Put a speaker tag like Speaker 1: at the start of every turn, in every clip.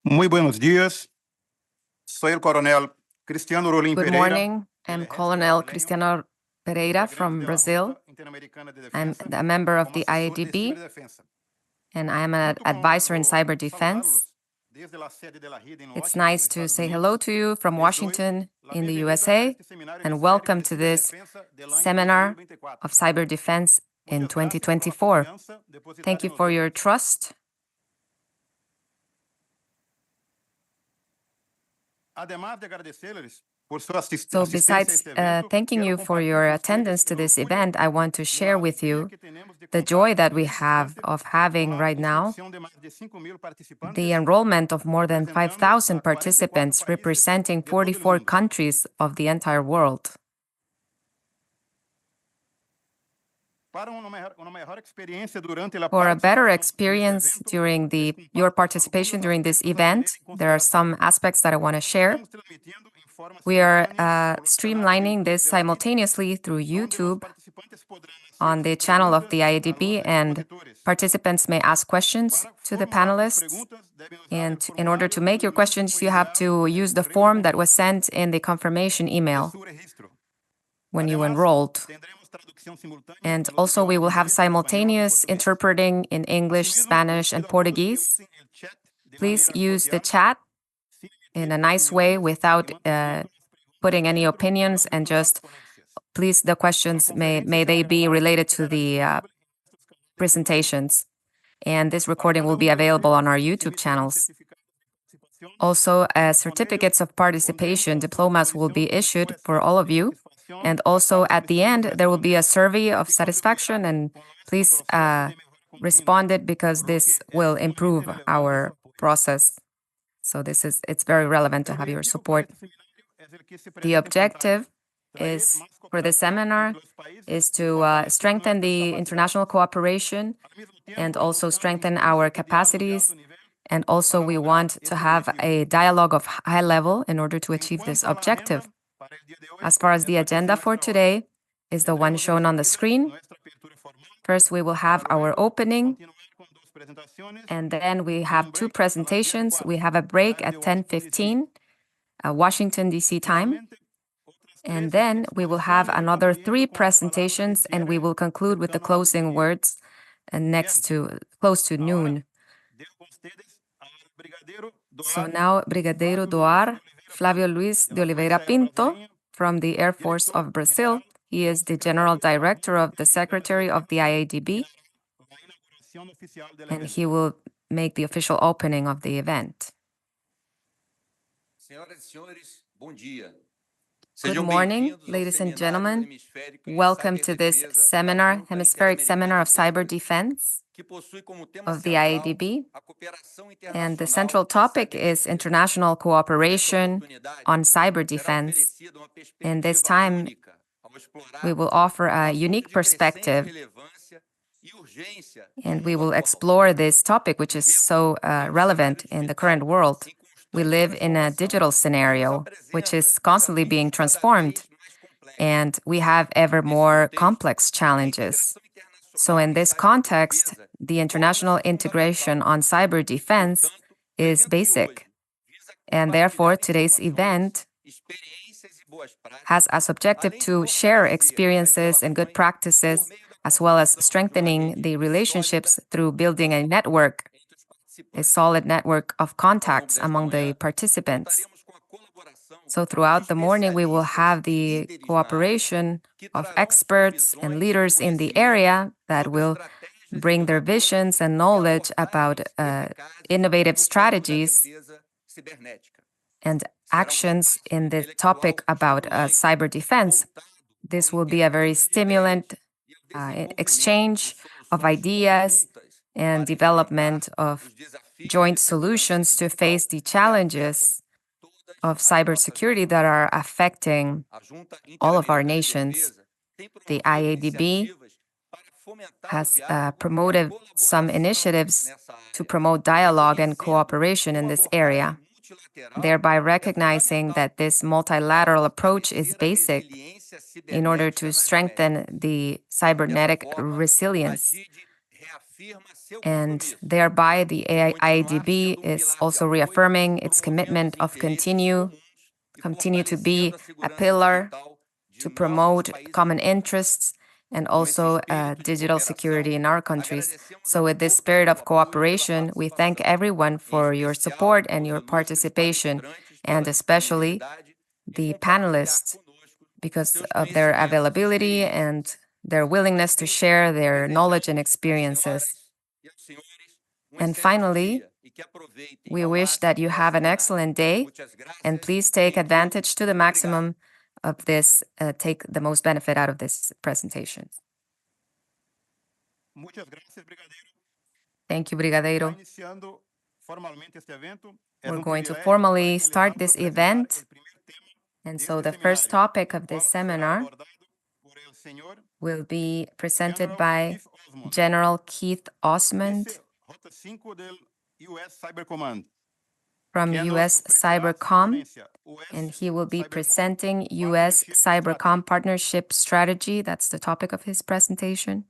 Speaker 1: Muy buenos días. Soy el coronel Cristiano Rolim
Speaker 2: Good
Speaker 1: Pereira.
Speaker 2: morning. I'm Colonel Cristiano Pereira from Brazil. I'm a member of the IADB, and I am an advisor in CyberDefense. It's nice to say hello to you from Washington in the USA, and welcome to this seminar of CyberDefense in 2024. Thank you for your trust. So besides thanking you for your attendance to this event, I want to share with you the joy that we have of having right now the enrollment of more than 5,000 participants representing 44 countries of the entire world. For a better experience during your participation during this event, there are some aspects that I want to share. We are streamlining this simultaneously through YouTube on the channel of the IADB, and participants may ask questions to the panelists. And in order to make your questions, you have to use the form that was sent in the confirmation email when you enrolled. And also, we will have simultaneous interpreting in English, Spanish, and Portuguese. Please use the chat in a nice way without putting any opinions, and just please, the questions, may they be related to the presentations. And this recording will be available on our YouTube channels. Also, certificates of participation, diplomas, will be issued for all of you. And also, at the end, there will be a survey of satisfaction, and please respond it, because this will improve our process. So it's very relevant to have your support. The objective for the seminar is to strengthen the international cooperation and also strengthen our capacities. And also, we want to have a dialogue of high level in order to achieve this objective. As far as the agenda for today is the one shown on the screen. First, we will have our opening, and then we have two presentations. We have a break at 10:15, Washington, D.C. time. And then we will have another 3 presentations, and we will conclude with the closing words close to noon. So now, Brigadeiro do Ar, Flávio Luiz de Oliveira Pinto, from the Air Force of Brazil. He is the General Director of the Secretary of the IADB, and he will make the official opening of the event. Good morning, ladies and gentlemen. Welcome to this seminar, Hemisferic Seminar of Cyber Defense of the IADB. And the central topic is international cooperation on cyber defense. And this time, we will offer a unique perspective, and we will explore this topic, which is so relevant in the current world. We live in a digital scenario, which is constantly being transformed, and we have ever more complex challenges. So in this context, the international integration on cyber defense is basic. And therefore, today's event has as objective to share experiences and good practices, as well as strengthening the relationships through building a solid network of contacts among the participants. So throughout the morning, we will have the cooperation of experts and leaders in the area that will bring their visions and knowledge about innovative strategies and actions in the topic about cyber defense. This will be a very stimulant exchange of ideas and development of joint solutions to face the challenges of cybersecurity that are affecting all of our nations. The IADB has promoted some initiatives to promote dialogue and cooperation in this area, thereby recognizing that this multilateral approach is basic in order to strengthen the cybernetic resilience And thereby, the IADB is also reaffirming its commitment of continue to be a pillar to promote common interests and also digital security in our countries. So with this spirit of cooperation, we thank everyone for your support and your participation, and especially the panelists because of their availability and their willingness to share their knowledge and experiences. And finally, we wish that you have an excellent day, and please take advantage to the maximum of this, take the most benefit out of this presentation. Thank you, Brigadeiro. We're going to formally start this event. And so the first topic of this seminar will be presented by General Keith Osmond from US Cybercom, and he will be presenting US Cybercom Partnership Strategy. That's the topic of his presentation.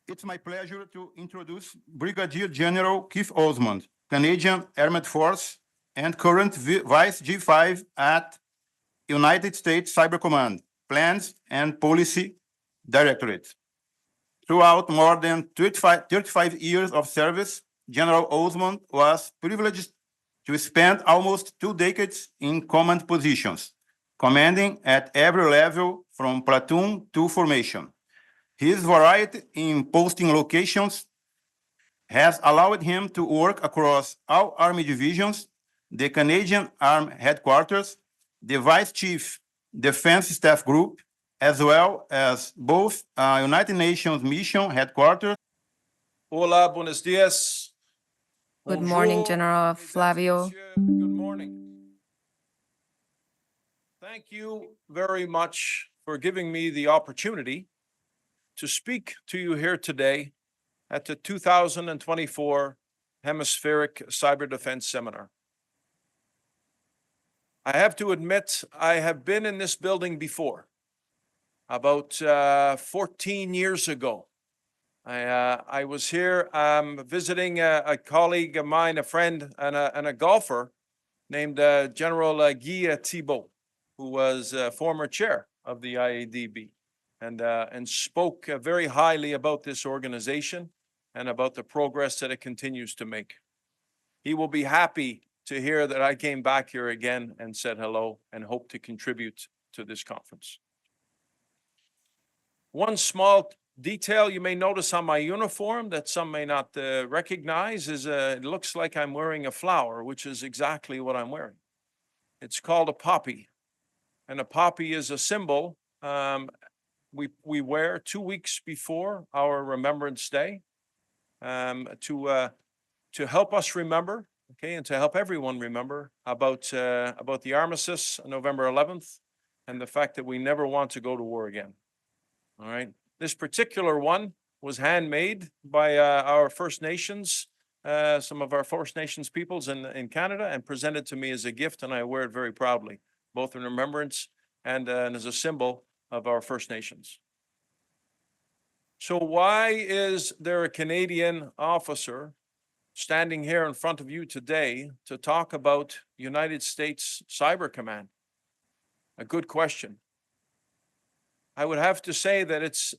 Speaker 1: It's my pleasure to introduce Brigadier General Keith Osmond, Canadian Armed Force and current Vice G5 at United States Cyber Command, Plans and Policy Directorate. Throughout more than 35 years of service, General Osmond was privileged to spend almost 2 decades in command positions, commanding at every level from platoon to formation. His variety in posting locations has allowed him to work across all Army divisions, the Canadian Armed Headquarters, the Vice Chief Defense Staff Group, as well as both United Nations Mission Headquarters.
Speaker 3: Hola, buenos dias.
Speaker 2: Good morning, General Flavio.
Speaker 3: Good morning. Thank you very much for giving me the opportunity to speak to you here today at the 2024 Hemisferic Cyber Defense Seminar. I have to admit, I have been in this building before, about 14 years ago. I was here visiting a colleague of mine, a friend, and a golfer named General Guy Thibault, who was former chair of the IADB, and spoke very highly about this organization and about the progress that it continues to make. He will be happy to hear that I came back here again and said hello and hope to contribute to this conference. One small detail you may notice on my uniform that some may not recognize is it looks like I'm wearing a flower, which is exactly what I'm wearing. It's called a poppy, and a poppy is a symbol we wear 2 weeks before our Remembrance Day to help us remember, okay, and to help everyone remember about the armistice on November 11th and the fact that we never want to go to war again. All right. This particular one was handmade by our First Nations, some of our First Nations peoples in Canada, and presented to me as a gift, and I wear it very proudly, both in remembrance and as a symbol of our First Nations. So why is there a Canadian officer standing here in front of you today to talk about United States Cyber Command? A good question. I would have to say that it's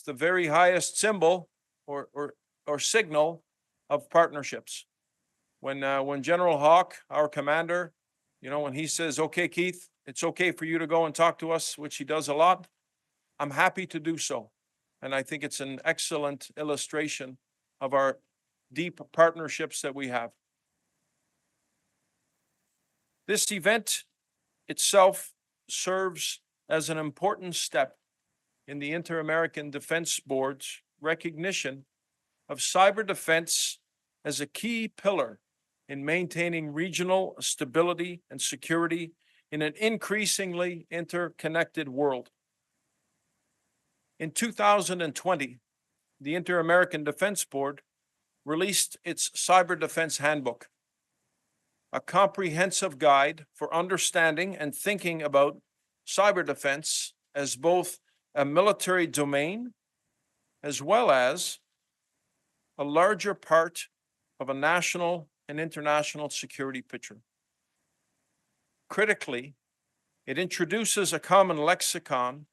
Speaker 3: the very highest symbol or signal of partnerships. When General Hawk, our commander, when he says, "Okay, Keith, it's okay for you to go and talk to us," which he does a lot, I'm happy to do so. And I think it's an excellent illustration of our deep partnerships that we have. This event itself serves as an important step in the Inter-American Defense Board's recognition of cyber defense as a key pillar in maintaining regional stability and security in an increasingly interconnected world. In 2020, the Inter-American Defense Board released its Cyber Defense Handbook, a comprehensive guide for understanding and thinking about cyber defense as both a military domain as well as a larger part of a national and international security picture. Critically, it introduces a common lexicon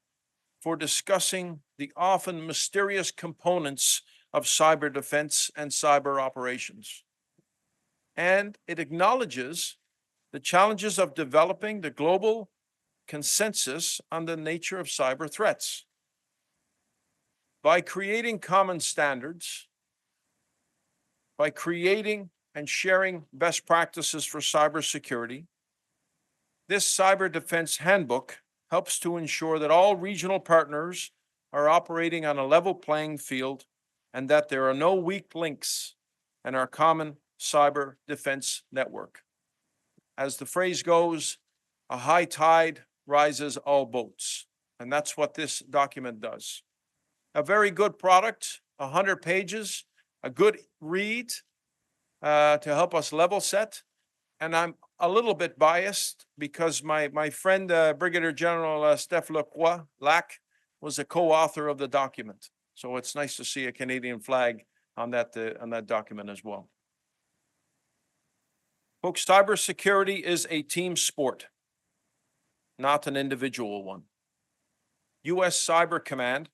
Speaker 3: for discussing the often mysterious components of cyber defense and cyber operations. And it acknowledges the challenges of developing the global consensus on the nature of cyber threats. By creating common standards, by creating and sharing best practices for cybersecurity, this cyber defense handbook helps to ensure that all regional partners are operating on a level playing field and that there are no weak links in our common cyber defense network. As the phrase goes, a high tide rises all boats, and that's what this document does. A very good product, 100 pages, a good read to help us level set. And I'm a little bit biased because my friend, Brigadier General Steph Lac was a co-author of the document. So it's nice to see a Canadian flag on that document as well. Folks, cybersecurity is a team sport, not an individual one. U.S. Cyber Command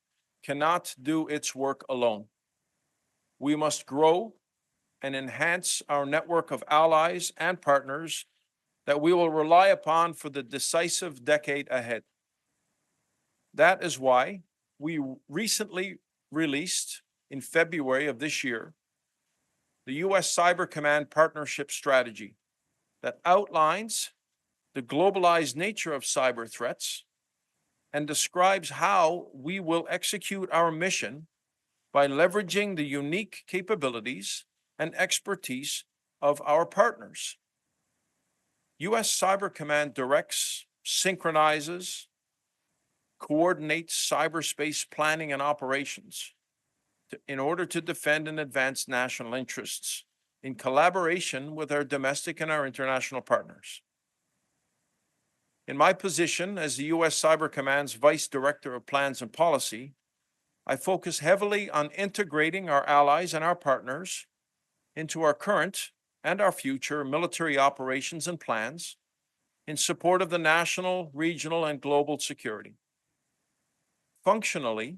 Speaker 3: cannot do its work alone. We must grow and enhance our network of allies and partners that we will rely upon for the decisive decade ahead. That is why we recently released in February of this year the U.S. Cyber Command Partnership Strategy that outlines the globalized nature of cyber threats and describes how we will execute our mission by leveraging the unique capabilities and expertise of our partners. U.S. Cyber Command directs, synchronizes, coordinates cyberspace planning and operations in order to defend and advance national interests in collaboration with our domestic and our international partners. In my position as the U.S. Cyber Command's Vice Director of Plans and Policy, I focus heavily on integrating our allies and our partners into our current and our future military operations and plans in support of the national, regional, and global security. Functionally,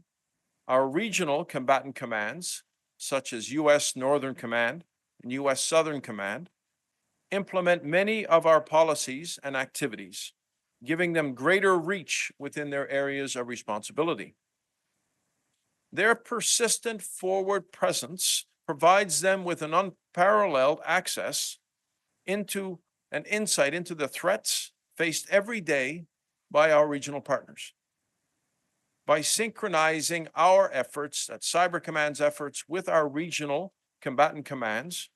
Speaker 3: our regional combatant commands, such as U.S. Northern Command and U.S. Southern Command, implement many of our policies and activities, giving them greater reach within their areas of responsibility. Their persistent forward presence provides them with an unparalleled access into an insight into the threats faced every day by our regional partners. By synchronizing our efforts, at Cyber Command's efforts, with our regional combatant commands,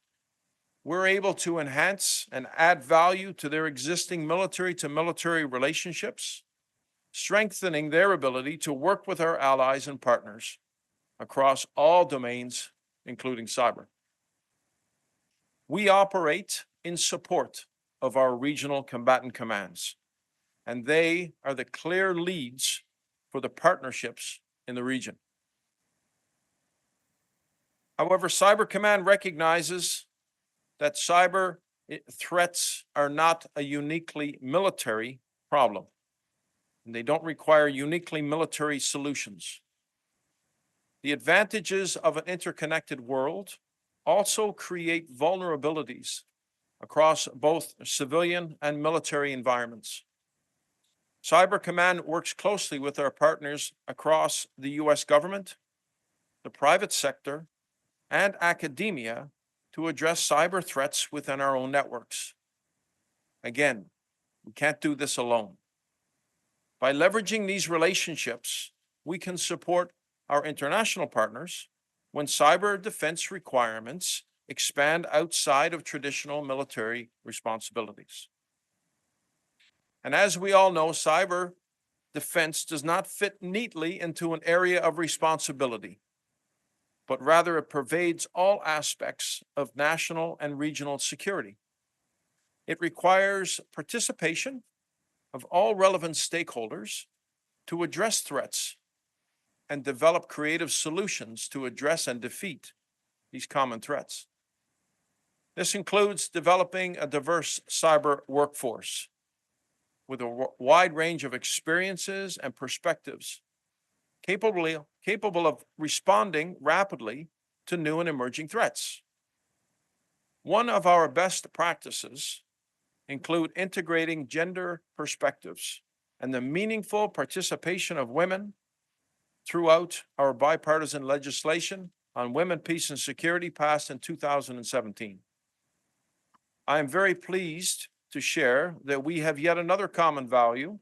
Speaker 3: we're able to enhance and add value to their existing military-to-military relationships, strengthening their ability to work with our allies and partners across all domains, including cyber. We operate in support of our regional combatant commands, and they are the clear leads for the partnerships in the region. However, Cyber Command recognizes that cyber threats are not a uniquely military problem, and they don't require uniquely military solutions. The advantages of an interconnected world also create vulnerabilities across both civilian and military environments. Cyber Command works closely with our partners across the U.S. government, the private sector, and academia to address cyber threats within our own networks. Again, we can't do this alone. By leveraging these relationships, we can support our international partners when cyber defense requirements expand outside of traditional military responsibilities. And as we all know, cyber defense does not fit neatly into an area of responsibility, but rather it pervades all aspects of national and regional security. It requires participation of all relevant stakeholders to address threats and develop creative solutions to address and defeat these common threats. This includes developing a diverse cyber workforce with a wide range of experiences and perspectives, capable of responding rapidly to new and emerging threats. One of our best practices include integrating gender perspectives and the meaningful participation of women throughout our bipartisan legislation on women, peace, and security passed in 2017. I am very pleased to share that we have yet another common value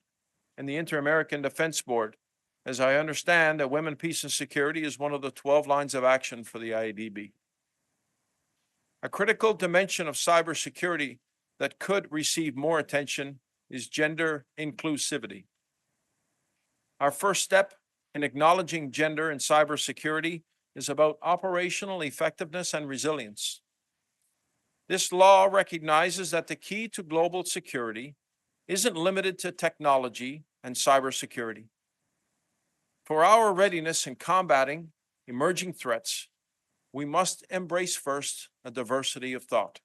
Speaker 3: in the Inter-American Defense Board, as I understand that women, peace, and security is one of the 12 lines of action for the IADB. A critical dimension of cybersecurity that could receive more attention is gender inclusivity. Our first step in acknowledging gender in cybersecurity is about operational effectiveness and resilience. This law recognizes that the key to global security isn't limited to technology and cybersecurity. For our readiness in combating emerging threats, we must embrace first a diversity of thought.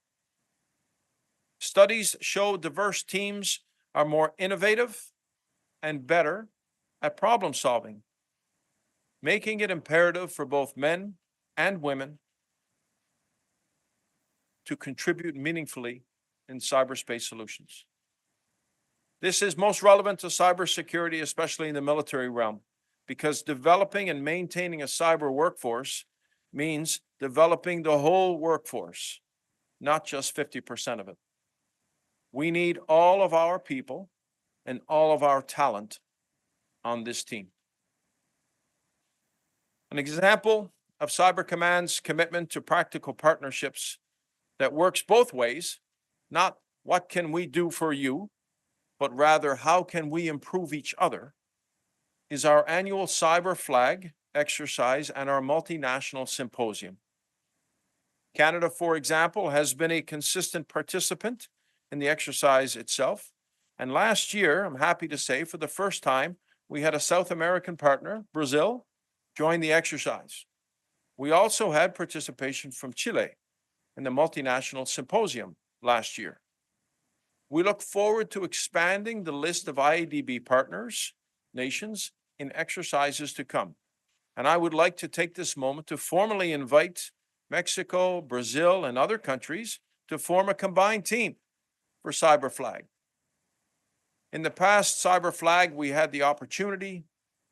Speaker 3: Studies show diverse teams are more innovative and better at problem solving, making it imperative for both men and women to contribute meaningfully in cyberspace solutions. This is most relevant to cybersecurity, especially in the military realm, because developing and maintaining a cyber workforce means developing the whole workforce, not just 50% of it. We need all of our people and all of our talent on this team. An example of Cyber Command's commitment to practical partnerships that works both ways, not what can we do for you, but rather how can we improve each other, is our annual Cyber Flag exercise and our multinational symposium. Canada, for example, has been a consistent participant in the exercise itself. And last year, I'm happy to say, for the first time, we had a South American partner, Brazil, join the exercise. We also had participation from Chile in the multinational symposium last year. We look forward to expanding the list of IADB partners, nations, in exercises to come. And I would like to take this moment to formally invite Mexico, Brazil, and other countries to form a combined team for Cyber Flag. In the past Cyber Flag, we had the opportunity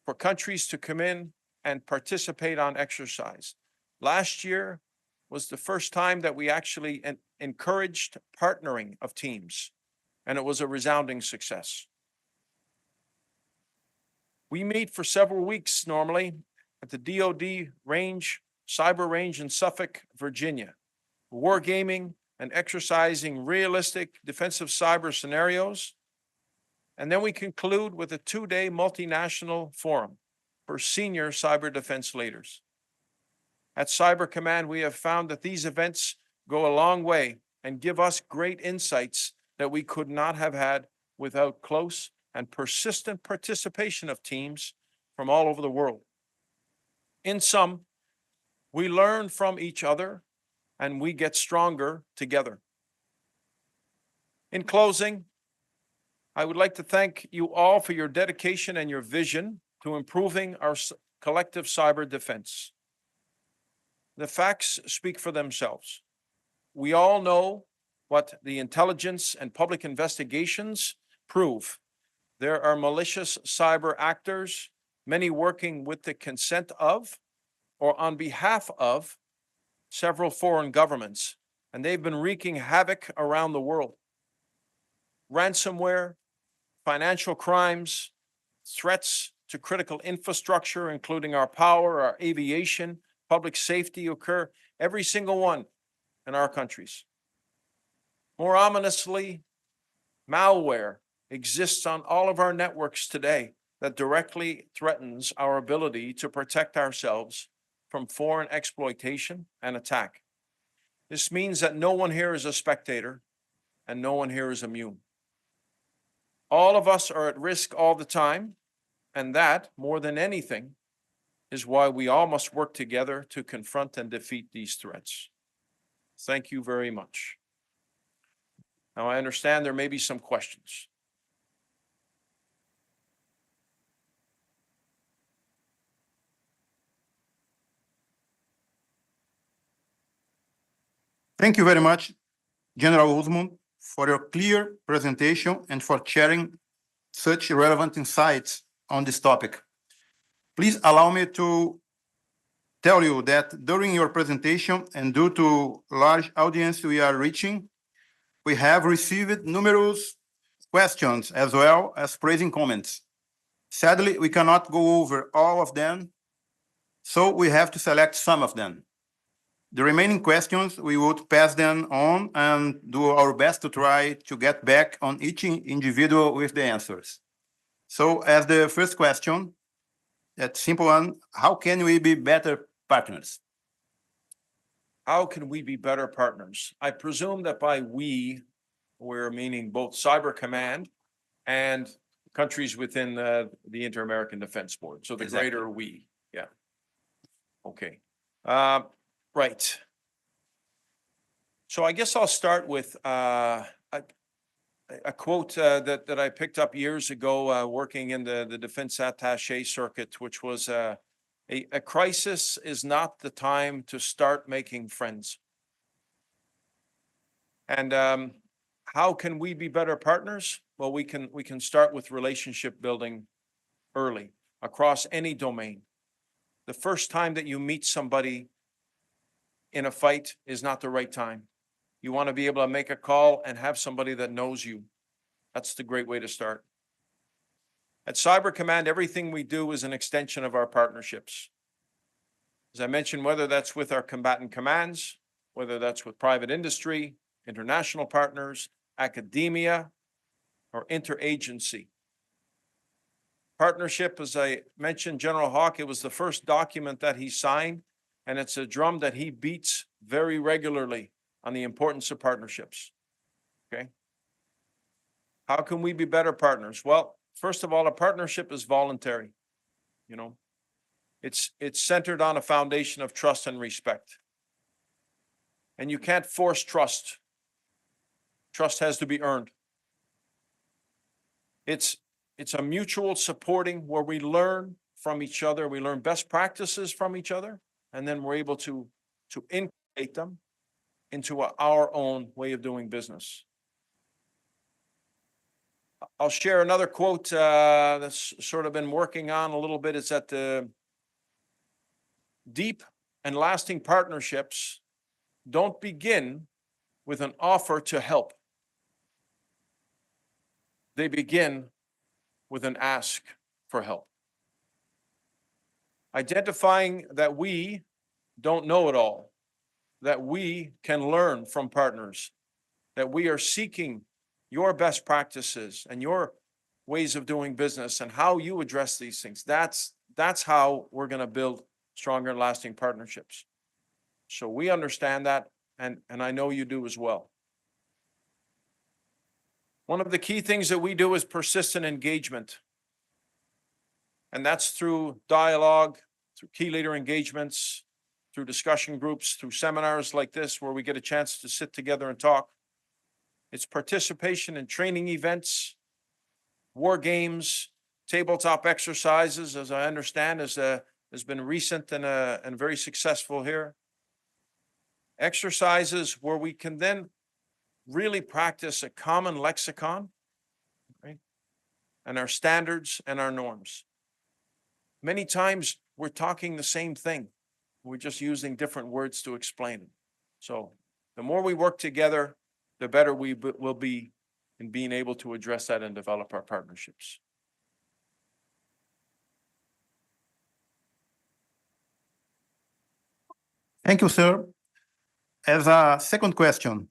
Speaker 3: for countries to come in and participate on exercise. Last year was the first time that we actually encouraged partnering of teams, and it was a resounding success. We meet for several weeks normally at the DoD range, cyber range in Suffolk, Virginia, wargaming and exercising realistic defensive cyber scenarios. And then we conclude with a 2-day multinational forum for senior cyber defense leaders. At Cyber Command, we have found that these events go a long way and give us great insights that we could not have had without close and persistent participation of teams from all over the world. In sum, we learn from each other and we get stronger together. In closing, I would like to thank you all for your dedication and your vision to improving our collective cyber defense. The facts speak for themselves. We all know what the intelligence and public investigations prove. There are malicious cyber actors, many working with the consent of or on behalf of several foreign governments, and they've been wreaking havoc around the world. Ransomware, financial crimes, threats to critical infrastructure, including our power, our aviation, public safety occur, every single one in our countries. More ominously, malware exists on all of our networks today that directly threatens our ability to protect ourselves from foreign exploitation and attack. This means that no one here is a spectator and no one here is immune. All of us are at risk all the time, and that, more than anything, is why we all must work together to confront and defeat these threats. Thank you very much. Now, I understand there may be some questions.
Speaker 1: Thank you very much, General Osmond, for your clear presentation and for sharing such relevant insights on this topic. Please allow me to tell you that during your presentation and due to large audience we are reaching, we have received numerous questions as well as praising comments. Sadly, we cannot go over all of them, so we have to select some of them. The remaining questions, we would pass them on and do our best to try to get back on each individual with the answers. So as the first question, that simple one, how can we be better partners?
Speaker 3: How can we be better partners? I presume that by we, we're meaning both Cyber Command and countries within the Inter-American Defense Board. So the
Speaker 1: Exactly.
Speaker 3: greater we, yeah. Okay. Right. So I guess I'll start with a quote that I picked up years ago working in the defense attaché circuit, which was a crisis is not the time to start making friends. And how can we be better partners? Well, we can start with relationship building early across any domain. The first time that you meet somebody in a fight is not the right time. You want to be able to make a call and have somebody that knows you. That's the great way to start. At Cyber Command, everything we do is an extension of our partnerships. As I mentioned, whether that's with our combatant commands, whether that's with private industry, international partners, academia, or interagency. Partnership, as I mentioned, General Hawk, it was the first document that he signed, and it's a drum that he beats very regularly on the importance of partnerships. Okay. How can we be better partners? Well, first of all, a partnership is voluntary. You know, it's centered on a foundation of trust and respect. And you can't force trust. Trust has to be earned. It's a mutual supporting where we learn from each other. We learn best practices from each other, and then we're able to integrate them into our own way of doing business. I'll share another quote that's sort of been working on a little bit. It's that the deep and lasting partnerships don't begin with an offer to help. They begin with an ask for help. Identifying that we don't know it all, that we can learn from partners, that we are seeking your best practices and your ways of doing business and how you address these things. That's how we're going to build stronger and lasting partnerships. So we understand that, and I know you do as well. One of the key things that we do is persistent engagement. And that's through dialogue, through key leader engagements, through discussion groups, through seminars like this where we get a chance to sit together and talk. It's participation in training events, war games, tabletop exercises, as I understand, has been recent and very successful here. Exercises where we can then really practice a common lexicon, right? And our standards and our norms. Many times we're talking the same thing. We're just using different words to explain it. So the more we work together, the better we will be in being able to address that and develop our partnerships.
Speaker 1: Thank you, sir. As a second question,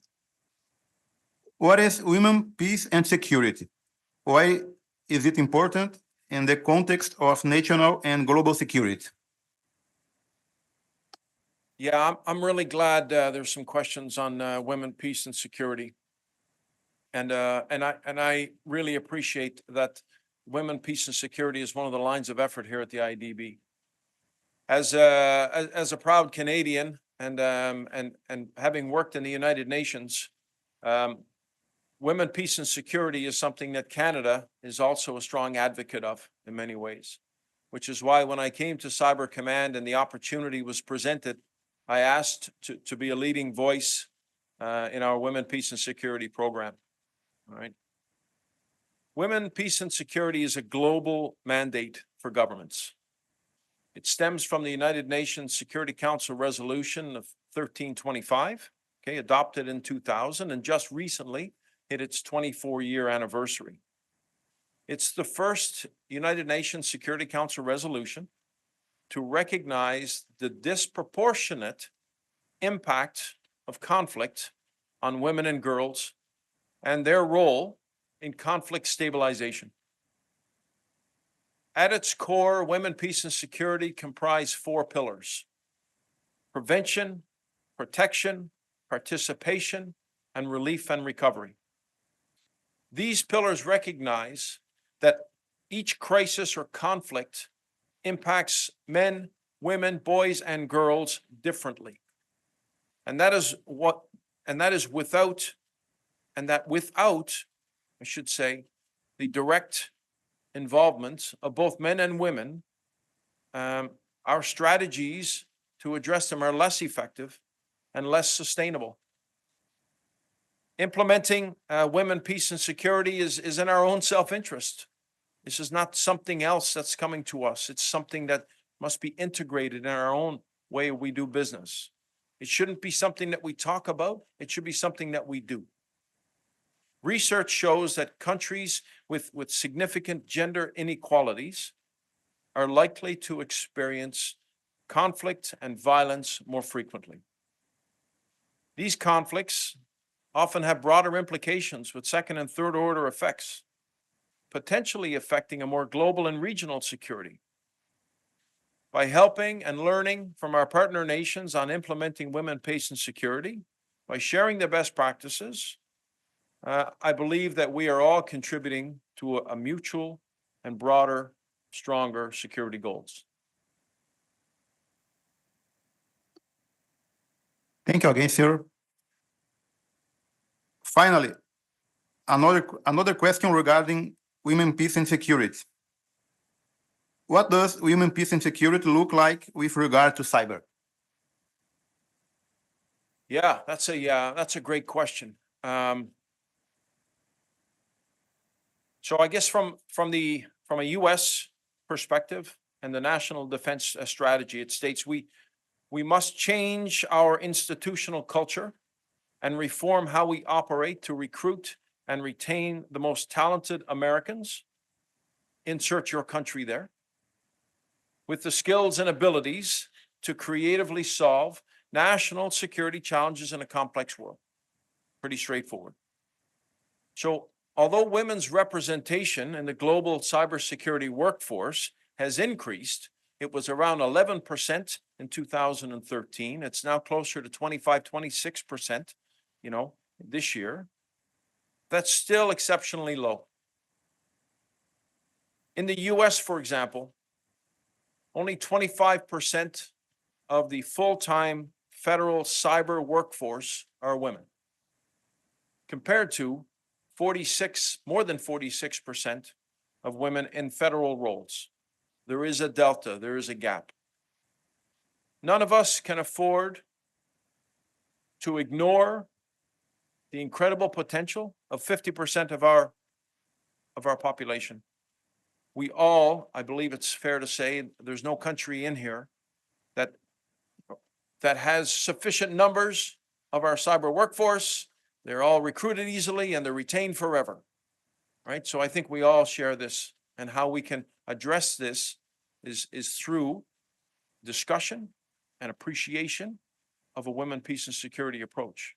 Speaker 1: what is women, peace, and security? Why is it important in the context of national and global security?
Speaker 3: Yeah, I'm really glad there's some questions on women, peace, and security. And I really appreciate that women, peace, and security is one of the lines of effort here at the IADB. As a proud Canadian and having worked in the United Nations, women, peace and security is something that Canada is also a strong advocate of in many ways, which is why when I came to Cyber Command and the opportunity was presented, I asked to be a leading voice in our Women, Peace and Security program. All right. Women, peace and security is a global mandate for governments. It stems from the United Nations Security Council Resolution of 1325, okay, adopted in 2000 and just recently hit its 24-year anniversary. It's the first United Nations Security Council resolution to recognize the disproportionate impact of conflict on women and girls and their role in conflict stabilization. At its core, women, peace, and security comprise 4 pillars: prevention, protection, participation, and relief and recovery. These pillars recognize that each crisis or conflict impacts men, women, boys, and girls differently. And that without, I should say, the direct involvement of both men and women, our strategies to address them are less effective and less sustainable. Implementing women, peace, and security is in our own self-interest. This is not something else that's coming to us. It's something that must be integrated in our own way we do business. It shouldn't be something that we talk about. It should be something that we do. Research shows that countries with significant gender inequalities are likely to experience conflict and violence more frequently. These conflicts often have broader implications with second and third order effects, potentially affecting a more global and regional security. By helping and learning from our partner nations on implementing women, peace, and security, by sharing the best practices, I believe that we are all contributing to a mutual and broader, stronger security goals.
Speaker 1: Thank you again, sir. Finally, another question regarding women, peace, and security. What does women, peace, and security look like with regard to cyber?
Speaker 3: Yeah, that's a great question. So I guess from a U.S. perspective and the national defense strategy, it states we must change our institutional culture and reform how we operate to recruit and retain the most talented Americans, insert your country there, with the skills and abilities to creatively solve national security challenges in a complex world. Pretty straightforward. So although women's representation in the global cybersecurity workforce has increased, it was around 11% in 2013. It's now closer to 25, 26%, this year. That's still exceptionally low. In the US, for example, only 25% of the full-time federal cyber workforce are women, compared to more than 46% of women in federal roles. There is a delta, there is a gap. None of us can afford to ignore the incredible potential of 50% of our population. We all, I believe it's fair to say, there's no country in here that has sufficient numbers of our cyber workforce. They're all recruited easily and they're retained forever, right? So I think we all share this, and how we can address this is through discussion and appreciation of a women, peace, and security approach.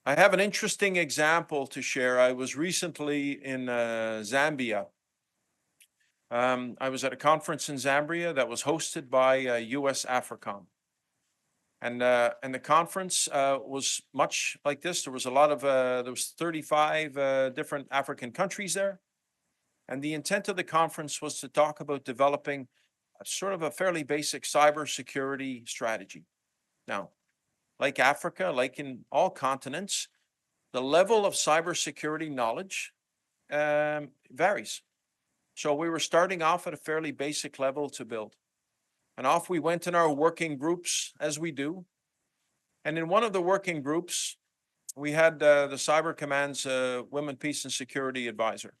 Speaker 3: I have an interesting example to share. I was recently in Zambia. I was at a conference in Zambia that was hosted by US AFRICOM. And the conference was much like this. There was 35 different African countries there. And the intent of the conference was to talk about developing sort of a fairly basic cybersecurity strategy. Now, like Africa, like in all continents, the level of cybersecurity knowledge varies. So we were starting off at a fairly basic level to build. And off we went in our working groups, as we do. And in one of the working groups, we had the Cyber Command's Women, Peace, and Security advisor.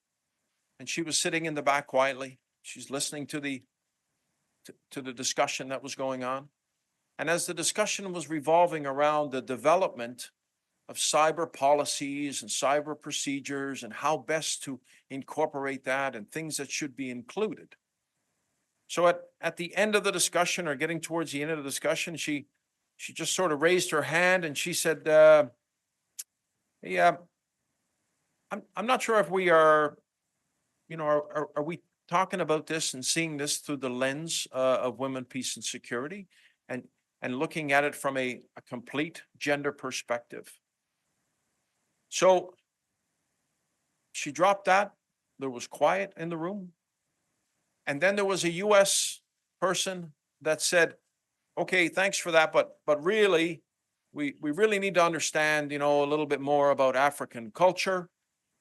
Speaker 3: And she was sitting in the back quietly. She's listening to the discussion that was going on. And as the discussion was revolving around the development of cyber policies and cyber procedures and how best to incorporate that and things that should be included. So at the end of the discussion, or getting towards the end of the discussion, she just sort of raised her hand and she said, "Yeah, I'm not sure if we are, are we talking about this and seeing this through the lens of women, peace, and security, and looking at it from a complete gender perspective." So she dropped that. There was quiet in the room. And then there was a US person that said, "Okay, thanks for that, but really, we really need to understand, a little bit more about African culture,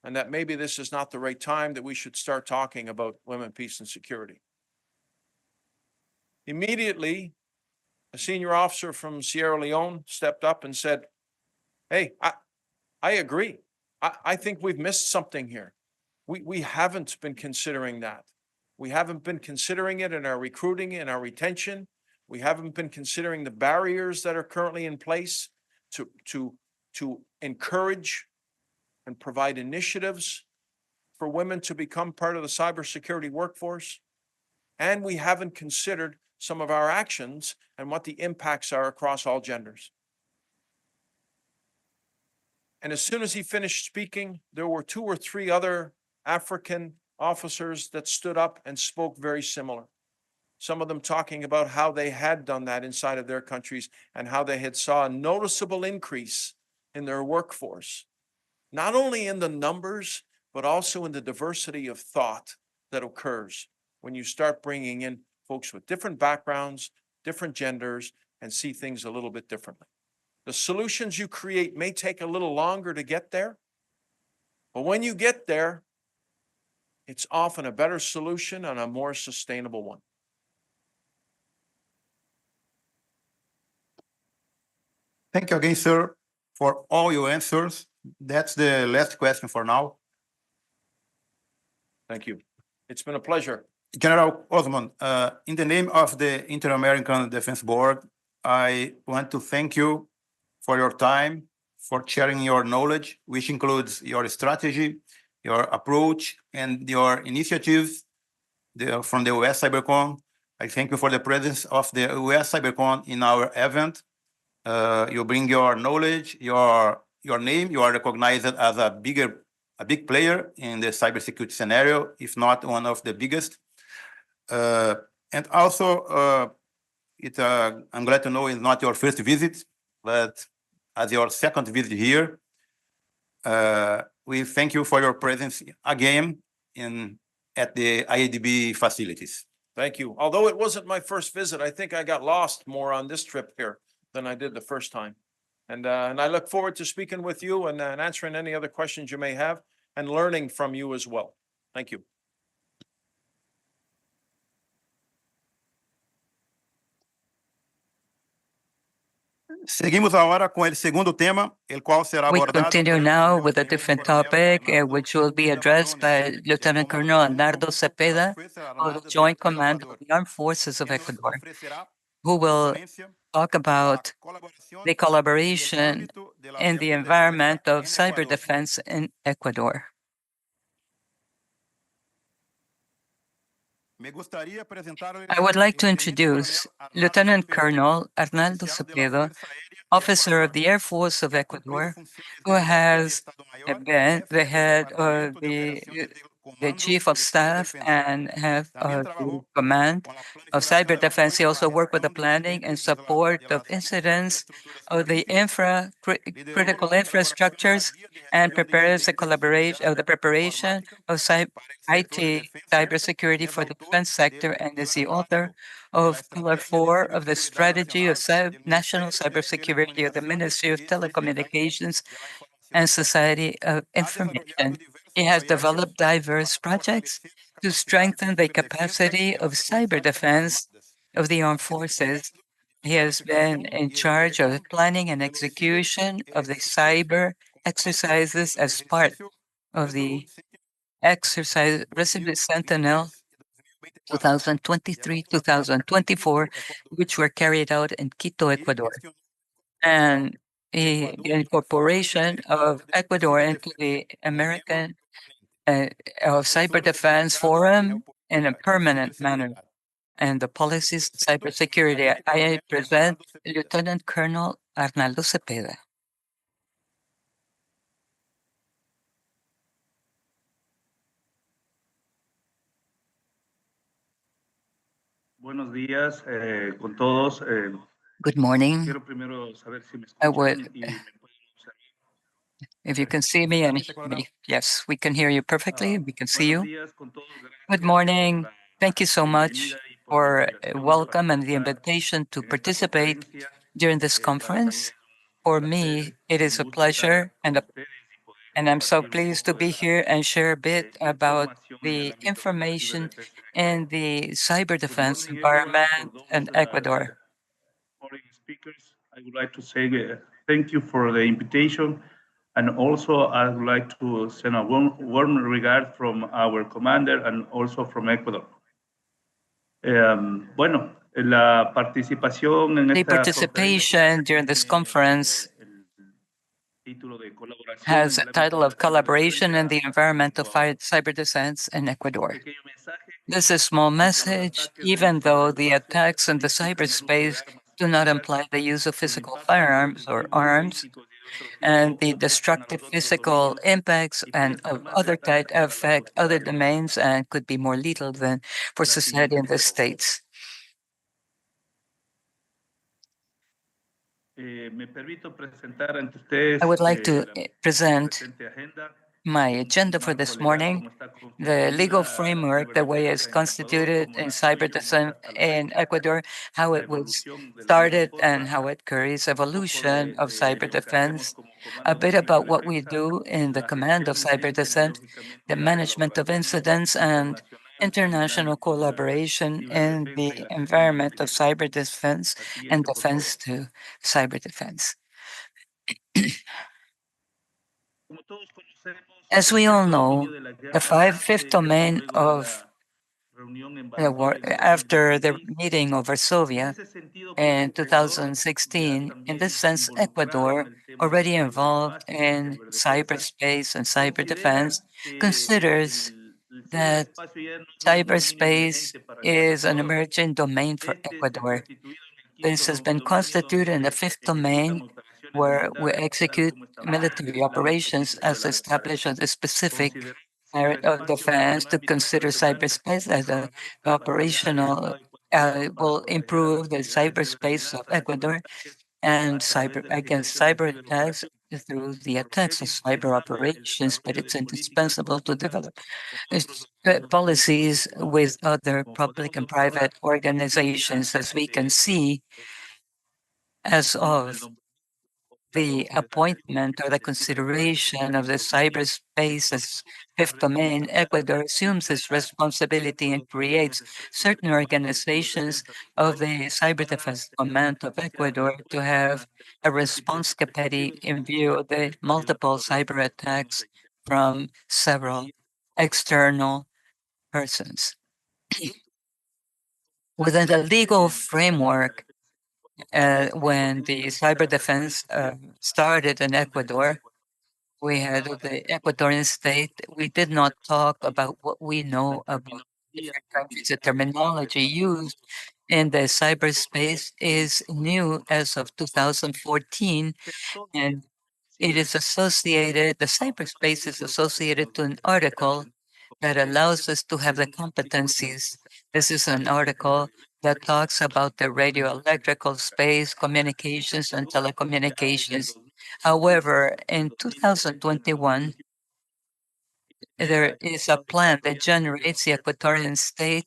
Speaker 3: and that maybe this is not the right time that we should start talking about women, peace, and security." Immediately, a senior officer from Sierra Leone stepped up and said, "Hey, I agree. I think we've missed something here. We haven't been considering that. We haven't been considering it in our recruiting and our retention. We haven't been considering the barriers that are currently in place to encourage and provide initiatives for women to become part of the cybersecurity workforce. And we haven't considered some of our actions and what the impacts are across all genders." And as soon as he finished speaking, there were 2 or 3 other African officers that stood up and spoke very similar. Some of them talking about how they had done that inside of their countries and how they had saw a noticeable increase in their workforce, not only in the numbers, but also in the diversity of thought that occurs when you start bringing in folks with different backgrounds, different genders, and see things a little bit differently. The solutions you create may take a little longer to get there, but when you get there, it's often a better solution and a more sustainable one.
Speaker 1: Thank you again, sir, for all your answers. That's the last question for now.
Speaker 3: Thank you. It's been a pleasure.
Speaker 1: General Osmond, in the name of the Inter-American Defense Board, I want to thank you for your time, for sharing your knowledge, which includes your strategy, your approach, and your initiatives from the US CyberCon. I thank you for the presence of the US CyberCon in our event. You bring your knowledge, your name. You are recognized as a big player in the cybersecurity scenario, if not one of the biggest. And also, I'm glad to know it's not your first visit, but as your second visit here. We thank you for your presence again at the IADB facilities.
Speaker 3: Thank you. Although it wasn't my first visit, I think I got lost more on this trip here than I did the first time. And I look forward to speaking with you and answering any other questions you may have and learning from you as well. Thank you.
Speaker 1: Seguimos agora com o segundo tema, el qual será
Speaker 4: We
Speaker 1: abordado
Speaker 4: continue now with a different topic, which will be addressed by Lieutenant Colonel Leonardo Cepeda of the Joint Command of the Armed Forces of Ecuador, who will talk about the collaboration in the environment of cyber defense in Ecuador. I would like to introduce Lieutenant Colonel Arnaldo Cepeda, officer of the Air Force of Ecuador, who has been the head of the the Chief of Staff and have the command of cyber defense. He also worked with the planning and support of incidents of the critical infrastructures and prepares the collaboration of the preparation of IT cybersecurity for the defense sector, and is the author of Pillar 4 of the Strategy of National Cybersecurity of the Ministry of Telecommunications and Society of Information. He has developed diverse projects to strengthen the capacity of cyber defense of the armed forces. He has been in charge of planning and execution of the cyber exercises as part of the exercise Resolute Sentinel 2023-2024, which were carried out in Quito, Ecuador. And the incorporation of Ecuador into the American Cyber Defense Forum in a permanent manner, and the policies of cybersecurity. I present Lieutenant Colonel Arnaldo Cepeda.
Speaker 5: Buenos días con todos.
Speaker 4: Good morning.
Speaker 5: Quiero primero saber si me
Speaker 4: I
Speaker 5: escuchan
Speaker 4: would,
Speaker 5: y me pueden observar.
Speaker 4: if you can see me and hear me. Yes, we can hear you perfectly. We can see
Speaker 5: Buenos
Speaker 4: you.
Speaker 5: días con todos. Gracias
Speaker 4: Good
Speaker 5: por
Speaker 4: morning.
Speaker 5: la
Speaker 4: Thank you so much
Speaker 5: bienvenida y por la
Speaker 4: for
Speaker 5: invitación
Speaker 4: welcome
Speaker 5: para
Speaker 4: and the
Speaker 5: estar
Speaker 4: invitation to
Speaker 5: en esta
Speaker 4: participate
Speaker 5: conferencia.
Speaker 4: during this
Speaker 5: Para mí
Speaker 4: conference.
Speaker 5: es
Speaker 4: For
Speaker 5: un
Speaker 4: me,
Speaker 5: placer,
Speaker 4: it is a
Speaker 5: un gusto estar
Speaker 4: pleasure
Speaker 5: con
Speaker 4: and
Speaker 5: ustedes y poder
Speaker 4: I'm so
Speaker 5: compartir un
Speaker 4: pleased to
Speaker 5: poco de
Speaker 4: be
Speaker 5: la
Speaker 4: here and share a bit about
Speaker 5: información en el
Speaker 4: the
Speaker 5: ámbito de la
Speaker 4: information
Speaker 5: ciberdefensa en
Speaker 4: in
Speaker 5: Ecuador.
Speaker 4: the cyber
Speaker 5: Good
Speaker 4: defense
Speaker 5: morning, everyone.
Speaker 4: environment
Speaker 5: For those
Speaker 4: in Ecuador.
Speaker 5: foreign speakers, I would like to say thank you for the invitation. And also, I would like to send a warm regard from our commander and also from Ecuador. Bueno, la participación en
Speaker 4: The
Speaker 5: esta
Speaker 4: participation during this conference has a title of Collaboration in the Environment of Cyber Defense in Ecuador. This is a small message, even though the attacks in the cyberspace do not imply the use of physical firearms or arms, and the destructive physical impacts and of other type affect other domains and could be more lethal than for society in the states. I would like to present my agenda for this morning. The legal framework, the way it's constituted in cyber defense in Ecuador, how it was started and how it carries evolution of cyber defense, a bit about what we do in the command of cyber defense, the management of incidents, and international collaboration in the environment of cyber defense and defense to cyber defense. As we all know, the fifth domain of after the meeting of Varsovia in 2016, in this sense, Ecuador, already involved in cyberspace and cyber defense, considers that cyberspace is an emerging domain for Ecuador. This has been constituted in the fifth domain, where we execute military operations as established as a specific area of defense. To consider cyberspace as an operational will improve the cyberspace of Ecuador and cyber against cyber attacks through the attacks of cyber operations, but it's indispensable to develop policies with other public and private organizations. As we can see, as of the appointment or the consideration of the cyberspace as fifth domain, Ecuador assumes its responsibility and creates certain organizations of the Cyber Defense Command of Ecuador to have a response capacity in view of the multiple cyber attacks from several external persons. Within the legal framework, when the cyber defense started in Ecuador, we had the Ecuadorian state. We did not talk about what we know about different countries. The terminology used in the cyberspace is new as of 2014, and it is associated, the cyberspace is associated to an article that allows us to have the competencies. This is an article that talks about the radio electrical space, communications, and telecommunications. However, in 2021, there is a plan that generates the Equatorian state,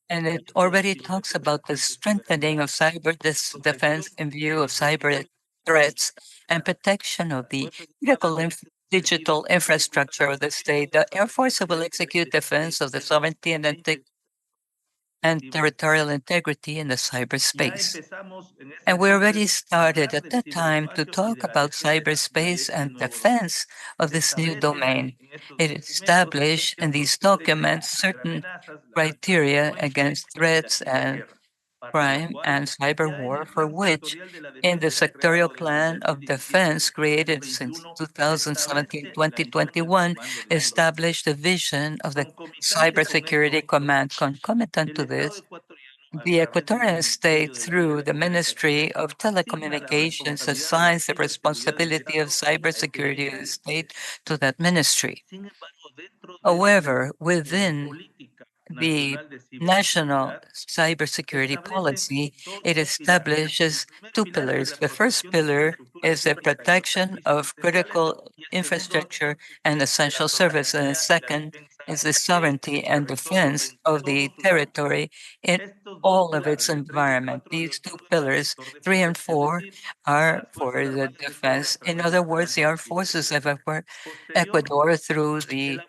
Speaker 4: and it already talks about the strengthening of cyber defense in view of cyber threats and protection of the critical digital infrastructure of the state. The Air Force will execute defense of the sovereignty and territorial integrity in the cyberspace. And we already started at that time to talk about cyberspace and defense of this new domain. It established in these documents certain criteria against threats and crime and cyber war, for which, in the sectorial plan of defense created since 2017-2021, established the vision of the Cybersecurity Command. Concomitant to this, the Equatorian state, through the Ministry of Telecommunications, assigns the responsibility of cybersecurity of the state to that ministry. However, within the national cybersecurity policy, it establishes two pillars. The first pillar is the protection of critical infrastructure and essential services, and the second is the sovereignty and defense of the territory in all of its environment. These two pillars, 3 and 4, are for the defense. In other words, the armed forces of Ecuador, through the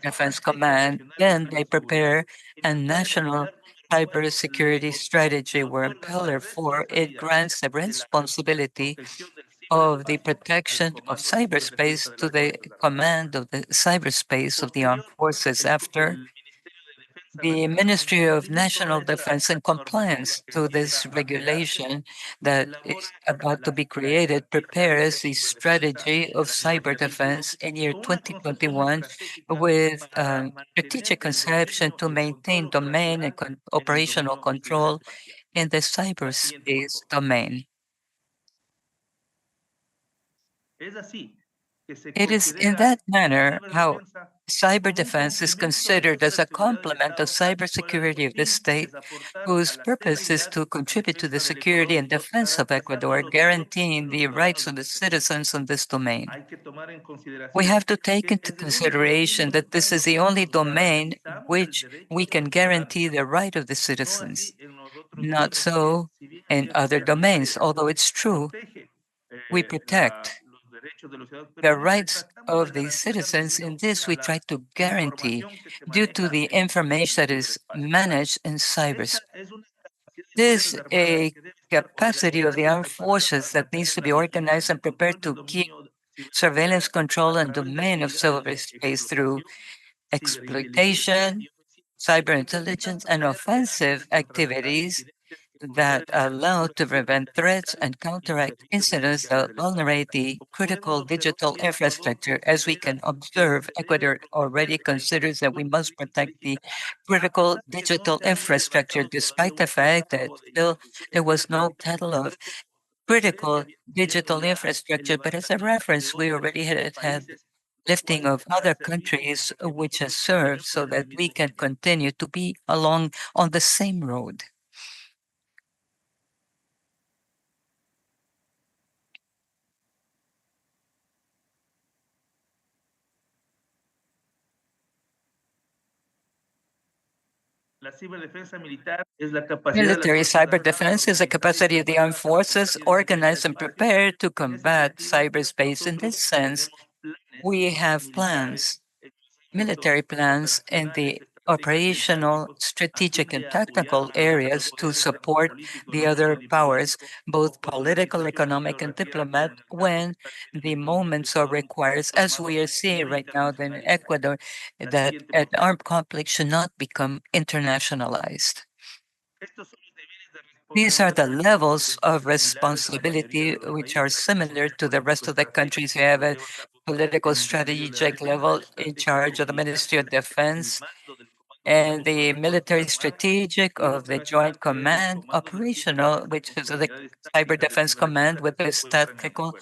Speaker 4: Defense Command, then they prepare a national cybersecurity strategy where Pillar 4 it grants the responsibility of the protection of cyberspace to the command of the cyberspace of the armed forces. After the Ministry of National Defense, in compliance to this regulation that is about to be created, prepares the strategy of cyber defense in year 2021 with strategic conception to maintain domain and operational control in the cyberspace domain. It is in that manner how cyber defense is considered as a complement of cybersecurity of the state, whose purpose is to contribute to the security and defense of Ecuador, guaranteeing the rights of the citizens in this domain. We have to take into consideration that this is the only domain which we can guarantee the right of the citizens. Not so in other domains, although it's true, we protect the rights of the citizens. In this, we try to guarantee due to the information that is managed in cyberspace. This is a capacity of the armed forces that needs to be organized and prepared to keep surveillance control and domain of cyberspace through exploitation, cyber intelligence, and offensive activities that allow to prevent threats and counteract incidents that vulnerate the critical digital infrastructure. As we can observe, Ecuador already considers that we must protect the critical digital infrastructure, despite the fact that still there was no title of critical digital infrastructure. But as a reference, we already had lifting of other countries which has served so that we can continue to be along on the same road. Military cyber defense is a capacity of the armed forces organized and prepared to combat cyberspace. In this sense, we have plans, military plans in the operational, strategic, and tactical areas to support the other powers, both political, economic, and diplomat, when the moment so requires, as we are seeing right now in Ecuador, that an armed conflict should not become internationalized. These are the levels of responsibility which are similar to the rest of the countries. We have a political strategic level in charge of the Ministry of Defense, and the military strategic of the Joint Command, operational, which is the Cyber Defense Command with this tactical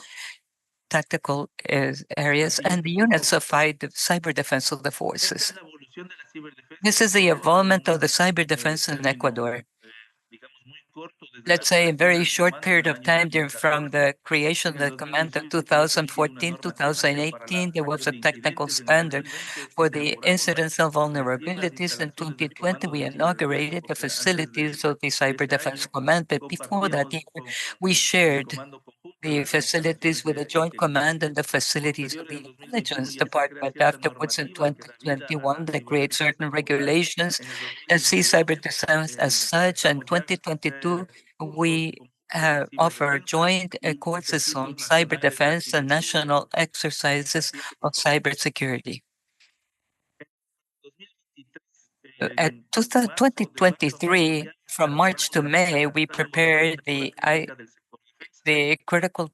Speaker 4: tactical areas and the units of cyber defense of the forces. This is the involvement of the cyber defense in Ecuador. Let's say a very short period of time from the creation of the command of 2014, 2018, there was a technical standard for the incidents of vulnerabilities. In 2020, we inaugurated the facilities of the Cyber Defense Command, but before that year, we shared the facilities with the Joint Command and the facilities of the Intelligence Department. Afterwards, in 2021, they create certain regulations and see cyber defense as such. In 2022, we offer joint courses on cyber defense and national exercises of cybersecurity. At 2023, from March to May, we prepared the Critical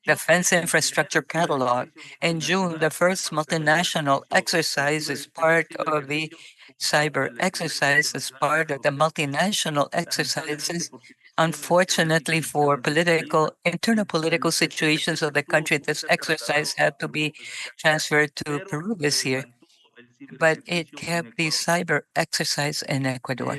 Speaker 4: Defense Infrastructure Catalog. In June, the first multinational exercise is part of the cyber exercise, as part of the multinational exercises. Unfortunately, for internal political situations of the country, this exercise had to be transferred to Peru this year, but it kept the cyber exercise in Ecuador.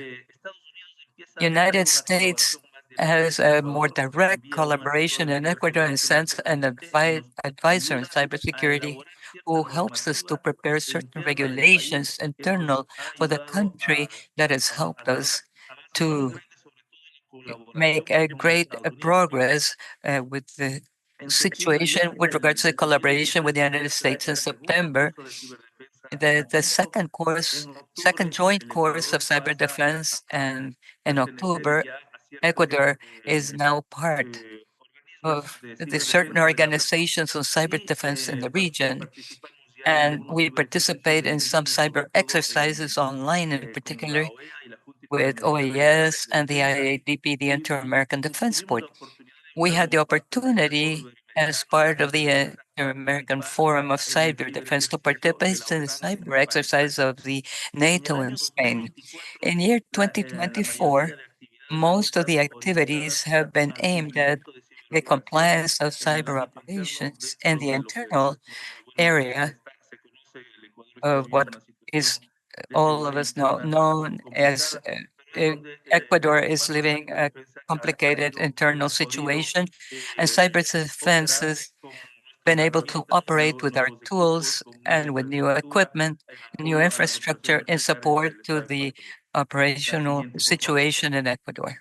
Speaker 4: United States has a more direct collaboration in Ecuador and sends an advisor in cybersecurity who helps us to prepare certain regulations internal for the country that has helped us to make a great progress with the situation with regards to the collaboration with the United States. In September, the second joint course of cyber defense, and in October, Ecuador is now part of the certain organizations on cyber defense in the region, and we participate in some cyber exercises online, in particular with OAS and the IADB, the Inter-American Defense Board. We had the opportunity, as part of the Inter-American Forum of Cyber Defense, to participate in the cyber exercise of the NATO in Spain. In year 2024, most of the activities have been aimed at the compliance of cyber operations in the internal area of what is all of us know, known as Ecuador is living a complicated internal situation, and cyber defense has been able to operate with our tools and with new equipment, new infrastructure in support to the operational situation in Ecuador.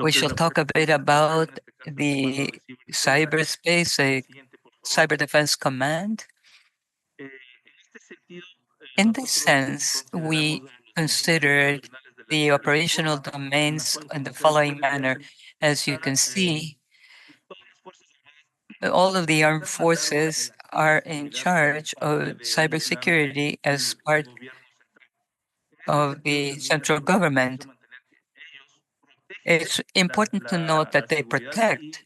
Speaker 4: We shall talk a bit about the cyberspace, a cyber defense command. In this sense, we considered the operational domains in the following manner. As you can see, all of the armed forces are in charge of cybersecurity as part of the central government. It's important to note that they protect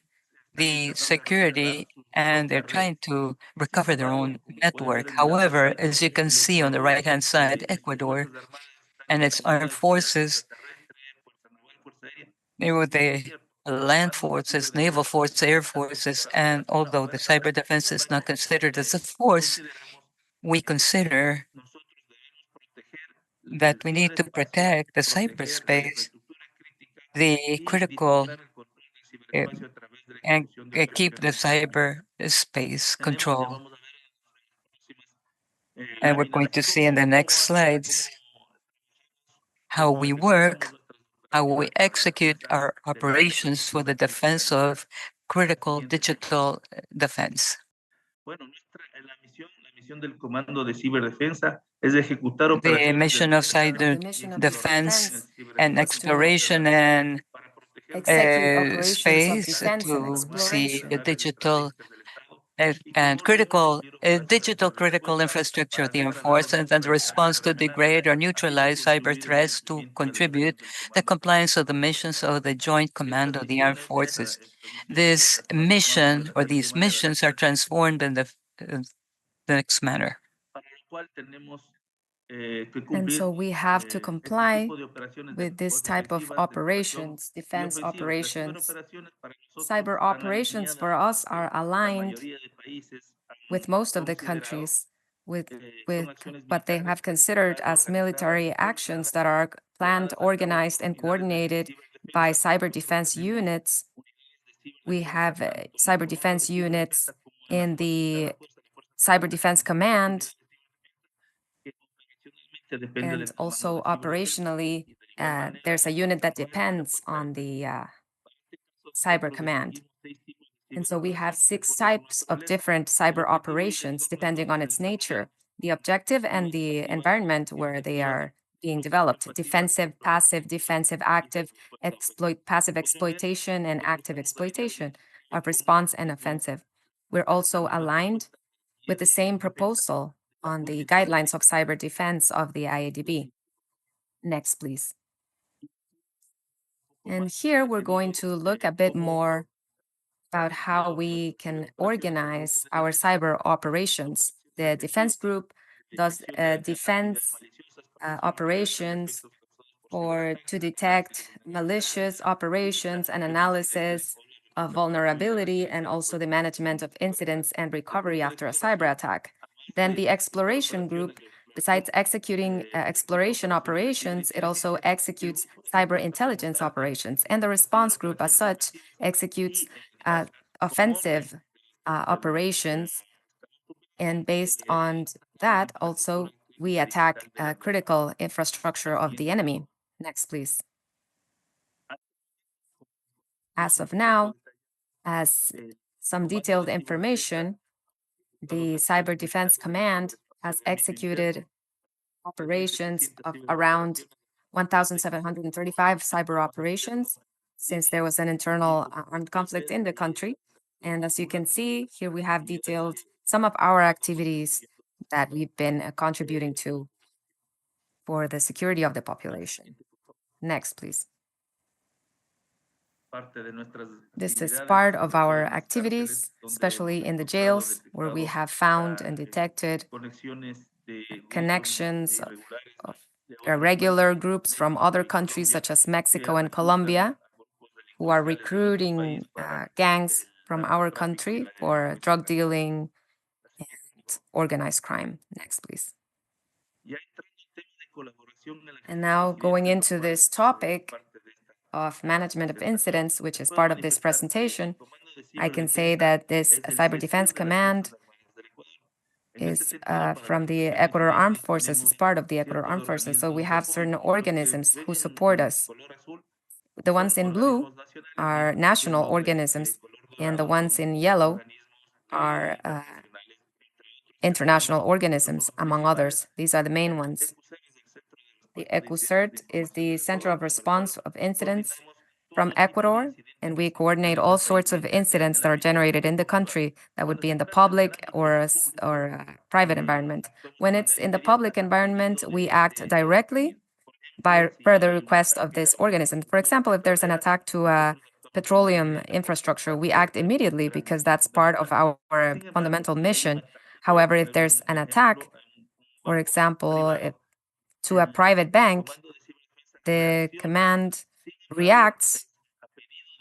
Speaker 4: the security and they're trying to recover their own network. However, as you can see on the right-hand side, Ecuador and its armed forces, they were the land forces, naval forces, air forces, and although the cyber defense is not considered as a force, we consider that we need to protect the cyberspace, the critical, and keep the cyberspace control. And we're going to see in the next slides how we work, how we execute our operations for the defense of critical digital defense. The mission of cyber defense and exploration and space to see the digital and critical infrastructure of the armed forces and the response to degrade or neutralize cyber threats to contribute the compliance of the missions of the Joint Command of the Armed Forces. This mission or these missions are transformed in the next manner.
Speaker 2: And so we have to comply with this type of operations, defense operations. Cyber operations for us are aligned with most of the countries with what they have considered as military actions that are planned, organized, and coordinated by cyber defense units. We have cyber defense units in the Cyber Defense Command, and also operationally, there's a unit that depends on the Cyber Command. And so we have 6 types of different cyber operations depending on its nature, the objective, and the environment where they are being developed: defensive, passive, defensive, active, passive exploitation, and active exploitation of response and offensive. We're also aligned with the same proposal on the guidelines of cyber defense of the IADB. Next, please. And here we're going to look a bit more about how we can organize our cyber operations. The defense group does defense operations or to detect malicious operations and analysis of vulnerability, and also the management of incidents and recovery after a cyber attack. Then the exploration group, besides executing exploration operations, it also executes cyber intelligence operations. And the response group, as such, executes offensive operations. And based on that, also, we attack critical infrastructure of the enemy. Next, please. As of now, as some detailed information, the Cyber Defense Command has executed operations of around 1,735 cyber operations since there was an internal armed conflict in the country. And as you can see, here we have detailed some of our activities that we've been contributing to for the security of the population. Next, please. This is part of our activities, especially in the jails, where we have found and detected connections of irregular groups from other countries, such as Mexico and Colombia, who are recruiting gangs from our country for drug dealing and organized crime. Next, please. And now going into this topic of management of incidents, which is part of this presentation, I can say that this Cyber Defense Command is from the Ecuador Armed Forces, it's part of the Ecuador Armed Forces. So we have certain organisms who support us. The ones in blue are national organisms, and the ones in yellow are international organisms, among others. These are the main ones. The ECUCERT is the Center of Response of Incidents from Ecuador, and we coordinate all sorts of incidents that are generated in the country that would be in the public or a private environment. When it's in the public environment, we act directly by further request of this organism. For example, if there's an attack to a petroleum infrastructure, we act immediately because that's part of our fundamental mission. However, if there's an attack, for example, to a private bank, the command reacts,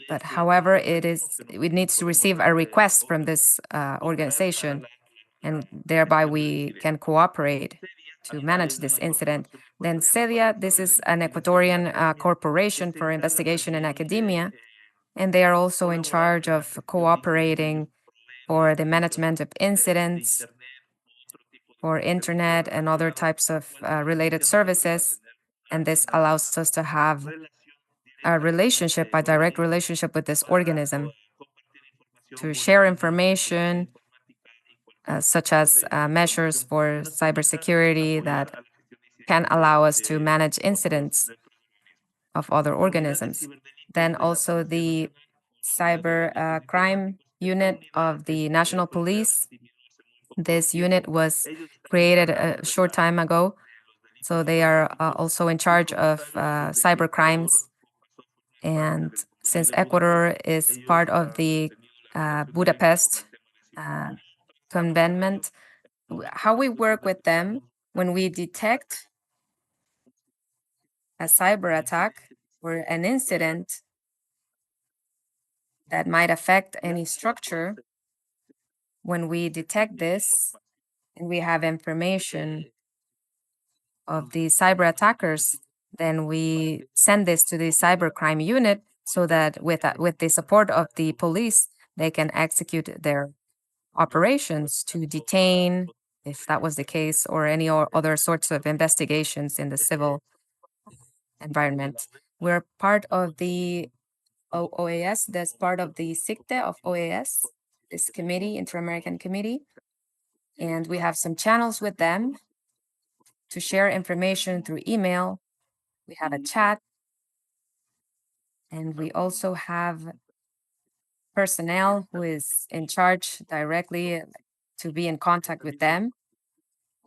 Speaker 2: but however, it needs to receive a request from this organization, and thereby we can cooperate to manage this incident. Then CEDIA, this is an Ecuadorian corporation for investigation in academia, and they are also in charge of cooperating for the management of incidents, for internet and other types of related services. And this allows us to have a relationship, a direct relationship with this organism, to share information, such as measures for cybersecurity that can allow us to manage incidents of other organisms. Then also the cyber crime unit of the National Police. This unit was created a short time ago, so they are also in charge of cyber crimes. And since Ecuador is part of the Budapest Convention, how we work with them, When we detect a cyber attack or an incident that might affect any structure, when we detect this and we have information of the cyber attackers, then we send this to the cybercrime unit so that with the support of the police, they can execute their operations to detain, if that was the case, or any other sorts of investigations in the civil environment. We're part of the OAS, that's part of the SICTE of OAS, this committee, Inter-American Committee, and we have some channels with them to share information through email. We have a chat, and we also have personnel who is in charge directly to be in contact with them,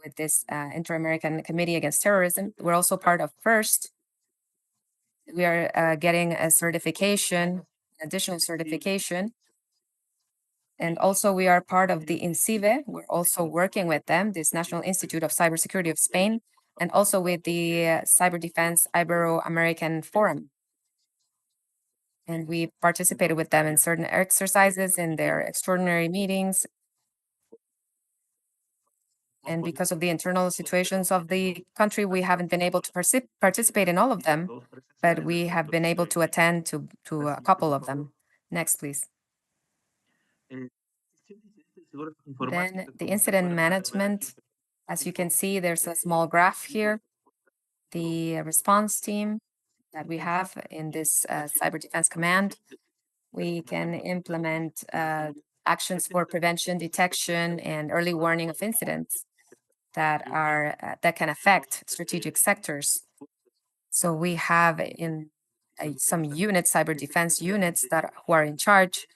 Speaker 2: with this Inter-American Committee Against Terrorism. We're also part of FIRST. We are getting a certification, additional certification. And also we are part of the INCIBE. We're also working with them, this National Institute of Cybersecurity of Spain, and also with the CyberDefense Ibero-American Forum. And we participated with them in certain exercises in their extraordinary meetings. And because of the internal situations of the country, we haven't been able to participate in all of them, but we have been able to attend to a couple of them. Next, please. Then the incident management, as you can see, there's a small graph here. The response team that we have in this Cyber Defense Command, we can implement actions for prevention, detection, and early warning of incidents that can affect strategic sectors. So we have in some units, cyber defense units, who are in charge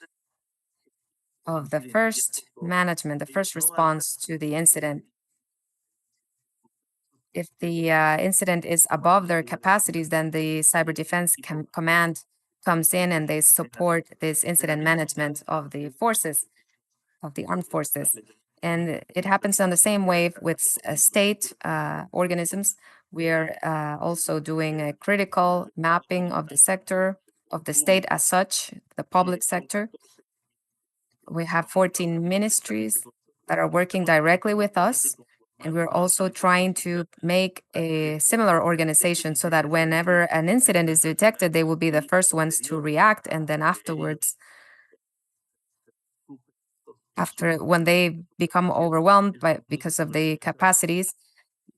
Speaker 2: of the first management, the first response to the incident. If the incident is above their capacities, then the Cyber Defense Command comes in and they support this incident management of the forces, of the armed forces. And it happens on the same way with state organisms. We're also doing a critical mapping of the sector, of the state as such, the public sector. We have 14 ministries that are working directly with us. And we're also trying to make a similar organization so that whenever an incident is detected, they will be the first ones to react. And then afterwards, when they become overwhelmed because of the capacities,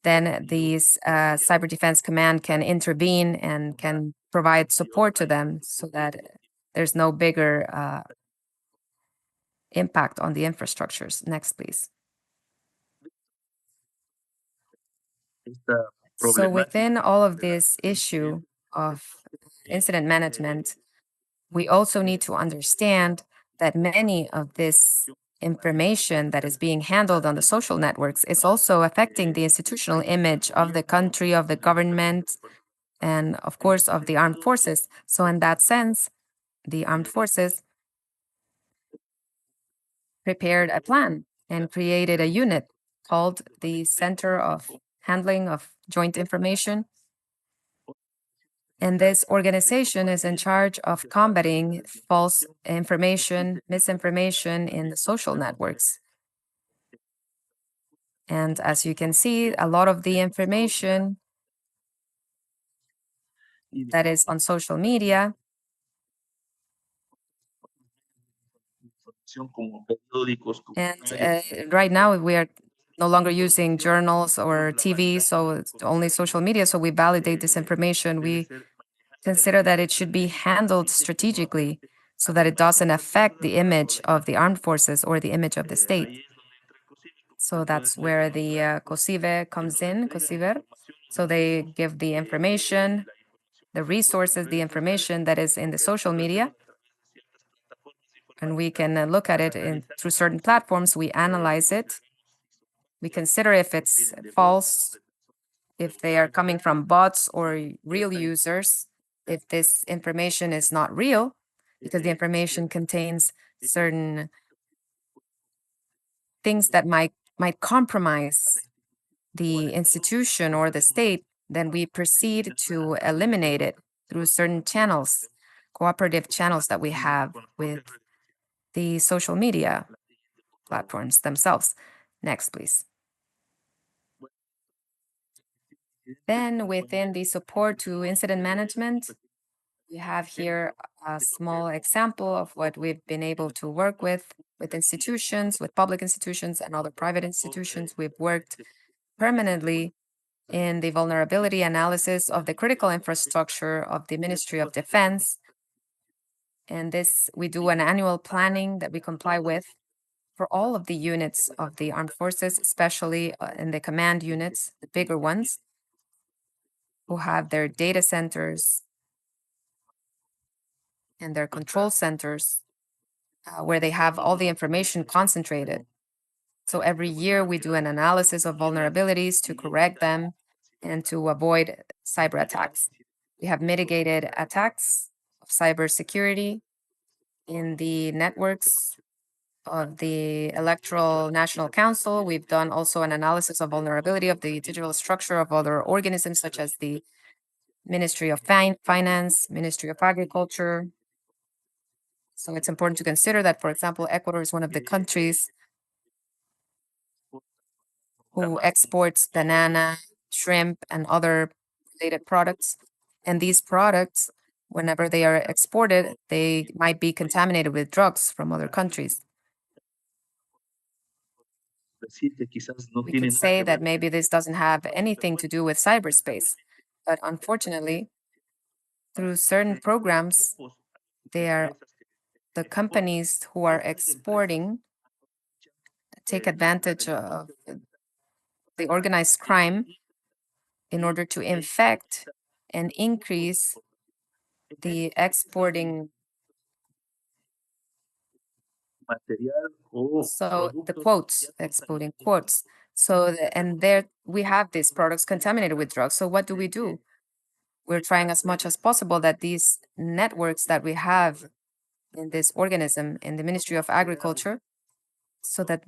Speaker 2: then these Cyber Defense Command can intervene and can provide support to them so that there's no bigger impact on the infrastructures. Next, please. So within all of this issue of incident management, we also need to understand that many of this information that is being handled on the social networks is also affecting the institutional image of the country, of the government, and of course of the armed forces. So in that sense, the armed forces prepared a plan and created a unit called the Center of Handling of Joint Information. And this organization is in charge of combating false information, misinformation in the social networks. And as you can see, a lot of the information that is on social media, and right now we are no longer using journals or TV, so it's only social media. So we validate this information. We consider that it should be handled strategically so that it doesn't affect the image of the armed forces or the image of the state. So that's where the COSIVE comes in, COSIVER. So they give the information, the resources, the information that is in the social media. And we can look at it through certain platforms. We analyze it. We consider if it's false, if they are coming from bots or real users, if this information is not real, because the information contains certain things that might compromise the institution or the state, then we proceed to eliminate it through certain channels, cooperative channels that we have with the social media platforms themselves. Next, please. Then within the support to incident management, we have here a small example of what we've been able to work with institutions, with public institutions and other private institutions. We've worked permanently in the vulnerability analysis of the critical infrastructure of the Ministry of Defense. And this, we do an annual planning that we comply with for all of the units of the armed forces, especially in the command units, the bigger ones, who have their data centers and their control centers where they have all the information concentrated. So every year we do an analysis of vulnerabilities to correct them and to avoid cyber attacks. We have mitigated attacks of cybersecurity in the networks of the Electoral National Council. We've done also an analysis of vulnerability of the digital structure of other organisms such as the Ministry of Finance, Ministry of Agriculture. So it's important to consider that, for example, Ecuador is one of the countries who exports banana, shrimp, and other related products. And these products, whenever they are exported, they might be contaminated with drugs from other countries. We could say that maybe this doesn't have anything to do with cyberspace, but unfortunately, through certain programs, they are the companies who are exporting take advantage of the organized crime in order to infect and increase the exporting. So the quotes, exporting quotes. So, and there we have these products contaminated with drugs. So what do? We're trying as much as possible that these networks that we have in this organism, in the Ministry of Agriculture, that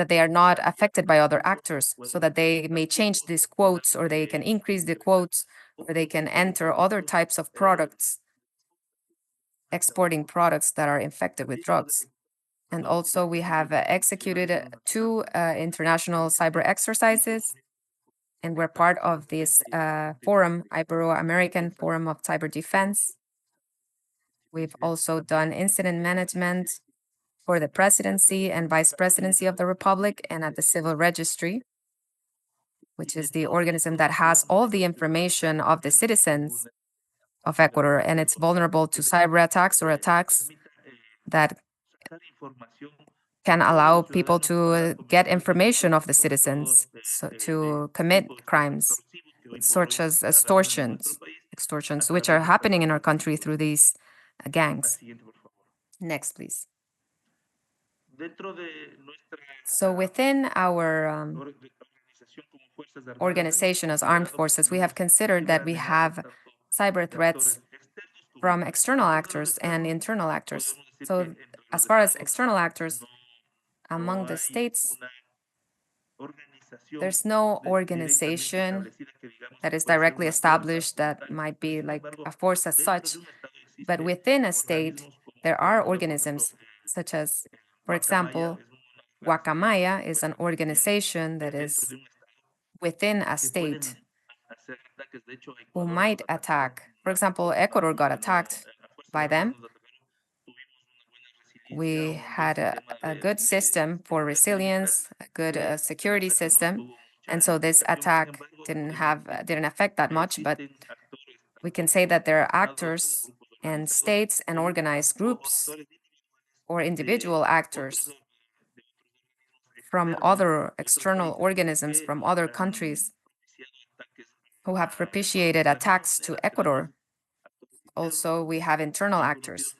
Speaker 2: they are not affected by other actors, so that they may change these quotes, or they can increase the quotes, or they can enter other types of products, exporting products that are infected with drugs. And also we have executed 2 international cyber exercises, and we're part of this forum, Ibero-American Forum of Cyber Defense. We've also done incident management for the presidency and vice presidency of the Republic and at the Civil Registry, which is the organism that has all the information of the citizens of Ecuador, and it's vulnerable to cyber attacks or attacks that can allow people to get information of the citizens, so to commit crimes such as extortions, which are happening in our country through these gangs. Next, please. So within our organization as armed forces, we have considered that we have cyber threats from external actors and internal actors. So as far as external actors, among the states, there's no organization that is directly established that might be like a force as such. But within a state, there are organisms such as, for example, Guacamaya is an organization that is within a state who might attack. For example, Ecuador got attacked by them. We had a good system for resilience, a good security system, and so this attack didn't affect that much. But we can say that there are actors and states and organized groups or individual actors from other external organisms from other countries who have propitiated attacks to Ecuador. Also, we have internal actors,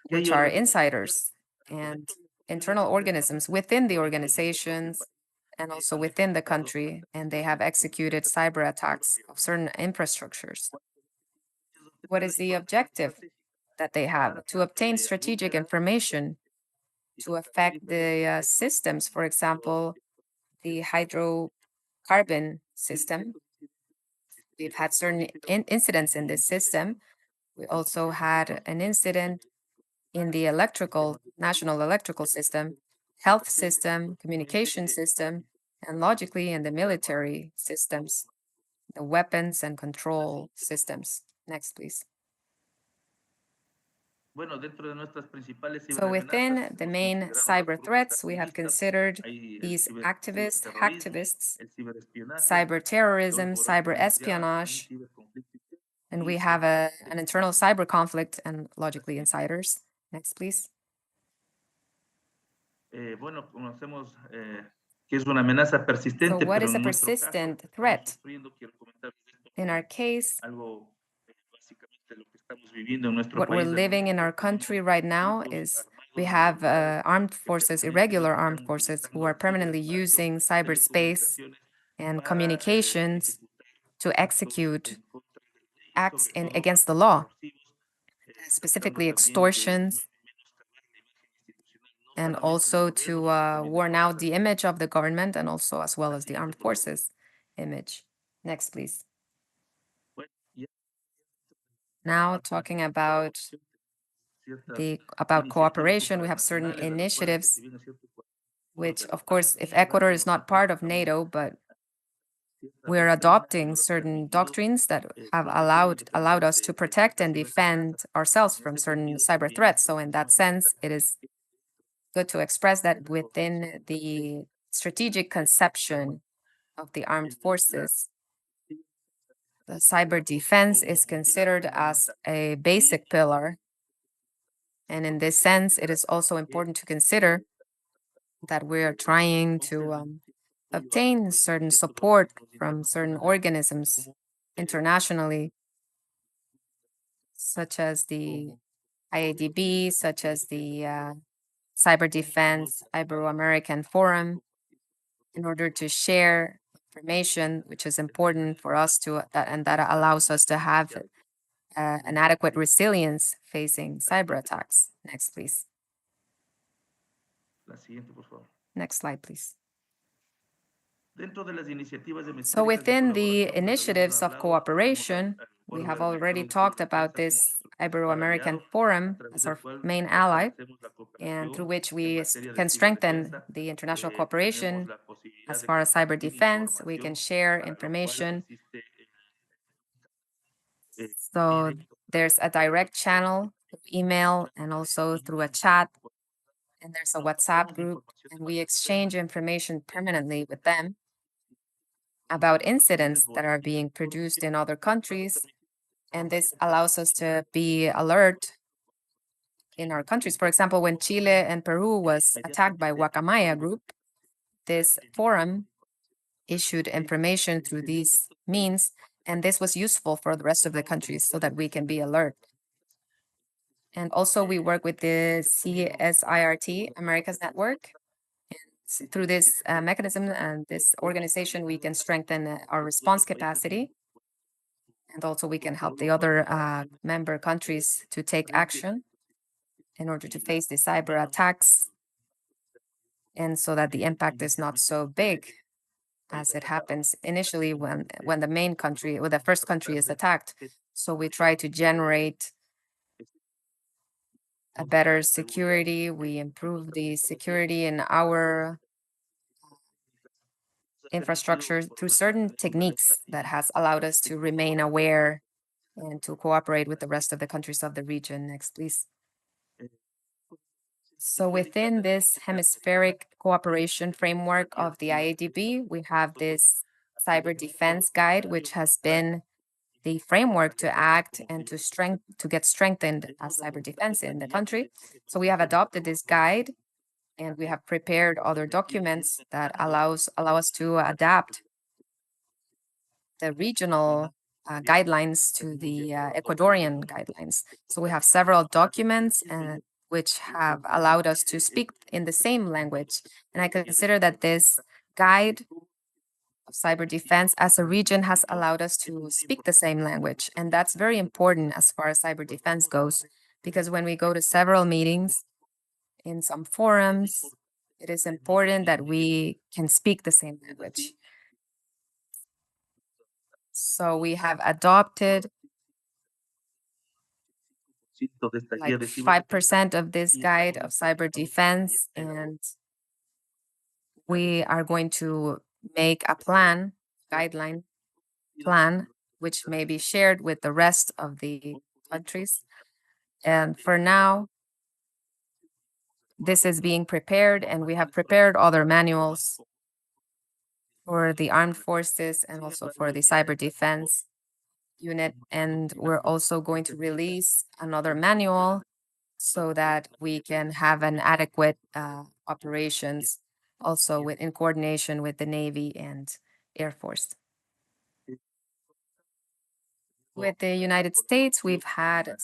Speaker 2: which are insiders and internal organisms within the organizations and also within the country, and they have executed cyber attacks of certain infrastructures. What is the objective that they have? To obtain strategic information to affect the systems, for example, the hydrocarbon system. We've had certain incidents in this system. We also had an incident in the national electrical system, health system, communication system, and logically in the military systems, the weapons and control systems. Next, please. So within the main cyber threats, we have considered these activists, hacktivists, cyber terrorism, cyber espionage, and we have an internal cyber conflict and logically insiders. Next, please. So what is a persistent threat? In our case, what we're living in our country right now is we have armed forces, irregular armed forces, who are permanently using cyberspace and communications to execute acts against the law, specifically extortions, and also to warn out the image of the government and also as well as the armed forces image. Next, please. Now talking about cooperation, we have certain initiatives, which of course, if Ecuador is not part of NATO, but we're adopting certain doctrines that have allowed us to protect and defend ourselves from certain cyber threats. So in that sense, it is good to express that within the strategic conception of the armed forces, the cyber defense is considered as a basic pillar. And in this sense, it is also important to consider that we are trying to obtain certain support from certain organisms internationally, such as the IADB, such as the CyberDefense Ibero-American Forum, in order to share information, which is important for us and that allows us to have an adequate resilience facing cyber attacks. Next, please. Next slide, please. So within the initiatives of cooperation, we have already talked about this Ibero-American Forum as our main ally, and through which we can strengthen the international cooperation as far as cyber defense. We can share information. So there's a direct channel through email and also through a chat, and there's a WhatsApp group, and we exchange information permanently with them about incidents that are being produced in other countries. And this allows us to be alert in our countries. For example, when Chile and Peru was attacked by Guacamaya group, this forum issued information through these means, and this was useful for the rest of the countries so that we can be alert. And also we work with the CSIRT, America's Network. Through this mechanism and this organization, we can strengthen our response capacity. And also we can help the other member countries to take action in order to face the cyber attacks, and so that the impact is not so big as it happens initially when the main country or the first country is attacked. So we try to generate a better security. We improve the security in our infrastructure through certain techniques that has allowed us to remain aware and to cooperate with the rest of the countries of the region. Next, please. So within this hemispheric cooperation framework of the IADB, we have this cyber defense guide, which has been the framework to act and to get strengthened as cyber defense in the country. So we have adopted this guide, and we have prepared other documents that allow us to adapt the regional guidelines to the Ecuadorian guidelines. So we have several documents which have allowed us to speak in the same language. And I consider that this guide of cyber defense as a region has allowed us to speak the same language. And that's very important as far as cyber defense goes, because when we go to several meetings, in some forums, it is important that we can speak the same language. So we have adopted like 5% of this guide of cyber defense, and we are going to make a guideline plan, which may be shared with the rest of the countries. And for now, this is being prepared, and we have prepared other manuals for the armed forces and also for the cyber defense unit. And we're also going to release another manual so that we can have an adequate operations also in coordination with the Navy and Air Force. With the United States, we've had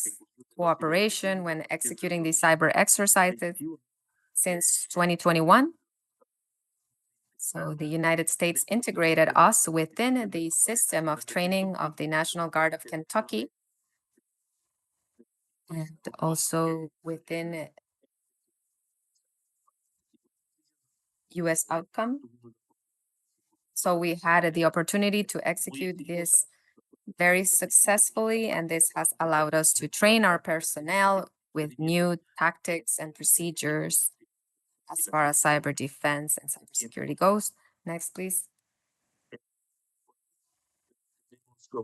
Speaker 2: cooperation when executing these cyber exercises since 2021. So the United States integrated us within the system of training of the National Guard of Kentucky, and also within US outcome. So we had the opportunity to execute this very successfully, and this has allowed us to train our personnel with new tactics and procedures as far as cyber defense and cybersecurity goes. Next, please.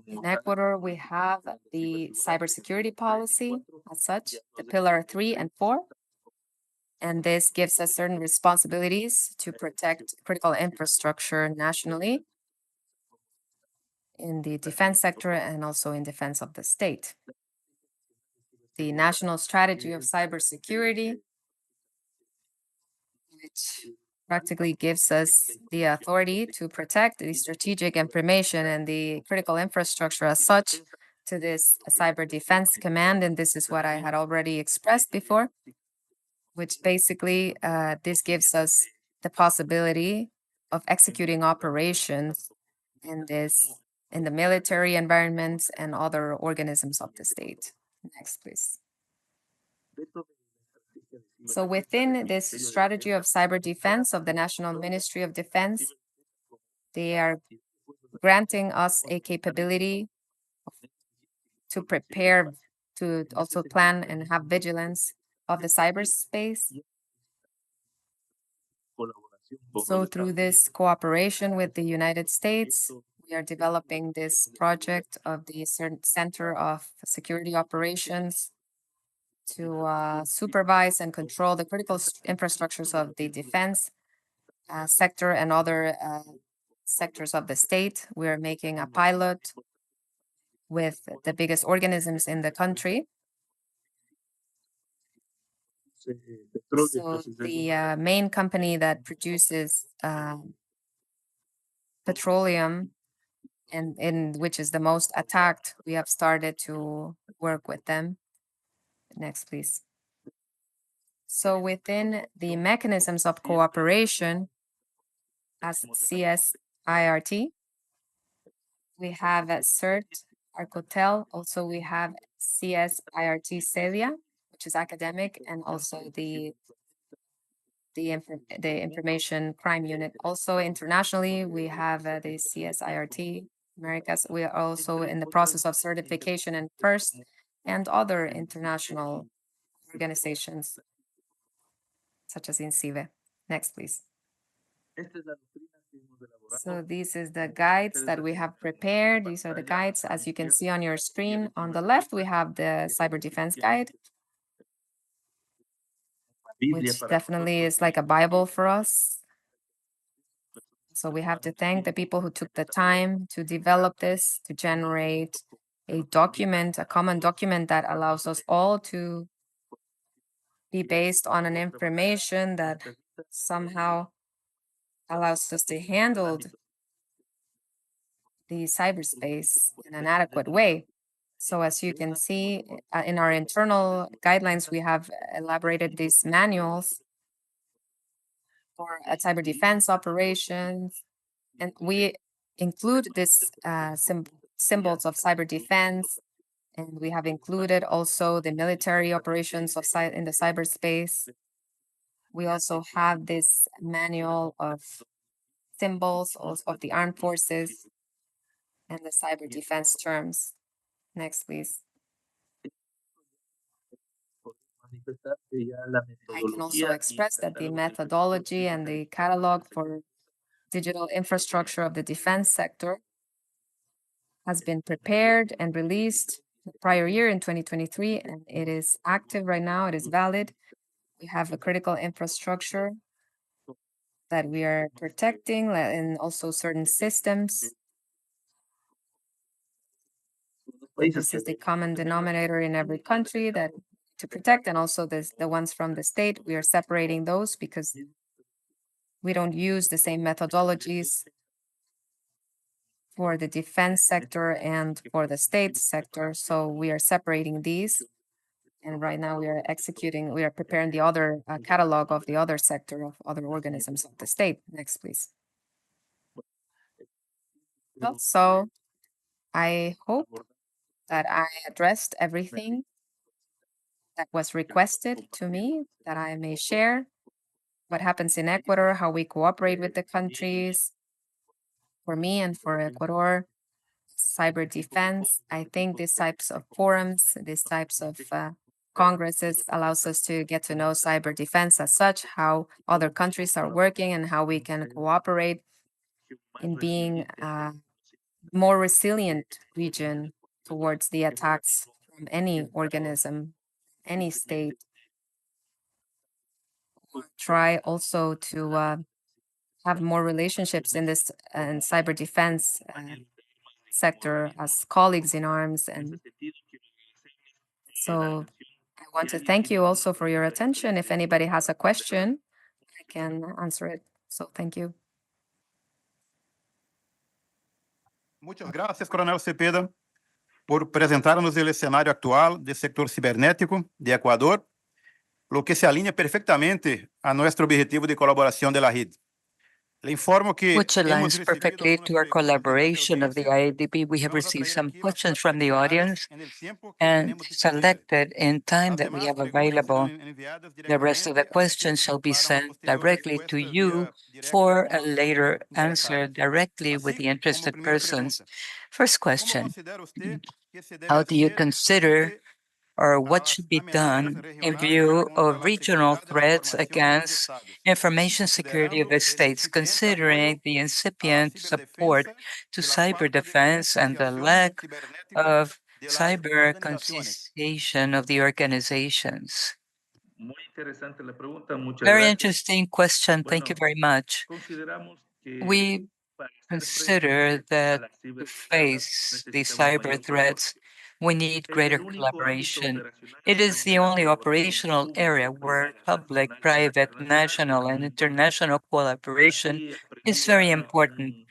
Speaker 2: In Ecuador, we have the cybersecurity policy as such, the pillar 3 and 4. And this gives us certain responsibilities to protect critical infrastructure nationally in the defense sector and also in defense of the state. The National Strategy of Cybersecurity, which practically gives us the authority to protect the strategic information and the critical infrastructure as such to this Cyber Defense Command. And this is what I had already expressed before, which basically this gives us the possibility of executing operations in the military environments and other organisms of the state. Next, please. So within this strategy of cyber defense of the National Ministry of Defense, they are granting us a capability to prepare, to also plan and have vigilance of the cyberspace. So through this cooperation with the United States, we are developing this project of the Center of Security Operations to supervise and control the critical infrastructures of the defense sector and other sectors of the state. We are making a pilot with the biggest organisms in the country. So the main company that produces petroleum and in which is the most attacked, we have started to work with them. Next, please. So within the mechanisms of cooperation as CSIRT, we have CERT, Arcotel. Also, we have CSIRT Celia, which is academic, and also the Information Crime Unit. Also, internationally, we have the CSIRT Americas. We are also in the process of certification and FIRST and other international organizations, such as INCIBE. Next, please. So this is the guides that we have prepared. These are the guides, as you can see on your screen. On the left, we have the Cyber Defense Guide, which definitely is like a Bible for us. So we have to thank the people who took the time to develop this, to generate a document, a common document that allows us all to be based on an information that somehow allows us to handle the cyberspace in an adequate way. So as you can see, in our internal guidelines, we have elaborated these manuals for cyber defense operations, and we include this symbols of cyber defense, and we have included also the military operations of in the cyberspace. We also have this manual of symbols of the armed forces and the cyber defense terms. Next, please. I can also express that the methodology and the catalog for digital infrastructure of the defense sector has been prepared and released the prior year in 2023, and it is active right now. It is valid. We have a critical infrastructure that we are protecting and also certain systems. And this is the common denominator in every country that to protect, and also the ones from the state. We are separating those because we don't use the same methodologies for the defense sector and for the state sector. So we are separating these. And right now we are preparing the other catalog of the other sector of other organisms of the state. Next, please. So I hope that I addressed everything that was requested to me, that I may share what happens in Ecuador, how we cooperate with the countries, for me and for Ecuador, cyber defense. I think these types of forums, these types of congresses allows us to get to know cyber defense as such, how other countries are working and how we can cooperate in being a more resilient region towards the attacks from any organism, any state. Try also to have more relationships in this and cyber defense sector as colleagues in arms. And so I want to thank you also for your attention. If anybody has a question, I can answer it. So thank you.
Speaker 1: Muchas gracias, Coronel Cepeda, por presentarnos el escenario actual del sector cibernético de Ecuador, lo que se alinea perfectamente a nuestro objetivo de colaboración de la red. Le informo que
Speaker 4: which
Speaker 1: hemos
Speaker 4: aligns
Speaker 1: recibido
Speaker 4: perfectly
Speaker 1: algunas
Speaker 4: to our
Speaker 1: preguntas
Speaker 4: collaboration of the
Speaker 1: audiencia.
Speaker 4: IADB. We have
Speaker 1: Vamos a
Speaker 4: received
Speaker 1: traer
Speaker 4: some
Speaker 1: aquí las
Speaker 4: questions
Speaker 1: partes
Speaker 4: from the
Speaker 1: finales
Speaker 4: audience
Speaker 1: en el tiempo que
Speaker 4: and
Speaker 1: tenemos disponible.
Speaker 4: selected in time
Speaker 1: As
Speaker 4: that we
Speaker 1: demás
Speaker 4: have
Speaker 1: preguntas serão
Speaker 4: available.
Speaker 1: enviadas
Speaker 4: The rest of the
Speaker 1: diretamente a
Speaker 4: questions
Speaker 1: usted
Speaker 4: shall be
Speaker 1: para uma
Speaker 4: sent
Speaker 1: posterior
Speaker 4: directly to
Speaker 1: resposta
Speaker 4: you
Speaker 1: via directa
Speaker 4: for
Speaker 1: com
Speaker 4: a
Speaker 1: os
Speaker 4: later answer
Speaker 1: interessados.
Speaker 4: directly with
Speaker 1: Assim,
Speaker 4: the
Speaker 1: como
Speaker 4: interested
Speaker 1: primeira
Speaker 4: persons.
Speaker 1: pergunta,
Speaker 4: First
Speaker 1: como
Speaker 4: question,
Speaker 1: considera usted que se deve
Speaker 4: how do you
Speaker 1: agir
Speaker 4: consider
Speaker 1: frente
Speaker 4: or what
Speaker 1: às
Speaker 4: should be
Speaker 1: ameaças
Speaker 4: done in
Speaker 1: regionais
Speaker 4: view
Speaker 1: contra
Speaker 4: of
Speaker 1: a
Speaker 4: regional
Speaker 1: seguridade da
Speaker 4: threats
Speaker 1: informação dos
Speaker 4: against
Speaker 1: estados,
Speaker 4: information security of
Speaker 1: considerando
Speaker 4: the
Speaker 1: el
Speaker 4: states,
Speaker 1: incipiente apoio
Speaker 4: considering the
Speaker 1: à
Speaker 4: incipient support
Speaker 1: ciberdefensa
Speaker 4: to
Speaker 1: y la
Speaker 4: cyber
Speaker 1: falta de
Speaker 4: defense and the
Speaker 1: concienciación
Speaker 4: lack
Speaker 1: cibernética
Speaker 4: of
Speaker 1: de las
Speaker 4: cyber
Speaker 1: organizaciones?
Speaker 4: conscientization of the organizations?
Speaker 5: Muy interesante la pregunta, muchas
Speaker 4: Very
Speaker 5: gracias.
Speaker 4: interesting question. Thank you
Speaker 5: Bueno,
Speaker 4: very much.
Speaker 5: consideramos que
Speaker 4: We
Speaker 5: para hacer
Speaker 4: consider
Speaker 5: frente a
Speaker 4: that
Speaker 5: las
Speaker 4: to
Speaker 5: ciberamenazas
Speaker 4: face the
Speaker 5: necesitamos
Speaker 4: cyber
Speaker 5: mayor
Speaker 4: threats, we need
Speaker 5: Es
Speaker 4: greater
Speaker 5: el único ámbito
Speaker 4: collaboration.
Speaker 5: operacional
Speaker 4: It is the
Speaker 5: donde la
Speaker 4: only
Speaker 5: colaboración
Speaker 4: operational area where
Speaker 5: público-privada,
Speaker 4: public,
Speaker 5: nacional e
Speaker 4: private,
Speaker 5: internacional
Speaker 4: national, and
Speaker 5: es muy importante.
Speaker 4: international collaboration
Speaker 5: Aquí
Speaker 4: is very
Speaker 5: aprendía
Speaker 4: important.
Speaker 5: un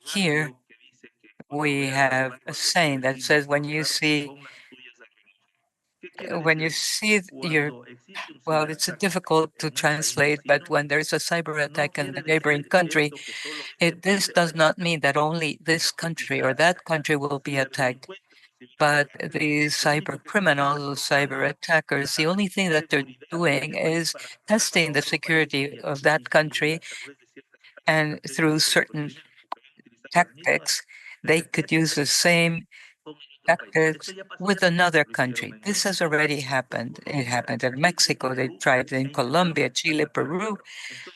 Speaker 4: Here,
Speaker 5: adagio que dice que cuando
Speaker 4: we
Speaker 5: veas al
Speaker 4: have
Speaker 5: hermano
Speaker 4: a saying that
Speaker 5: vecino
Speaker 4: says when you
Speaker 5: fracasar,
Speaker 4: see
Speaker 5: pon las tuyas a remojar. ¿Qué quiere
Speaker 4: when
Speaker 5: decir
Speaker 4: you
Speaker 5: esto?
Speaker 4: see your
Speaker 5: Cuando existe un
Speaker 4: well, it's
Speaker 5: ciberataque
Speaker 4: difficult to
Speaker 5: en un país
Speaker 4: translate, but
Speaker 5: vecino,
Speaker 4: when there's a cyber
Speaker 5: no
Speaker 4: attack in
Speaker 5: quiere
Speaker 4: the neighboring
Speaker 5: decir
Speaker 4: country,
Speaker 5: esto que solo ese
Speaker 4: this
Speaker 5: país
Speaker 4: does
Speaker 5: está
Speaker 4: not mean that only this
Speaker 5: sino que
Speaker 4: country
Speaker 5: quizá
Speaker 4: or that country will be attacked.
Speaker 5: ciberdelincuentes o
Speaker 4: But
Speaker 5: ciberdelincuentes
Speaker 4: the
Speaker 5: lo
Speaker 4: cyber
Speaker 5: único que están
Speaker 4: criminals,
Speaker 5: haciendo
Speaker 4: or
Speaker 5: es
Speaker 4: cyber
Speaker 5: probando
Speaker 4: attackers, the
Speaker 5: la
Speaker 4: only thing that they're
Speaker 5: seguridad de
Speaker 4: doing
Speaker 5: ese país
Speaker 4: is
Speaker 5: para pasarla a
Speaker 4: testing the
Speaker 5: otro país
Speaker 4: security
Speaker 5: y
Speaker 4: of
Speaker 5: así
Speaker 4: that
Speaker 5: influir
Speaker 4: country,
Speaker 5: a través de ciertas
Speaker 4: and
Speaker 5: estrategias
Speaker 4: through
Speaker 5: o
Speaker 4: certain
Speaker 5: procedimientos que pueden utilizar las mismas
Speaker 4: tactics, they could use the same
Speaker 5: con el otro país. Esto
Speaker 4: tactics
Speaker 5: ya pasó en
Speaker 4: with
Speaker 5: Argentina,
Speaker 4: another
Speaker 5: lo hicieron
Speaker 4: country.
Speaker 5: en
Speaker 4: This has
Speaker 5: México,
Speaker 4: already
Speaker 5: en
Speaker 4: happened. It
Speaker 5: Colombia,
Speaker 4: happened in
Speaker 5: Chile,
Speaker 4: Mexico. They
Speaker 5: Perú,
Speaker 4: tried in
Speaker 5: en Ecuador,
Speaker 4: Colombia, Chile,
Speaker 5: hasta por
Speaker 4: Peru.
Speaker 5: Ecuador.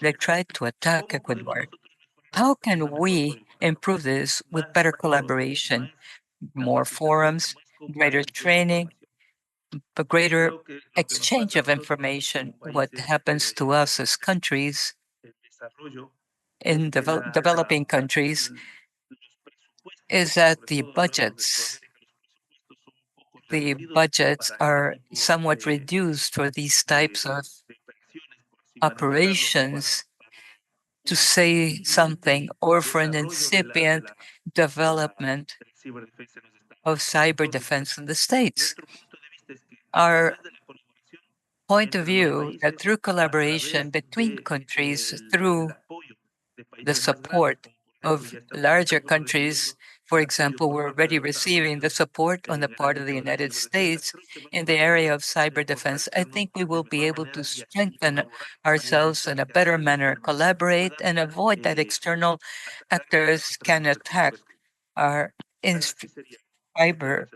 Speaker 4: They
Speaker 5: Entonces,
Speaker 4: tried to attack
Speaker 5: ¿cómo podemos
Speaker 4: Ecuador.
Speaker 5: nosotros mejorar
Speaker 4: How
Speaker 5: una
Speaker 4: can
Speaker 5: mejor
Speaker 4: we
Speaker 5: colaboración?
Speaker 4: improve this with
Speaker 5: Más
Speaker 4: better
Speaker 5: foros,
Speaker 4: collaboration,
Speaker 5: más
Speaker 4: more
Speaker 5: capacitación,
Speaker 4: forums,
Speaker 5: más
Speaker 4: greater
Speaker 5: compartición de
Speaker 4: training,
Speaker 5: información.
Speaker 4: but greater
Speaker 5: Creo que lo que nos
Speaker 4: exchange
Speaker 5: falta a
Speaker 4: of
Speaker 5: nosotros
Speaker 4: information?
Speaker 5: como
Speaker 4: What
Speaker 5: países
Speaker 4: happens to us as countries
Speaker 5: en desarrollo
Speaker 4: in
Speaker 5: es que
Speaker 4: developing countries
Speaker 5: los presupuestos,
Speaker 4: is that
Speaker 5: sobre
Speaker 4: the
Speaker 5: todo hablamos de
Speaker 4: budgets,
Speaker 5: Sudamérica, los presupuestos son un poco reducidos para este
Speaker 4: are
Speaker 5: tipo
Speaker 4: somewhat reduced for these types of
Speaker 5: de operaciones, por así manifestarlo,
Speaker 4: operations, to
Speaker 5: un
Speaker 4: say something,
Speaker 5: incipiente
Speaker 4: or for an
Speaker 5: desarrollo
Speaker 4: incipient development
Speaker 5: de la ciberdefensa en los Estados
Speaker 4: of
Speaker 5: Unidos.
Speaker 4: cyber
Speaker 5: Entonces,
Speaker 4: defense in the States.
Speaker 5: nuestro punto de vista es que a
Speaker 4: Our
Speaker 5: través de la colaboración
Speaker 4: point of
Speaker 5: entre los
Speaker 4: view that
Speaker 5: países,
Speaker 4: through
Speaker 5: a
Speaker 4: collaboration
Speaker 5: través
Speaker 4: between
Speaker 5: de
Speaker 4: countries,
Speaker 5: el
Speaker 4: through
Speaker 5: apoyo de
Speaker 4: the
Speaker 5: países más grandes,
Speaker 4: support
Speaker 5: como por ejemplo
Speaker 4: of
Speaker 5: ya estamos
Speaker 4: larger
Speaker 5: nosotros
Speaker 4: countries,
Speaker 5: recibiendo
Speaker 4: For example, we're already receiving the support on the part of the United States in the area of cyber defense. I think we will be able to strengthen ourselves in a better manner, collaborate, and avoid that external actors can attack our cyber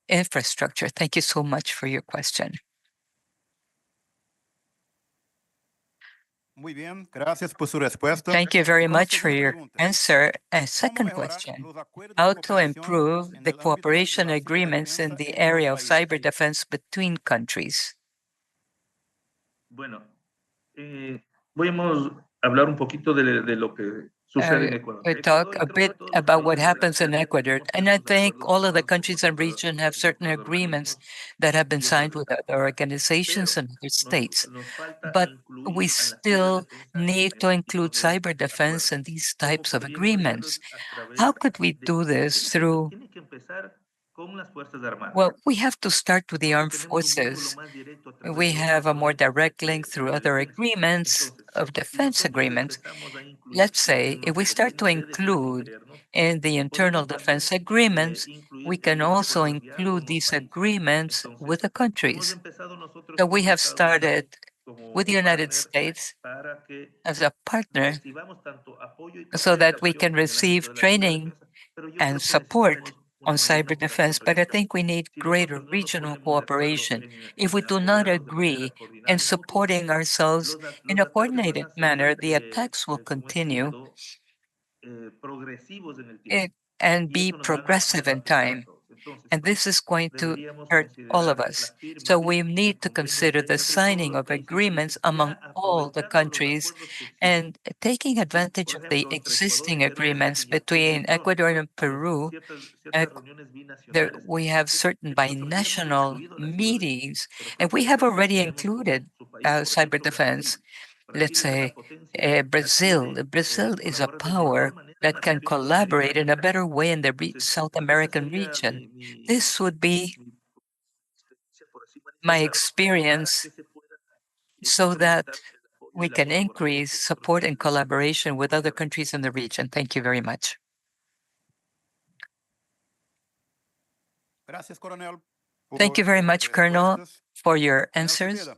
Speaker 4: infrastructure. Thank you so much for your question.
Speaker 1: Muy bien, gracias por su respuesta.
Speaker 4: Thank you very
Speaker 1: Y como
Speaker 4: much for
Speaker 1: segunda
Speaker 4: your
Speaker 1: pregunta,
Speaker 4: answer. A
Speaker 1: ¿cómo
Speaker 4: second
Speaker 1: mejorar
Speaker 4: question:
Speaker 1: los acuerdos de
Speaker 4: how to
Speaker 1: cooperación
Speaker 4: improve
Speaker 1: en
Speaker 4: the
Speaker 1: el ámbito de
Speaker 4: cooperation
Speaker 1: la
Speaker 4: agreements in
Speaker 1: ciberdefensa
Speaker 4: the
Speaker 1: entre los
Speaker 4: area of
Speaker 1: países?
Speaker 4: cyber defense between countries?
Speaker 5: Bueno, podemos hablar un poquito de lo que sucede en Ecuador.
Speaker 4: We talk a bit about what happens in Ecuador, and I think all of the countries and region have certain agreements that have been signed with other organizations and other states. But we still need to include cyber defense in these types of agreements. How could we do this through? Well, we have to start with the armed forces. We have a more direct link through other agreements of defense agreements. Let's say if we start to include in the internal defense agreements, we can also include these agreements with the countries. So we have started with the United States as a partner so that we can receive training and support on cyber defense, but I think we need greater regional cooperation. If we do not agree in supporting ourselves in a coordinated manner, the attacks will continue and be progressive in time. And this is going to hurt all of us. So we need to consider the signing of agreements among all the countries and taking advantage of the existing agreements between Ecuador and Peru. We have certain binational meetings, and we have already included cyber defense. Let's say Brazil. Brazil is a power that can collaborate in a better way in the South American region. This would be my experience so that we can increase support and collaboration with other countries in the region. Thank you very much.
Speaker 1: Gracias, Coronel,
Speaker 4: Thank you very much, Colonel,
Speaker 1: respuestas.
Speaker 4: for your
Speaker 1: Colonel
Speaker 4: answers.
Speaker 1: Cepeda,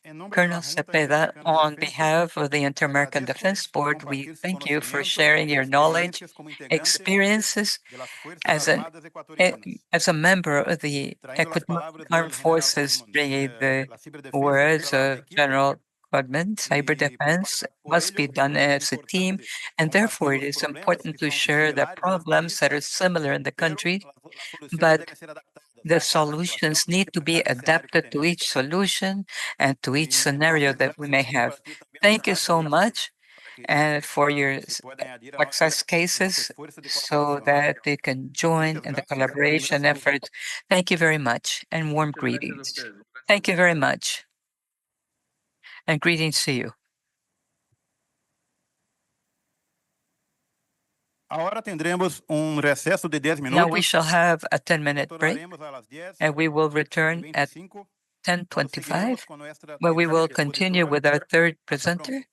Speaker 1: en nombre de la
Speaker 4: Colonel
Speaker 1: Junta
Speaker 4: Cepeda,
Speaker 1: Interamericana de
Speaker 4: on
Speaker 1: Defensa,
Speaker 4: behalf of the
Speaker 1: le
Speaker 4: Inter-American
Speaker 1: agradezco
Speaker 4: Defense
Speaker 1: por
Speaker 4: Board, we
Speaker 1: compartir sus
Speaker 4: thank you for
Speaker 1: conocimientos
Speaker 4: sharing
Speaker 1: y
Speaker 4: your knowledge,
Speaker 1: experiencias como integrante
Speaker 4: experiences
Speaker 1: de las Fuerzas
Speaker 4: as
Speaker 1: Armadas Ecuatorianas,
Speaker 4: as a member of the
Speaker 1: trayendo las
Speaker 4: Ecuadorian
Speaker 1: palabras
Speaker 4: Armed
Speaker 1: del General
Speaker 4: Forces,
Speaker 1: Osman.
Speaker 4: bringing the
Speaker 1: La ciberdefensa
Speaker 4: words
Speaker 1: trabaja en
Speaker 4: of
Speaker 1: equipo
Speaker 4: General Codman. Cyber
Speaker 1: y
Speaker 4: defense
Speaker 1: por
Speaker 4: must be
Speaker 1: ello
Speaker 4: done
Speaker 1: es
Speaker 4: as a team,
Speaker 1: importante
Speaker 4: and
Speaker 1: compartir
Speaker 4: therefore it
Speaker 1: los
Speaker 4: is
Speaker 1: problemas
Speaker 4: important
Speaker 1: que
Speaker 4: to
Speaker 1: son
Speaker 4: share the
Speaker 1: similares en los
Speaker 4: problems that are
Speaker 1: países,
Speaker 4: similar in the
Speaker 1: pero
Speaker 4: country,
Speaker 1: las soluciones
Speaker 4: but
Speaker 1: deben ser adaptadas
Speaker 4: the
Speaker 1: a cada situación
Speaker 4: solutions
Speaker 1: y
Speaker 4: need to
Speaker 1: a
Speaker 4: be
Speaker 1: cada escenario que
Speaker 4: adapted to
Speaker 1: tenemos.
Speaker 4: each solution and to each
Speaker 1: Y
Speaker 4: scenario
Speaker 1: entonces,
Speaker 4: that we may
Speaker 1: gracias por
Speaker 4: have.
Speaker 1: compartir también sus
Speaker 4: Thank you so
Speaker 1: casos
Speaker 4: much
Speaker 1: para que
Speaker 4: for your
Speaker 1: se puedan añadir a
Speaker 4: success
Speaker 1: nuestro
Speaker 4: cases
Speaker 1: esfuerzo de
Speaker 4: so
Speaker 1: colaboración.
Speaker 4: that they can join
Speaker 1: Muchas
Speaker 4: in the
Speaker 1: gracias y un gran
Speaker 4: collaboration
Speaker 1: saludo.
Speaker 4: efforts. Thank you very much and warm greetings. Thank you very much and greetings to you.
Speaker 1: Ahora tendremos receso de 10
Speaker 4: Now we
Speaker 1: minutos.
Speaker 4: shall have a 10-minute break
Speaker 1: Tornaremos a las 10
Speaker 4: and we will return at
Speaker 1: 25. Luego
Speaker 4: 10:25,
Speaker 1: seguiremos con nuestra
Speaker 4: where we
Speaker 1: tercera
Speaker 4: will continue
Speaker 1: expositora.
Speaker 4: with our third
Speaker 1: Hasta pronto.
Speaker 4: presenter.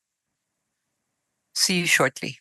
Speaker 4: See you shortly.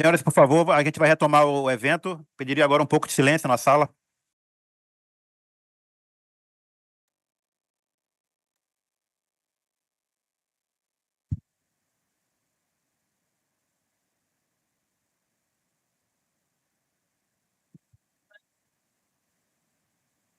Speaker 1: Senhoras, por favor, a gente vai retomar o evento. Pediria agora um pouco de silêncio na sala.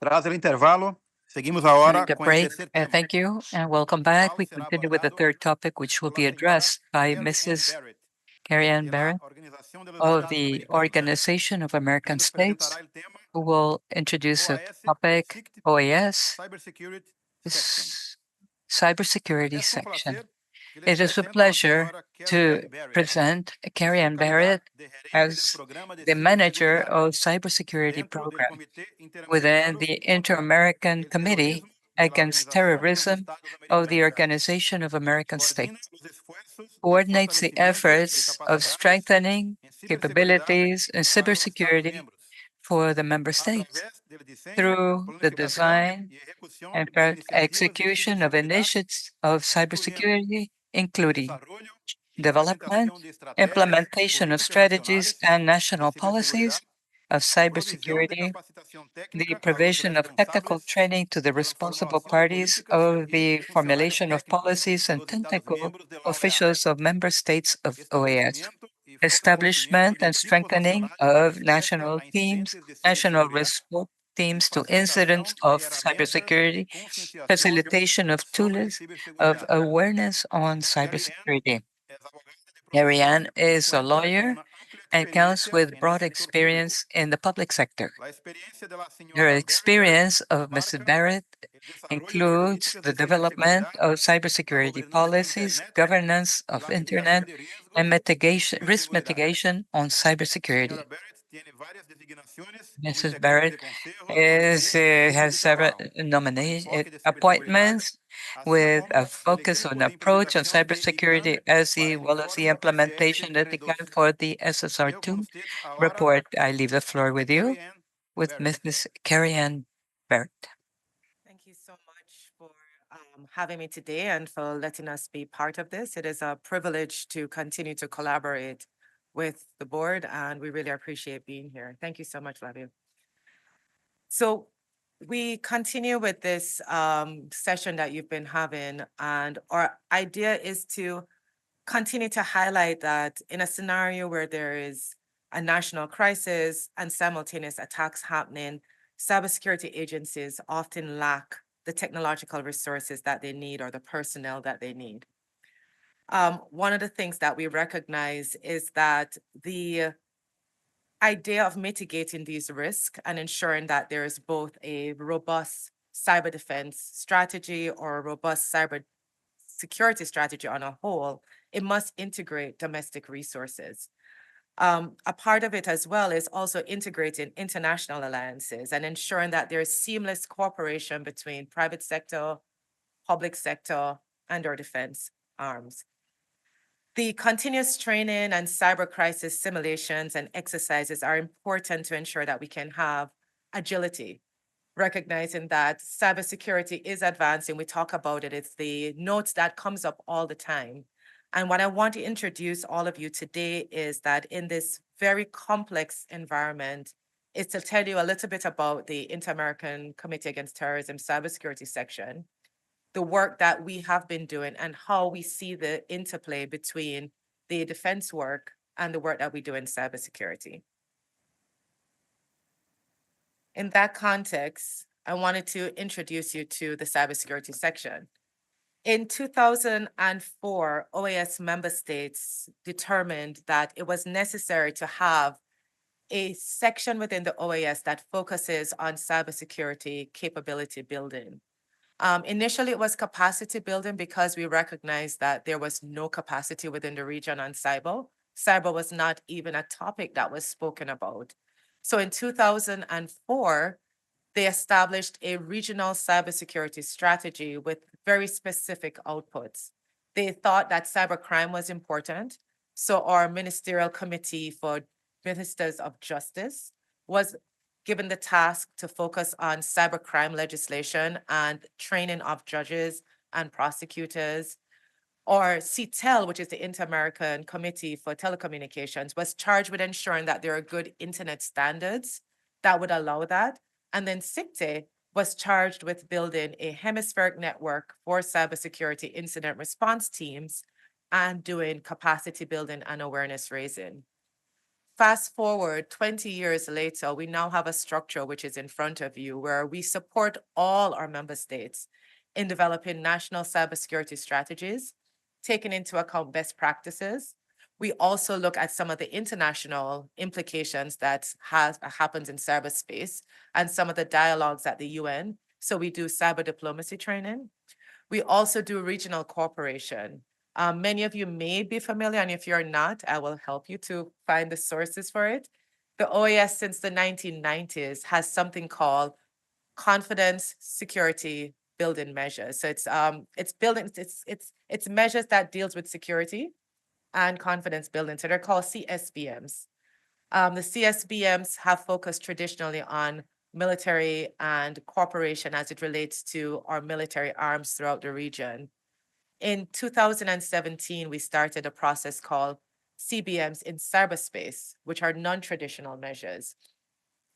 Speaker 1: Tras o intervalo, seguimos agora
Speaker 4: During the
Speaker 1: com o
Speaker 4: break,
Speaker 1: terceiro tema.
Speaker 4: thank you and welcome back. We
Speaker 1: Será
Speaker 4: continue with the
Speaker 1: abordado
Speaker 4: third topic, which will be
Speaker 1: pela senhora
Speaker 4: addressed by
Speaker 1: Carrie Ann
Speaker 4: Mrs.
Speaker 1: Barrett,
Speaker 4: Carrie Ann
Speaker 1: de la
Speaker 4: Barrett
Speaker 1: Organización de los
Speaker 4: of
Speaker 1: Estados
Speaker 4: the
Speaker 1: Americanos,
Speaker 4: Organization of American
Speaker 1: que nos
Speaker 4: States,
Speaker 1: presentará el tema
Speaker 4: who will introduce the
Speaker 1: OAS
Speaker 4: topic
Speaker 1: SICT
Speaker 4: OAS
Speaker 1: Cybersecurity Section.
Speaker 4: Cybersecurity
Speaker 1: Es con
Speaker 4: section.
Speaker 1: placer que les
Speaker 4: It is a
Speaker 1: presento a
Speaker 4: pleasure
Speaker 1: senhora Carrie
Speaker 4: to
Speaker 1: Ann Barrett,
Speaker 4: present Carrie
Speaker 1: en
Speaker 4: Ann
Speaker 1: calidad
Speaker 4: Barrett
Speaker 1: de gerente del
Speaker 4: as
Speaker 1: programa de
Speaker 4: the manager
Speaker 1: ciberseguridad
Speaker 4: of cybersecurity
Speaker 1: dentro del
Speaker 4: program
Speaker 1: Comité
Speaker 4: within
Speaker 1: Interamericano
Speaker 4: the
Speaker 1: contra
Speaker 4: Inter-American
Speaker 1: el
Speaker 4: Committee
Speaker 1: Terrorismo de la
Speaker 4: against
Speaker 1: Organización de los
Speaker 4: Terrorism
Speaker 1: Estados
Speaker 4: of the
Speaker 1: Americanos.
Speaker 4: Organization of American
Speaker 1: Coordina
Speaker 4: States,
Speaker 1: los esfuerzos de
Speaker 4: coordinates the
Speaker 1: fortalecimiento de
Speaker 4: efforts of
Speaker 1: capacidades
Speaker 4: strengthening
Speaker 1: en ciberseguridad
Speaker 4: capabilities in
Speaker 1: para los Estados
Speaker 4: cybersecurity
Speaker 1: miembros
Speaker 4: for the member
Speaker 1: a
Speaker 4: states
Speaker 1: través del diseño,
Speaker 4: through the
Speaker 1: planificación
Speaker 4: design
Speaker 1: y ejecución
Speaker 4: and
Speaker 1: de iniciativas de
Speaker 4: execution of
Speaker 1: ciberseguridad,
Speaker 4: initiatives of
Speaker 1: incluyendo
Speaker 4: cybersecurity, including
Speaker 1: desarrollo e
Speaker 4: development,
Speaker 1: implementación de estratégias y
Speaker 4: implementation of
Speaker 1: políticas
Speaker 4: strategies
Speaker 1: nacionales
Speaker 4: and
Speaker 1: de
Speaker 4: national
Speaker 1: ciberseguridad,
Speaker 4: policies of
Speaker 1: provisión de
Speaker 4: cybersecurity,
Speaker 1: capacitación
Speaker 4: the
Speaker 1: técnica a los
Speaker 4: provision of technical
Speaker 1: responsables
Speaker 4: training to the
Speaker 1: de la
Speaker 4: responsible
Speaker 1: formulación de
Speaker 4: parties
Speaker 1: políticas
Speaker 4: of
Speaker 1: y
Speaker 4: the
Speaker 1: funcionarios
Speaker 4: formulation of
Speaker 1: técnicos
Speaker 4: policies
Speaker 1: de
Speaker 4: and
Speaker 1: los Estados
Speaker 4: technical
Speaker 1: miembros de la OEA,
Speaker 4: officials of member states of OAS,
Speaker 1: establecimiento y fortalecimiento
Speaker 4: establishment
Speaker 1: de
Speaker 4: and
Speaker 1: equipos
Speaker 4: strengthening
Speaker 1: nacionales de
Speaker 4: of
Speaker 1: respuesta
Speaker 4: national
Speaker 1: a
Speaker 4: teams,
Speaker 1: incidentes de
Speaker 4: national
Speaker 1: ciberseguridad,
Speaker 4: response teams to
Speaker 1: facilitación
Speaker 4: incidents
Speaker 1: de
Speaker 4: of
Speaker 1: herramientas de
Speaker 4: cybersecurity,
Speaker 1: concienciación
Speaker 4: facilitation of
Speaker 1: sobre
Speaker 4: tools of
Speaker 1: ciberseguridad.
Speaker 4: awareness on
Speaker 1: Carrie Ann
Speaker 4: cybersecurity.
Speaker 1: es abogada de
Speaker 4: Ariane
Speaker 1: profesión y
Speaker 4: is a
Speaker 1: cuenta con
Speaker 4: lawyer
Speaker 1: una amplia
Speaker 4: and comes
Speaker 1: experiencia
Speaker 4: with
Speaker 1: en el
Speaker 4: broad
Speaker 1: sector público.
Speaker 4: experience in the public sector.
Speaker 1: La experiencia de la
Speaker 4: Her
Speaker 1: señora Barrett
Speaker 4: experience of Mrs.
Speaker 1: abarca
Speaker 4: Barrett
Speaker 1: el desarrollo de
Speaker 4: includes
Speaker 1: políticas
Speaker 4: the
Speaker 1: de
Speaker 4: development
Speaker 1: ciberseguridad,
Speaker 4: of
Speaker 1: la
Speaker 4: cybersecurity
Speaker 1: gobernanza de
Speaker 4: policies,
Speaker 1: Internet,
Speaker 4: governance of
Speaker 1: la mitigación
Speaker 4: Internet,
Speaker 1: de riesgos
Speaker 4: and
Speaker 1: en
Speaker 4: risk
Speaker 1: ciberseguridad.
Speaker 4: mitigation on cybersecurity.
Speaker 1: Señora Barrett tiene varias designaciones como
Speaker 4: Mrs.
Speaker 1: integrante de
Speaker 4: Barrett
Speaker 1: consejos, comités y grupos
Speaker 4: has
Speaker 1: de
Speaker 4: several
Speaker 1: trabajo con
Speaker 4: nomination
Speaker 1: enfoque de ciberseguridad,
Speaker 4: appointments
Speaker 1: así
Speaker 4: with
Speaker 1: como
Speaker 4: a
Speaker 1: el
Speaker 4: focus on
Speaker 1: equipo de
Speaker 4: approach on
Speaker 1: implementación de
Speaker 4: cybersecurity
Speaker 1: ICANN
Speaker 4: as
Speaker 1: para el
Speaker 4: well as the
Speaker 1: informe
Speaker 4: implementation that they
Speaker 1: SSR2.
Speaker 4: can for the
Speaker 1: Dejo con
Speaker 4: SSR2
Speaker 1: ustedes ahora
Speaker 4: report. I leave the floor with you
Speaker 1: Carrie Ann
Speaker 4: with
Speaker 1: Barrett.
Speaker 4: Mrs. Carrie Ann Barrett.
Speaker 6: Thank you so much for having me today and for letting us be part of this. It is a privilege to continue to collaborate with the board, and we really appreciate being here. Thank you so much, Flavio. So we continue with this session that you've been having, and our idea is to continue to highlight that in a scenario where there is a national crisis and simultaneous attacks happening, cybersecurity agencies often lack the technological resources that they need or the personnel that they need. One of the things that we recognize is that the idea of mitigating these risks and ensuring that there is both a robust cyber defense strategy or a robust cyber security strategy on a whole, it must integrate domestic resources. A part of it as well is also integrating international alliances and ensuring that there is seamless cooperation between private sector, public sector, and our defense arms. The continuous training and cyber crisis simulations and exercises are important to ensure that we can have agility, recognizing that cybersecurity is advancing. We talk about it. It's the notes that comes up all the time. And what I want to introduce all of you today is that in this very complex environment, is to tell you a little bit about the Inter-American Committee Against Terrorism cybersecurity section, the work that we have been doing and how we see the interplay between the defense work and the work that we do in cybersecurity. In that context, I wanted to introduce you to the cybersecurity section. In 2004, OAS member states determined that it was necessary to have a section within the OAS that focuses on cybersecurity capability building. Initially, it was capacity building because we recognized that there was no capacity within the region on cyber. Cyber was not even a topic that was spoken about. So in 2004, they established a regional cybersecurity strategy with very specific outputs. They thought that cybercrime was important. So our ministerial committee for ministers of justice was given the task to focus on cybercrime legislation and training of judges and prosecutors. Or CTEL, which is the Inter-American Committee for Telecommunications, was charged with ensuring that there are good internet standards that would allow that. And then CICTE was charged with building a hemispheric network for cybersecurity incident response teams and doing capacity building and awareness raising. Fast forward 20 years later, we now have a structure which is in front of you where we support all our member states in developing national cybersecurity strategies, taking into account best practices. We also look at some of the international implications that happens in cyberspace and some of the dialogues at the UN. So we do cyber diplomacy training. We also do regional cooperation. Many of you may be familiar, and if you're not, I will help you to find the sources for it. The OAS since the 1990s has something called confidence security building measures. So it's measures that deals with security and confidence building. So they're called CSBMs. The CSBMs have focused traditionally on military and cooperation as it relates to our military arms throughout the region. In 2017, we started a process called CBMs in cyberspace, which are non-traditional measures.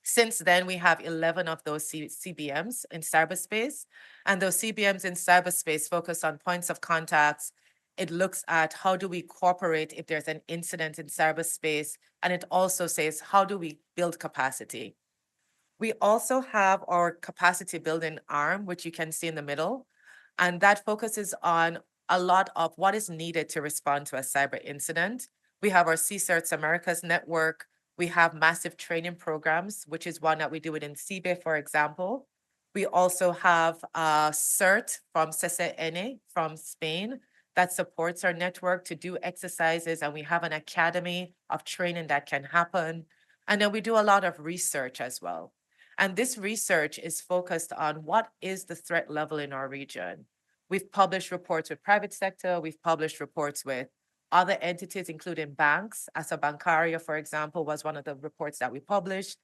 Speaker 6: Since then, we have 11 of those CBMs in cyberspace, and those CBMs in cyberspace focus on points of contacts. It looks at how do we cooperate if there's an incident in cyberspace, and it also says, how do we build capacity? We also have our capacity building arm, which you can see in the middle, and that focuses on a lot of what is needed to respond to a cyber incident. We have our CSERTs Americas network. We have massive training programs, which is one that we do within CIBE, for example. We also have a CERT from CCN from Spain that supports our network to do exercises, and we have an academy of training that can happen. And then we do a lot of research as well. And this research is focused on what is the threat level in our region. We've published reports with private sector. We've published reports with other entities, including banks. Asa Bancaria, for example, was one of the reports that we published.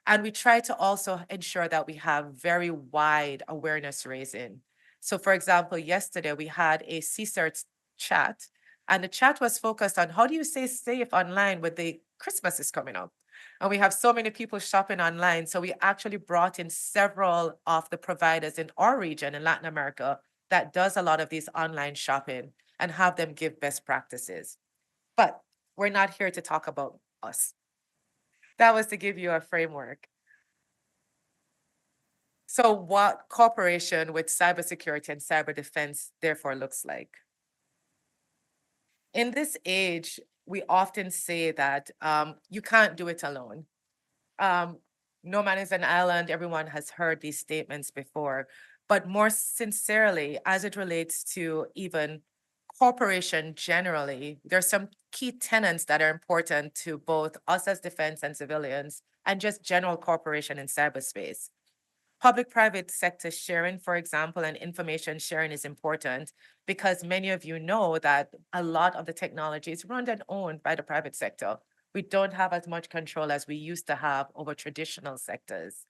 Speaker 6: And we try to also ensure that we have very wide awareness raising. So for example, yesterday we had a CSERT chat, and the chat was focused on how do you stay safe online with the Christmas is coming up? And we have so many people shopping online. So we actually brought in several of the providers in our region in Latin America that does a lot of these online shopping and have them give best practices. But we're not here to talk about us. That was to give you a framework. So what cooperation with cybersecurity and cyber defense therefore looks like. In this age, we often say that you can't do it alone. No man is an island. Everyone has heard these statements before, but more sincerely, as it relates to even cooperation generally, there's some key tenets that are important to both us as defense and civilians, and just general cooperation in cyberspace. Public-private sector sharing, for example, and information sharing is important because many of you know that a lot of the technology is run and owned by the private sector. We don't have as much control as we used to have over traditional sectors.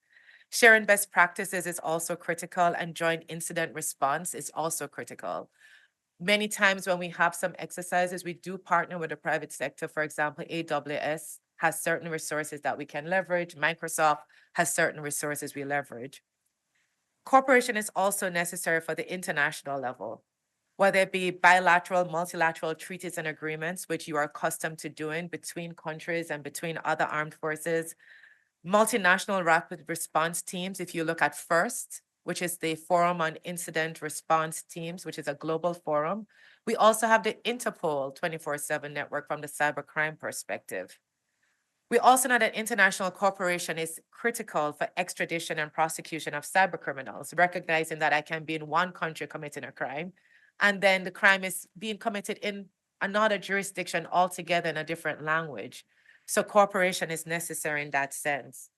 Speaker 6: Sharing best practices is also critical, and joint incident response is also critical. Many times when we have some exercises, we do partner with the private sector. For example, AWS has certain resources that we can leverage. Microsoft has certain resources we leverage. Cooperation is also necessary for the international level, whether it be bilateral, multilateral treaties and agreements, which you are accustomed to doing between countries and between other armed forces. Multinational rapid response teams, if you look at FIRST, which is the Forum on Incident Response Teams, which is a global forum. We also have the Interpol 24/7 network from the cybercrime perspective. We also know that international cooperation is critical for extradition and prosecution of cybercriminals, recognizing that I can be in one country committing a crime, and then the crime is being committed in another jurisdiction altogether in a different language. So cooperation is necessary in that sense.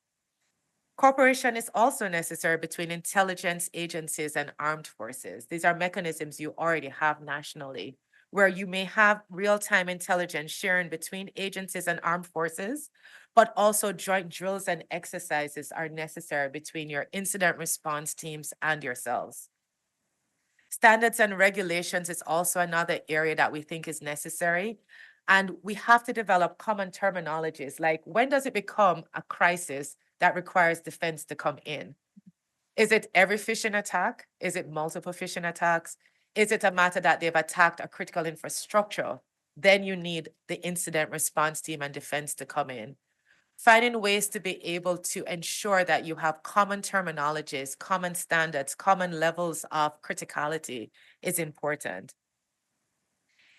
Speaker 6: Cooperation is also necessary between intelligence agencies and armed forces. These are mechanisms you already have nationally, where you may have real-time intelligence sharing between agencies and armed forces, but also joint drills and exercises are necessary between your incident response teams and yourselves. Standards and regulations is also another area that we think is necessary. And we have to develop common terminologies, like when does it become a crisis that requires defense to come in? Is it every phishing attack? Is it multiple phishing attacks? Is it a matter that they've attacked a critical infrastructure? Then you need the incident response team and defense to come in. Finding ways to be able to ensure that you have common terminologies, common standards, common levels of criticality is important.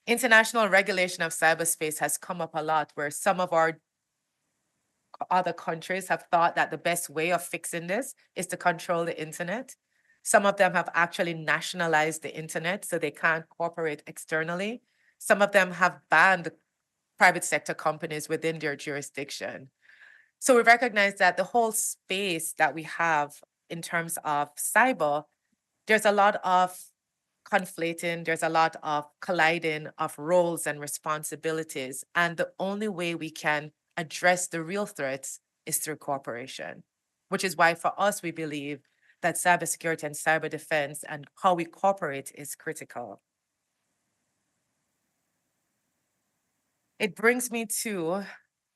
Speaker 6: International regulation of cyberspace has come up a lot, where some of our other countries have thought that the best way of fixing this is to control the internet. Some of them have actually nationalized the internet so they can't cooperate externally. Some of them have banned private sector companies within their jurisdiction. So we recognize that the whole space that we have in terms of cyber, there's a lot of conflating, there's a lot of colliding of roles and responsibilities. And the only way we can address the real threats is through cooperation, which is why for us, we believe that cybersecurity and cyber defense and how we cooperate is critical. It brings me to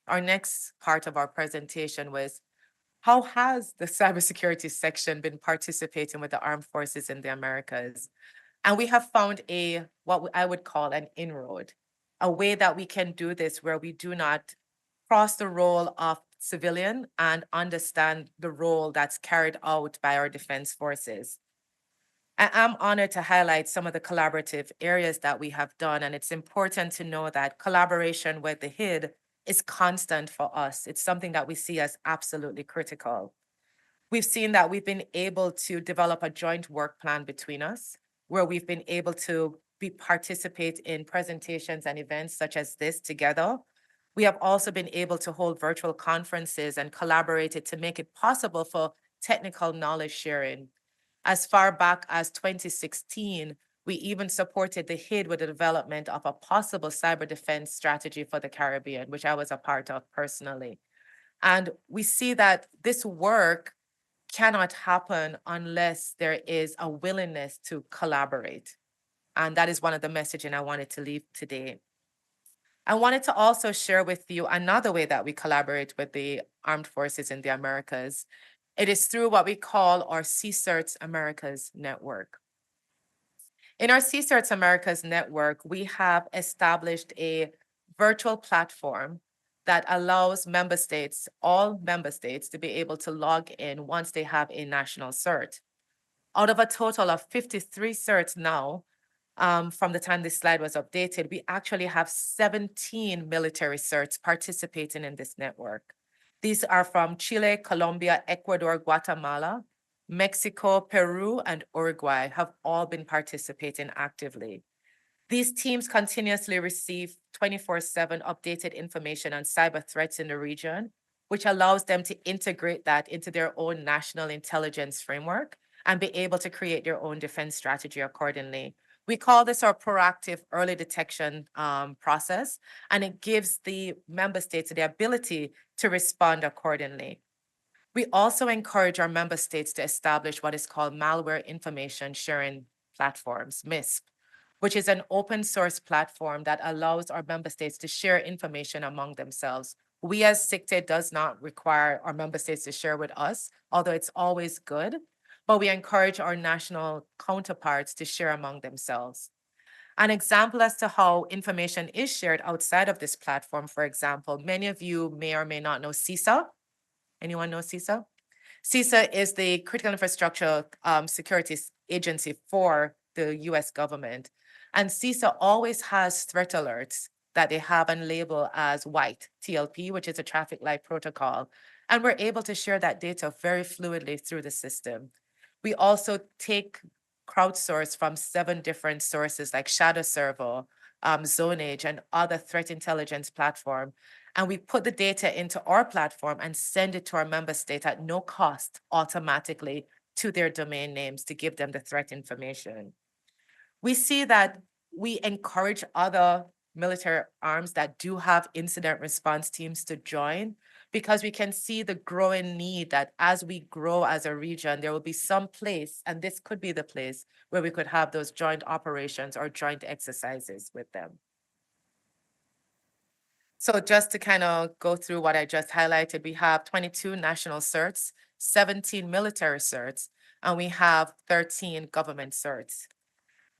Speaker 6: our next part of our presentation was, how has the cybersecurity section been participating with the armed forces in the Americas? And we have found what I would call an inroad, a way that we can do this where we do not cross the role of civilian and understand the role that's carried out by our defense forces. I'm honored to highlight some of the collaborative areas that we have done, and it's important to know that collaboration with the HID is constant for us. It's something that we see as absolutely critical. We've seen that we've been able to develop a joint work plan between us, where we've been able to participate in presentations and events such as this together. We have also been able to hold virtual conferences and collaborated to make it possible for technical knowledge sharing. As far back as 2016, we even supported the HID with the development of a possible cyber defense strategy for the Caribbean, which I was a part of personally. And we see that this work cannot happen unless there is a willingness to collaborate. And that is one of the messaging I wanted to leave today. I wanted to also share with you another way that we collaborate with the armed forces in the Americas. It is through what we call our CSIRTS Americas network. In our CSIRTS Americas network, we have established a virtual platform that allows member states, all member states, to be able to log in once they have a national cert. Out of a total of 53 certs now, from the time this slide was updated, we actually have 17 military certs participating in this network. These are from Chile, Colombia, Ecuador, Guatemala, Mexico, Peru, and Uruguay have all been participating actively. These teams continuously receive 24/7 updated information on cyber threats in the region, which allows them to integrate that into their own national intelligence framework and be able to create their own defense strategy accordingly. We call this our proactive early detection process, and it gives the member states the ability to respond accordingly. We also encourage our member states to establish what is called malware information sharing platforms, MISP, which is an open source platform that allows our member states to share information among themselves. We as SICTE does not require our member states to share with us, although it's always good, but we encourage our national counterparts to share among themselves. An example as to how information is shared outside of this platform, for example, many of you may or may not know CISA. Anyone know CISA? CISA is the Critical Infrastructure Security Agency for the US government. And CISA always has threat alerts that they have and label as white, TLP, which is a traffic light protocol. And we're able to share that data very fluidly through the system. We also take crowdsource from 7 different sources like Shadow Server, Zonage, and other threat intelligence platform. And we put the data into our platform and send it to our member state at no cost automatically to their domain names to give them the threat information. We see that we encourage other military arms that do have incident response teams to join, because we can see the growing need that as we grow as a region, there will be some place, and this could be the place where we could have those joint operations or joint exercises with them. So just to kind of go through what I just highlighted, we have 22 national certs, 17 military certs, and we have 13 government certs.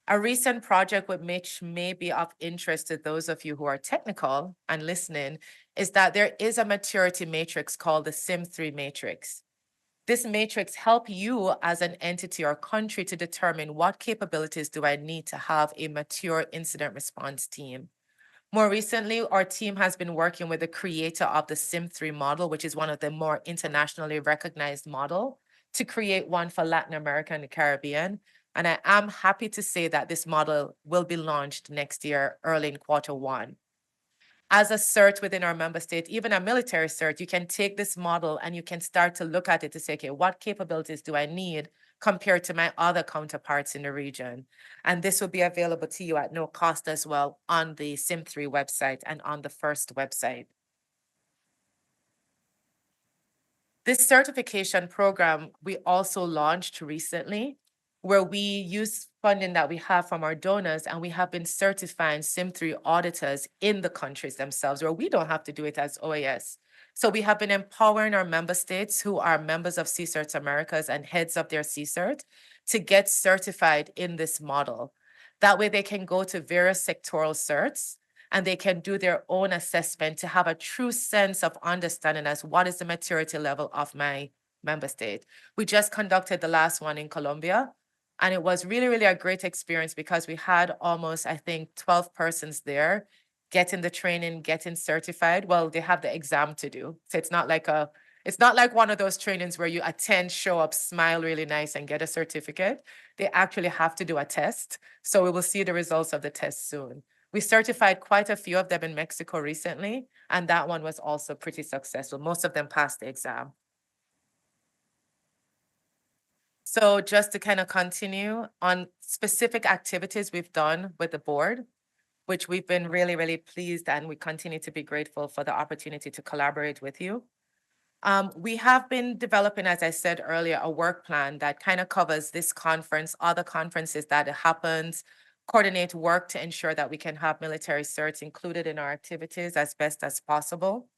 Speaker 6: A recent project which may be of interest to those of you who are technical and listening is that there is a maturity matrix called the SIM3 matrix. This matrix helps you as an entity or country to determine what capabilities do I need to have a mature incident response team. More recently, our team has been working with the creator of the SIM3 model, which is one of the more internationally recognized model, to create one for Latin America and the Caribbean. And I am happy to say that this model will be launched next year, early in Q1. As a cert within our member state, even a military cert, you can take this model and you can start to look at it to say, okay, what capabilities do I need compared to my other counterparts in the region? And this will be available to you at no cost as well on the SIM3 website and on the FIRST website. This certification program we also launched recently, where we use funding that we have from our donors, and we have been certifying SIM3 auditors in the countries themselves, where we don't have to do it as OAS. So we have been empowering our member states who are members of CCERT Americas and heads of their CCERT to get certified in this model. That way they can go to various sectoral certs and they can do their own assessment to have a true sense of understanding as what is the maturity level of my member state. We just conducted the last one in Colombia, and it was really, really a great experience because we had almost, I think, 12 persons there getting the training, getting certified. Well, they have the exam to do. So it's not like one of those trainings where you attend, show up, smile really nice and get a certificate. They actually have to do a test. So we will see the results of the test soon. We certified quite a few of them in Mexico recently, and that one was also pretty successful. Most of them passed the exam. So just to kind of continue on specific activities we've done with the board, which we've been really, really pleased, and we continue to be grateful for the opportunity to collaborate with you. We have been developing, as I said earlier, a work plan that kind of covers this conference, other conferences that happens, coordinate work to ensure that we can have military certs included in our activities as best as possible.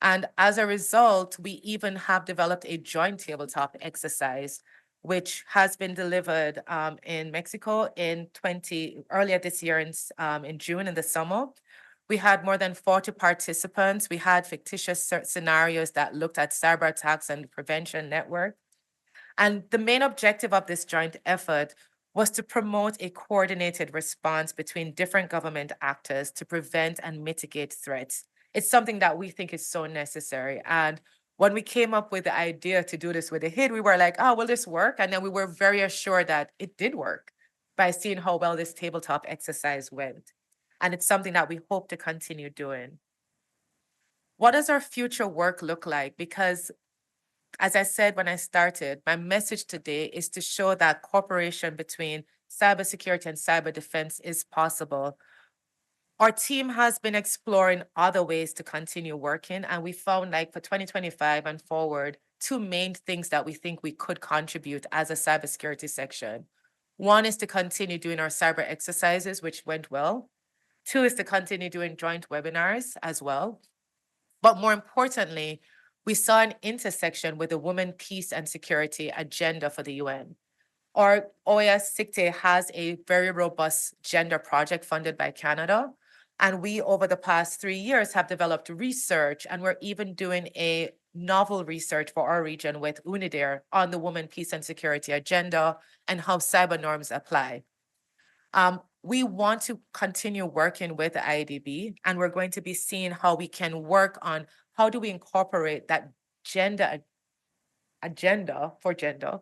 Speaker 6: And as a result, we even have developed a joint tabletop exercise, which has been delivered in Mexico earlier this year in June in the summer. We had more than 40 participants. We had fictitious scenarios that looked at cyber attacks and prevention network. And the main objective of this joint effort was to promote a coordinated response between different government actors to prevent and mitigate threats. It's something that we think is so necessary. And when we came up with the idea to do this with the HID, we were like, oh, will this work? And then we were very assured that it did work by seeing how well this tabletop exercise went. And it's something that we hope to continue doing. What does our future work look like? Because as I said when I started, my message today is to show that cooperation between cybersecurity and cyber defense is possible. Our team has been exploring other ways to continue working, and we found, like, for 2025 and forward, two main things that we think we could contribute as a cybersecurity section. One is to continue doing our cyber exercises, which went well. Two is to continue doing joint webinars as well. But more importantly, we saw an intersection with the Women, Peace and Security agenda for the UN. Our OAS SICTE has a very robust gender project funded by Canada. And we, over the past 3 years, have developed research, and we're even doing a novel research for our region with UNIDER on the Women, Peace and Security agenda and how cyber norms apply. We want to continue working with the IADB, and we're going to be seeing how we can work on how do we incorporate that gender agenda for gender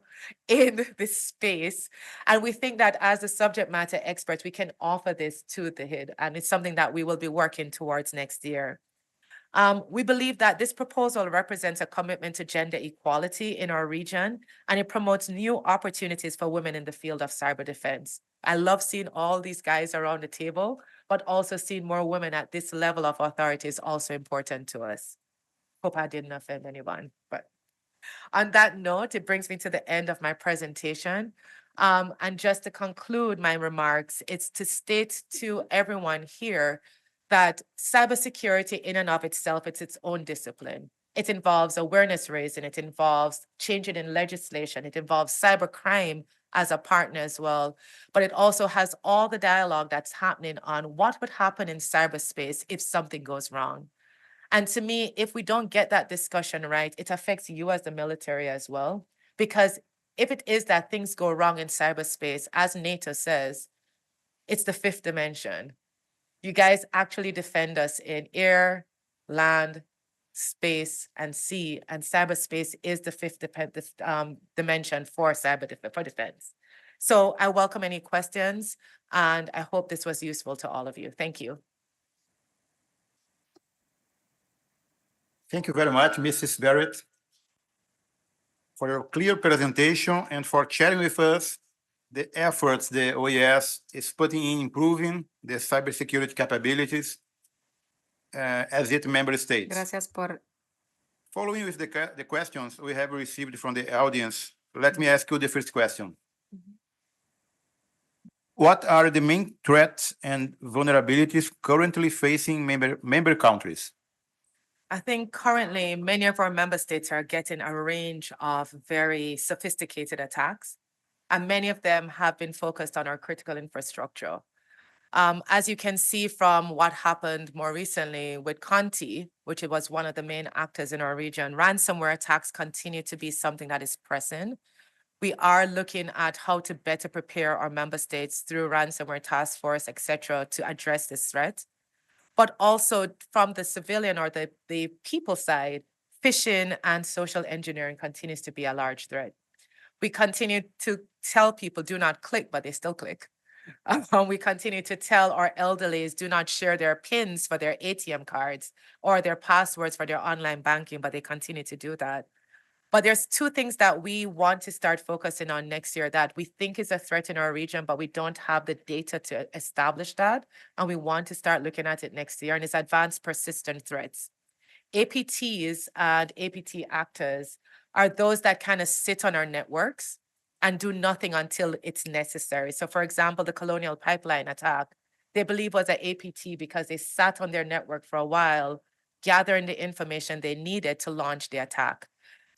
Speaker 6: in this space. And we think that as the subject matter experts, we can offer this to the HID, and it's something that we will be working towards next year. We believe that this proposal represents a commitment to gender equality in our region, and it promotes new opportunities for women in the field of cyber defense. I love seeing all these guys around the table, but also seeing more women at this level of authority is also important to us. Hope I didn't offend anyone, but on that note, it brings me to the end of my presentation. And just to conclude my remarks, it's to state to everyone here that cybersecurity in and of itself, it's its own discipline. It involves awareness raising, it involves changing in legislation, it involves cybercrime as a partner as well. But it also has all the dialogue that's happening on what would happen in cyberspace if something goes wrong. And to me, if we don't get that discussion right, it affects you as the military as well. Because if it is that things go wrong in cyberspace, as NATO says, it's the fifth dimension. You guys actually defend us in air, land, space, and sea, and cyberspace is the fifth dimension for for defense. So I welcome any questions, and I hope this was useful to all of you. Thank you.
Speaker 1: Thank you very much, Mrs. Barrett, for your clear presentation and for sharing with us the efforts the OAS is putting in improving the cybersecurity capabilities as its member states.
Speaker 2: Gracias por
Speaker 1: Following with the questions we have received from the audience, let me ask you the first question. What are the main threats and vulnerabilities currently facing member countries?
Speaker 6: I think currently many of our member states are getting a range of very sophisticated attacks, and many of them have been focused on our critical infrastructure. As you can see from what happened more recently with Conti, which was one of the main actors in our region, ransomware attacks continue to be something that is pressing. We are looking at how to better prepare our member states through ransomware task force, et cetera, to address this threat. But also from the civilian or the people side, phishing and social engineering continues to be a large threat. We continue to tell people do not click, but they still click. We continue to tell our elderlies do not share their PINs for their ATM cards or their passwords for their online banking, but they continue to do that. But there's two things that we want to start focusing on next year that we think is a threat in our region, but we don't have the data to establish that. And we want to start looking at it next year, and it's advanced persistent threats. APTs and APT actors are those that kind of sit on our networks and do nothing until it's necessary. So for example, the Colonial Pipeline attack, they believe was an APT because they sat on their network for a while, gathering the information they needed to launch the attack.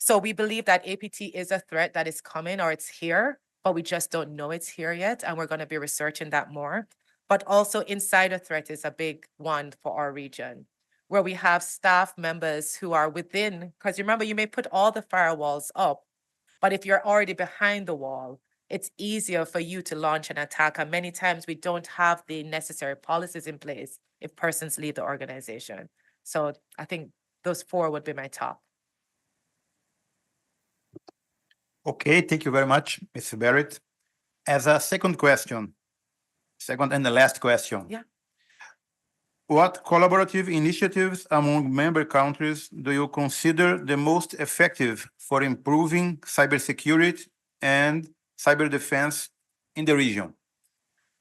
Speaker 6: So we believe that APT is a threat that is coming or it's here, but we just don't know it's here yet. And we're going to be researching that more. But also insider threat is a big one for our region, where we have staff members who are within, because remember, you may put all the firewalls up, but if you're already behind the wall, it's easier for you to launch an attack. And many times we don't have the necessary policies in place if persons leave the organization. So I think those four would be my top.
Speaker 1: Okay, thank you very much, Ms. Barrett. As a second question, second and the last question.
Speaker 6: Yeah.
Speaker 1: What collaborative initiatives among member countries do you consider the most effective for improving cybersecurity and cyber defense in the region?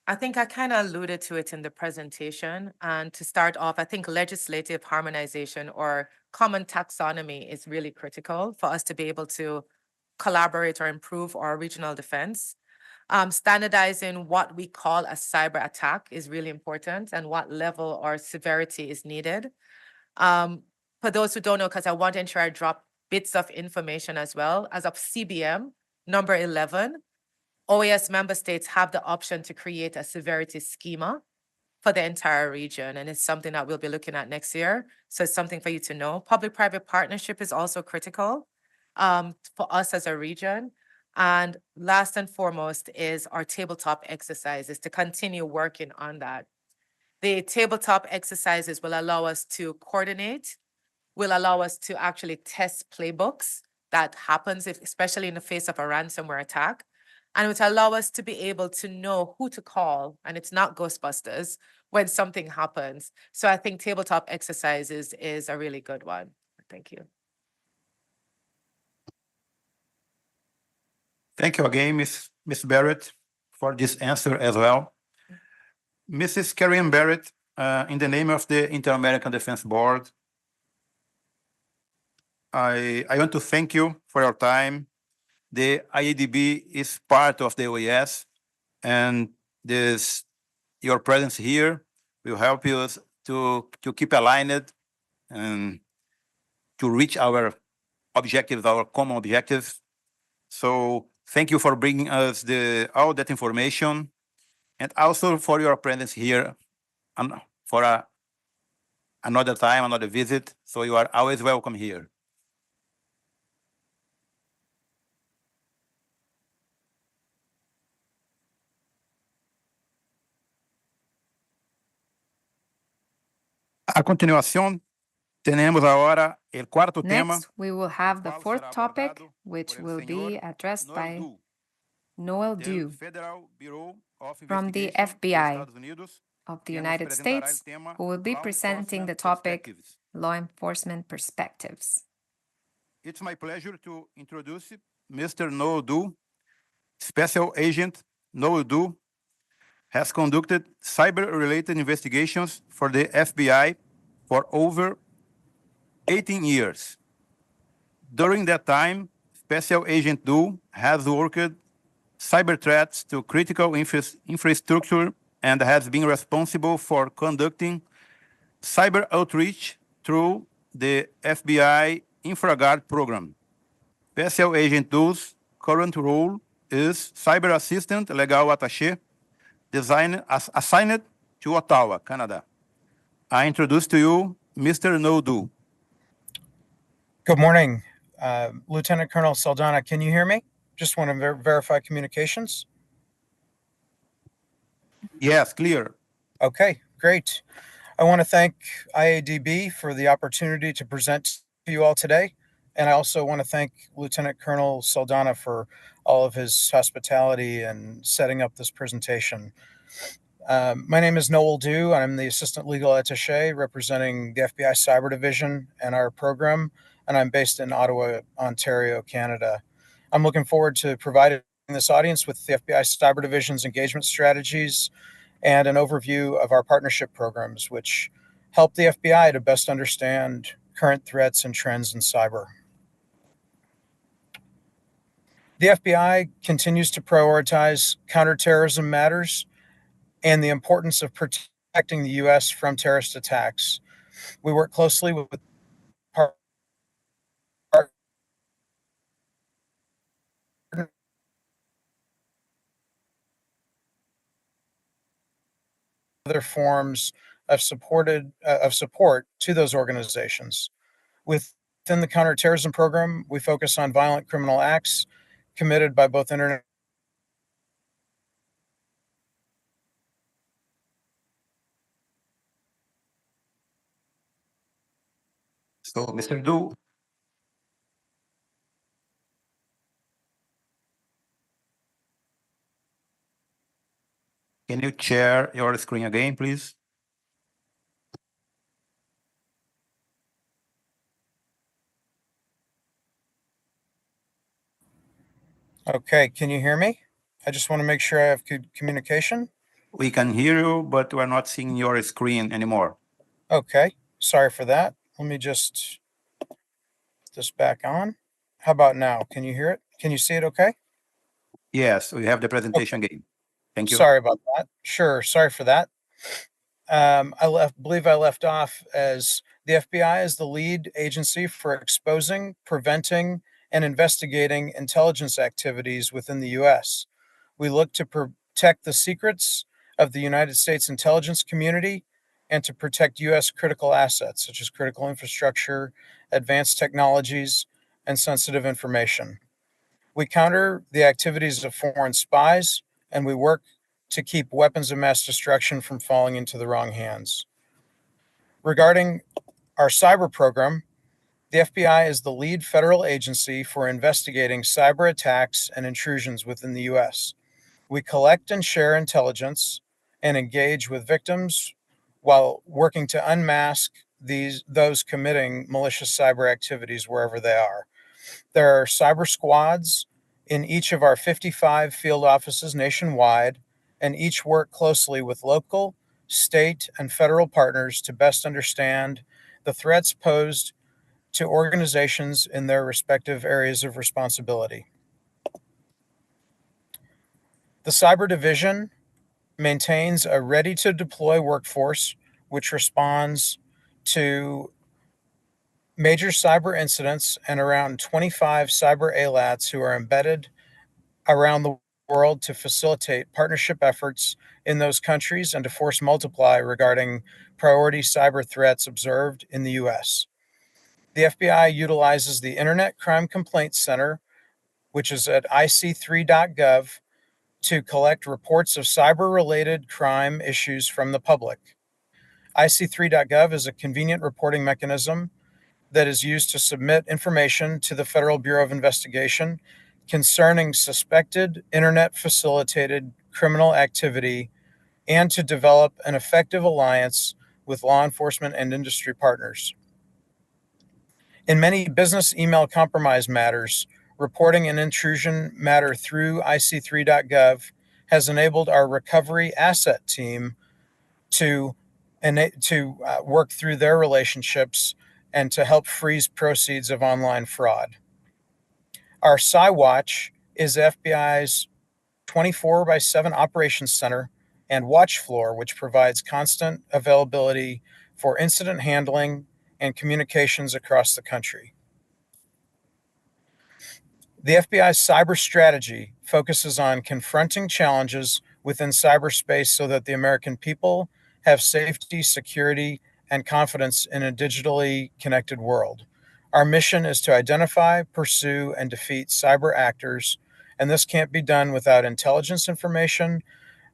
Speaker 6: I think I kind of alluded to it in the presentation. And to start off, I think legislative harmonization or common taxonomy is really critical for us to be able to collaborate or improve our regional defense. Standardizing what we call a cyber attack is really important and what level or severity is needed. For those who don't know, because I want to ensure I drop bits of information as well, as of CBM number 11, OAS member states have the option to create a severity schema for the entire region. And it's something that we'll be looking at next year. So it's something for you to know. Public-private partnership is also critical for us as a region. And last and foremost is our tabletop exercises, to continue working on that. The tabletop exercises will allow us to coordinate, will allow us to actually test playbooks that happens, especially in the face of a ransomware attack. And it will allow us to be able to know who to call, and it's not Ghostbusters, when something happens. So I think tabletop exercises is a really good one. Thank you.
Speaker 1: Thank you again, Ms. Barrett, for this answer as well. Mrs. Karen Barrett, in the name of the Inter-American Defense Board, I want to thank you for your time. The IADB is part of the OES, and your presence here will help us to keep aligned and to reach our objectives, our common objectives. So thank you for bringing us all that information, and also for your presence here and for another time, another visit. So you are always welcome here. A continuación, tenemos ahora el cuarto tema.
Speaker 2: Next, we will have the
Speaker 1: cual
Speaker 2: fourth
Speaker 1: será
Speaker 2: topic,
Speaker 1: abordado
Speaker 2: which
Speaker 1: por el
Speaker 2: will
Speaker 1: señor
Speaker 2: be addressed
Speaker 1: Noel
Speaker 2: by
Speaker 1: Du,
Speaker 2: Noel
Speaker 1: del
Speaker 2: Du
Speaker 1: Federal Bureau of
Speaker 2: from the
Speaker 1: Investigation dos
Speaker 2: FBI
Speaker 1: Estados Unidos,
Speaker 2: of the
Speaker 1: quien nos
Speaker 2: United
Speaker 1: presentará el
Speaker 2: States,
Speaker 1: tema
Speaker 2: who will be
Speaker 1: Law
Speaker 2: presenting the
Speaker 1: Enforcement
Speaker 2: topic
Speaker 1: Perspectives.
Speaker 2: Law Enforcement Perspectives.
Speaker 1: It's my pleasure to introduce Mr. Noel Du. Special Agent Noel Du has conducted cyber-related investigations for the FBI for over 18 years. During that time, Special Agent Du has worked cyber threats to critical infrastructure and has been responsible for conducting cyber outreach through the FBI InfraGard program. Special Agent Du's current role is Cyber Assistant Legal Attaché, assigned to Ottawa, Canada. I introduce to you Mr. Noel Du.
Speaker 7: Good morning, Lieutenant Colonel Saldana. Can you hear me? Just want to verify communications.
Speaker 1: Yes, clear.
Speaker 7: Okay, great. I want to thank IADB for the opportunity to present to you all today. And I also want to thank Lieutenant Colonel Saldana for all of his hospitality and setting up this presentation. My name is Noel Du. I'm the Assistant Legal Attaché representing the FBI Cyber Division and our program, and I'm based in Ottawa, Ontario, Canada. I'm looking forward to providing this audience with the FBI Cyber Division's engagement strategies and an overview of our partnership programs, which help the FBI to best understand current threats and trends in cyber. The FBI continues to prioritize counterterrorism matters and the importance of protecting the U.S. from terrorist attacks. We work closely with other forms of support to those organizations. Within the counterterrorism program, we focus on violent criminal acts committed by both internet.
Speaker 1: So, Mr. Du, can you share your screen again, please?
Speaker 7: Okay, can you hear me? I just want to make sure I have good communication.
Speaker 1: We can hear you, but we're not seeing your screen anymore.
Speaker 7: Okay, sorry for that. Let me just put this back on. How about now? Can you hear it? Can you see it okay?
Speaker 1: Yes, we have the presentation again. Thank you.
Speaker 7: Sorry about that. Sure, sorry for that. Believe I left off as the FBI is the lead agency for exposing, preventing, and investigating intelligence activities within the U.S. We look to protect the secrets of the United States intelligence community and to protect U.S. critical assets, such as critical infrastructure, advanced technologies, and sensitive information. We counter the activities of foreign spies, and we work to keep weapons of mass destruction from falling into the wrong hands. Regarding our cyber program, the FBI is the lead federal agency for investigating cyber attacks and intrusions within the U.S. We collect and share intelligence and engage with victims while working to unmask those committing malicious cyber activities wherever they are. There are cyber squads in each of our 55 field offices nationwide, and each work closely with local, state, and federal partners to best understand the threats posed to organizations in their respective areas of responsibility. The Cyber Division maintains a ready-to-deploy workforce which responds to major cyber incidents and around 25 cyber ALATs who are embedded around the world to facilitate partnership efforts in those countries and to force multiply regarding priority cyber threats observed in the US. The FBI utilizes the Internet Crime Complaints Center, which is at ic3.gov, to collect reports of cyber-related crime issues from the public. ic3.gov is a convenient reporting mechanism that is used to submit information to the Federal Bureau of Investigation concerning suspected internet-facilitated criminal activity and to develop an effective alliance with law enforcement and industry partners. In many business email compromise matters, reporting an intrusion matter through ic3.gov has enabled our recovery asset team to work through their relationships and to help freeze proceeds of online fraud. Our CyWatch is FBI's 24/7 operations center and watch floor, which provides constant availability for incident handling and communications across the country. The FBI's cyber strategy focuses on confronting challenges within cyberspace so that the American people have safety, security, and confidence in a digitally connected world. Our mission is to identify, pursue, and defeat cyber actors, and this can't be done without intelligence information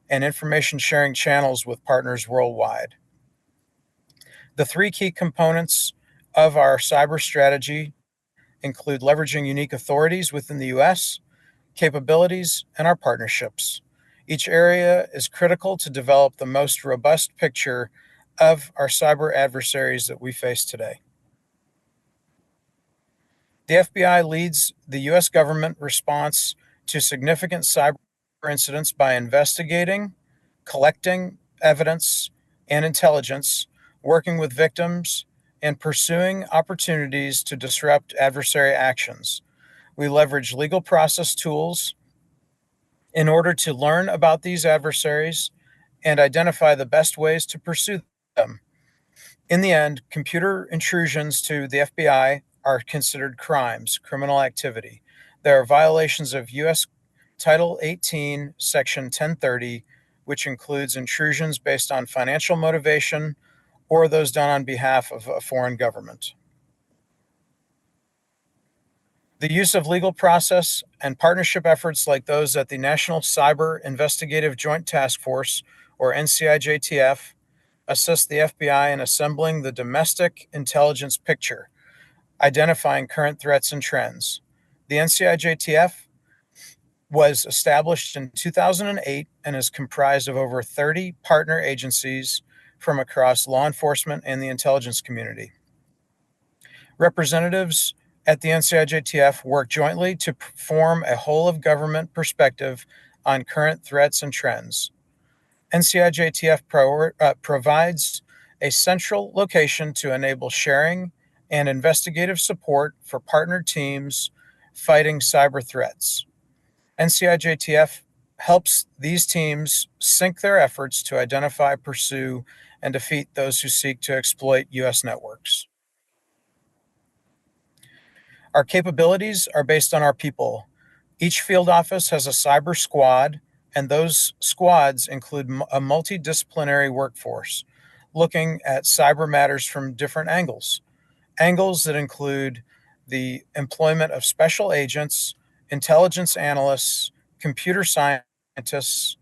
Speaker 7: and information sharing channels with partners worldwide. The three key components of our cyber strategy include leveraging unique authorities within the US, capabilities, and our partnerships. Each area is critical to develop the most robust picture of our cyber adversaries that we face today. The FBI leads the US government response to significant cyber incidents by investigating, collecting evidence and intelligence, working with victims, and pursuing opportunities to disrupt adversary actions. We leverage legal process tools in order to learn about these adversaries and identify the best ways to pursue them. In the end, computer intrusions to the FBI are considered crimes, criminal activity. There are violations of U.S. Title 18, Section 1030, which includes intrusions based on financial motivation or those done on behalf of a foreign government. The use of legal process and partnership efforts like those at the National Cyber Investigative Joint Task Force, or NCIJTF, assist the FBI in assembling the domestic intelligence picture, identifying current threats and trends. The NCIJTF was established in 2008 and is comprised of over 30 partner agencies from across law enforcement and the intelligence community. Representatives at the NCIJTF work jointly to form a whole-of-government perspective on current threats and trends. NCIJTF provides a central location to enable sharing and investigative support for partner teams fighting cyber threats. NCIJTF helps these teams sync their efforts to identify, pursue, and defeat those who seek to exploit U.S. networks. Our capabilities are based on our people. Each field office has a cyber squad, and those squads include a multidisciplinary workforce, looking at cyber matters from different angles. Angles that include the employment of special agents, intelligence analysts, computer scientists,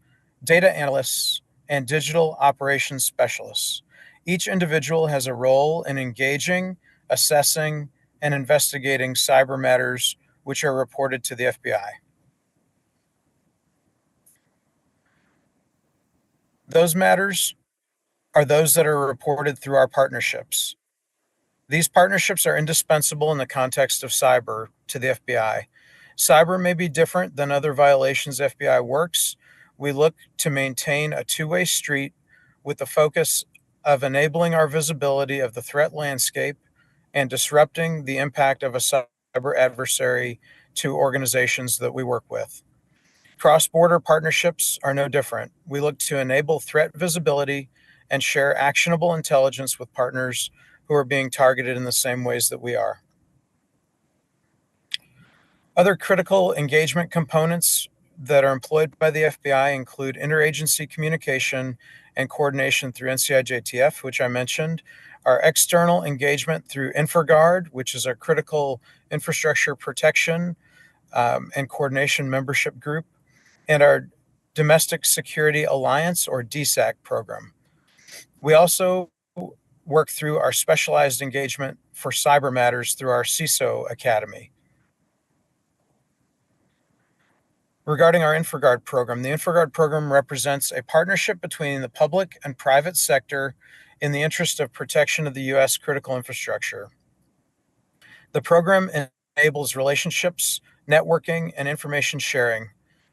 Speaker 7: data analysts, and digital operations specialists. Each individual has a role in engaging, assessing, and investigating cyber matters which are reported to the FBI. Those matters are those that are reported through our partnerships. These partnerships are indispensable in the context of cyber to the FBI. Cyber may be different than other violations FBI works. We look to maintain a two-way street with the focus of enabling our visibility of the threat landscape and disrupting the impact of a cyber adversary to organizations that we work with. Cross-border partnerships are no different. We look to enable threat visibility and share actionable intelligence with partners who are being targeted in the same ways that we are. Other critical engagement components that are employed by the FBI include interagency communication and coordination through NCIJTF, which I mentioned, our external engagement through InfraGard, which is our critical infrastructure protection and coordination membership group, and our Domestic Security Alliance, or DSAC program. We also work through our specialized engagement for cyber matters through our CISO Academy. Regarding our InfraGard program, the InfraGard program represents a partnership between the public and private sector in the interest of protection of the U.S. critical infrastructure. The program enables relationships, networking, and information sharing.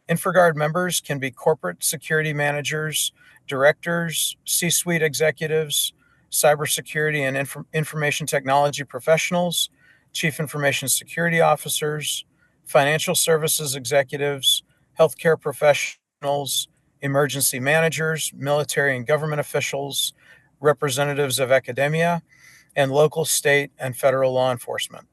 Speaker 7: InfraGard members can be corporate security managers, directors, C-suite executives, cybersecurity and information technology professionals, chief information security officers, financial services executives, healthcare professionals, emergency managers, military and government officials, representatives of academia, and local, state, and federal law enforcement.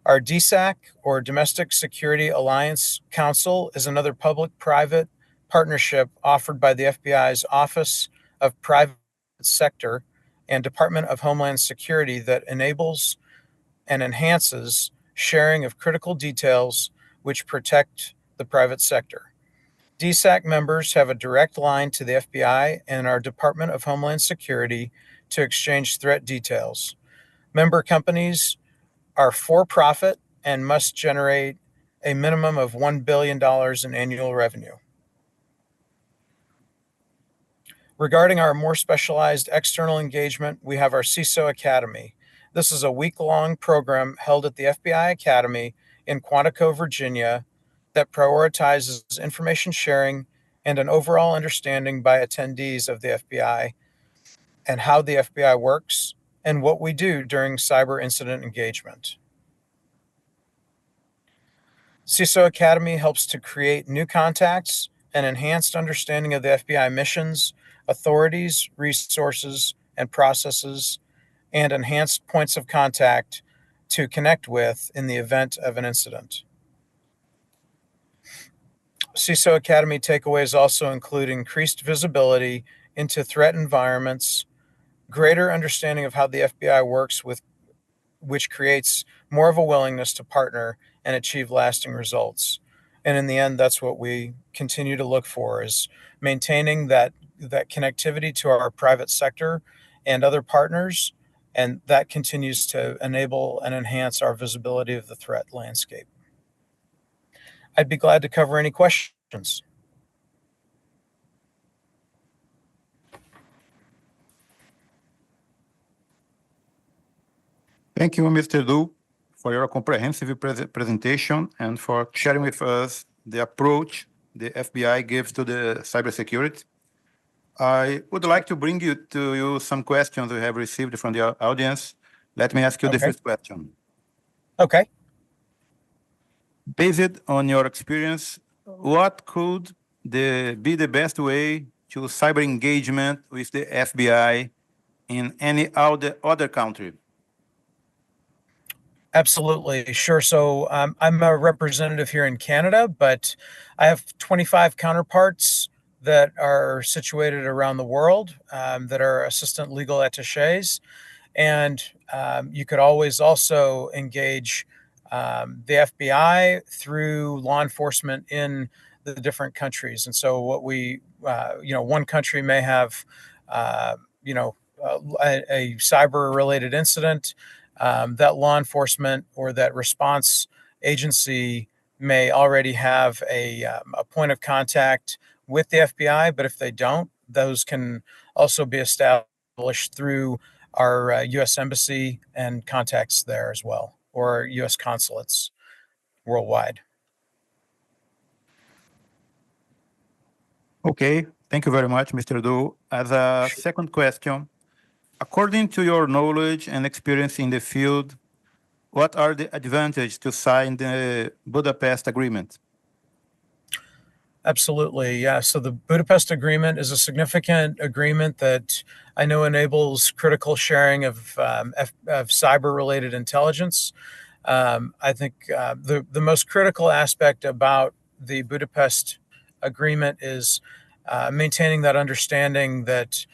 Speaker 7: Our DSAC, or Domestic Security Alliance Council, is another public-private partnership offered by the FBI's Office of Private Sector and Department of Homeland Security that enables and enhances sharing of critical details which protect the private sector. DSAC members have a direct line to the FBI and our Department of Homeland Security to exchange threat details. Member companies are for-profit and must generate a minimum of $1 billion in annual revenue. Regarding our more specialized external engagement, we have our CISO Academy. This is a week-long program held at the FBI Academy in Quantico, Virginia, that prioritizes information sharing and an overall understanding by attendees of the FBI and how the FBI works and what we do during cyber incident engagement. CISO Academy helps to create new contacts and enhanced understanding of the FBI missions, authorities, resources, and processes, and enhanced points of contact to connect with in the event of an incident. CISO Academy takeaways also include increased visibility into threat environments, greater understanding of how the FBI works, which creates more of a willingness to partner and achieve lasting results. And in the end, that's what we continue to look for, is maintaining that connectivity to our private sector and other partners, and that continues to enable and enhance our visibility of the threat landscape. I'd be glad to cover any questions.
Speaker 1: Thank you, Mr. Du, for your comprehensive presentation and for sharing with us the approach the FBI gives to the cybersecurity. I would like to bring to you some questions we have received from the audience. Let me ask you the first question.
Speaker 7: Okay.
Speaker 1: Based on your experience, what could be the best way to cyber engagement with the FBI in any other country?
Speaker 7: Absolutely. Sure. So I'm a representative here in Canada, but I have 25 counterparts that are situated around the world that are assistant legal attaches. And you could always also engage the FBI through law enforcement in the different countries. And so what one country may have, a cyber-related incident, that law enforcement or that response agency may already have a point of contact with the FBI, but if they don't, those can also be established through our U.S. Embassy and contacts there as well, or U.S. consulates worldwide.
Speaker 1: Okay, thank you very much, Mr. Du. As a second question, According to your knowledge and experience in the field, what are the advantages to sign the Budapest Agreement?
Speaker 7: Absolutely, yeah. So the Budapest Agreement is a significant agreement that I know enables critical sharing of cyber-related intelligence. I think the most critical aspect about the Budapest Agreement is maintaining that understanding that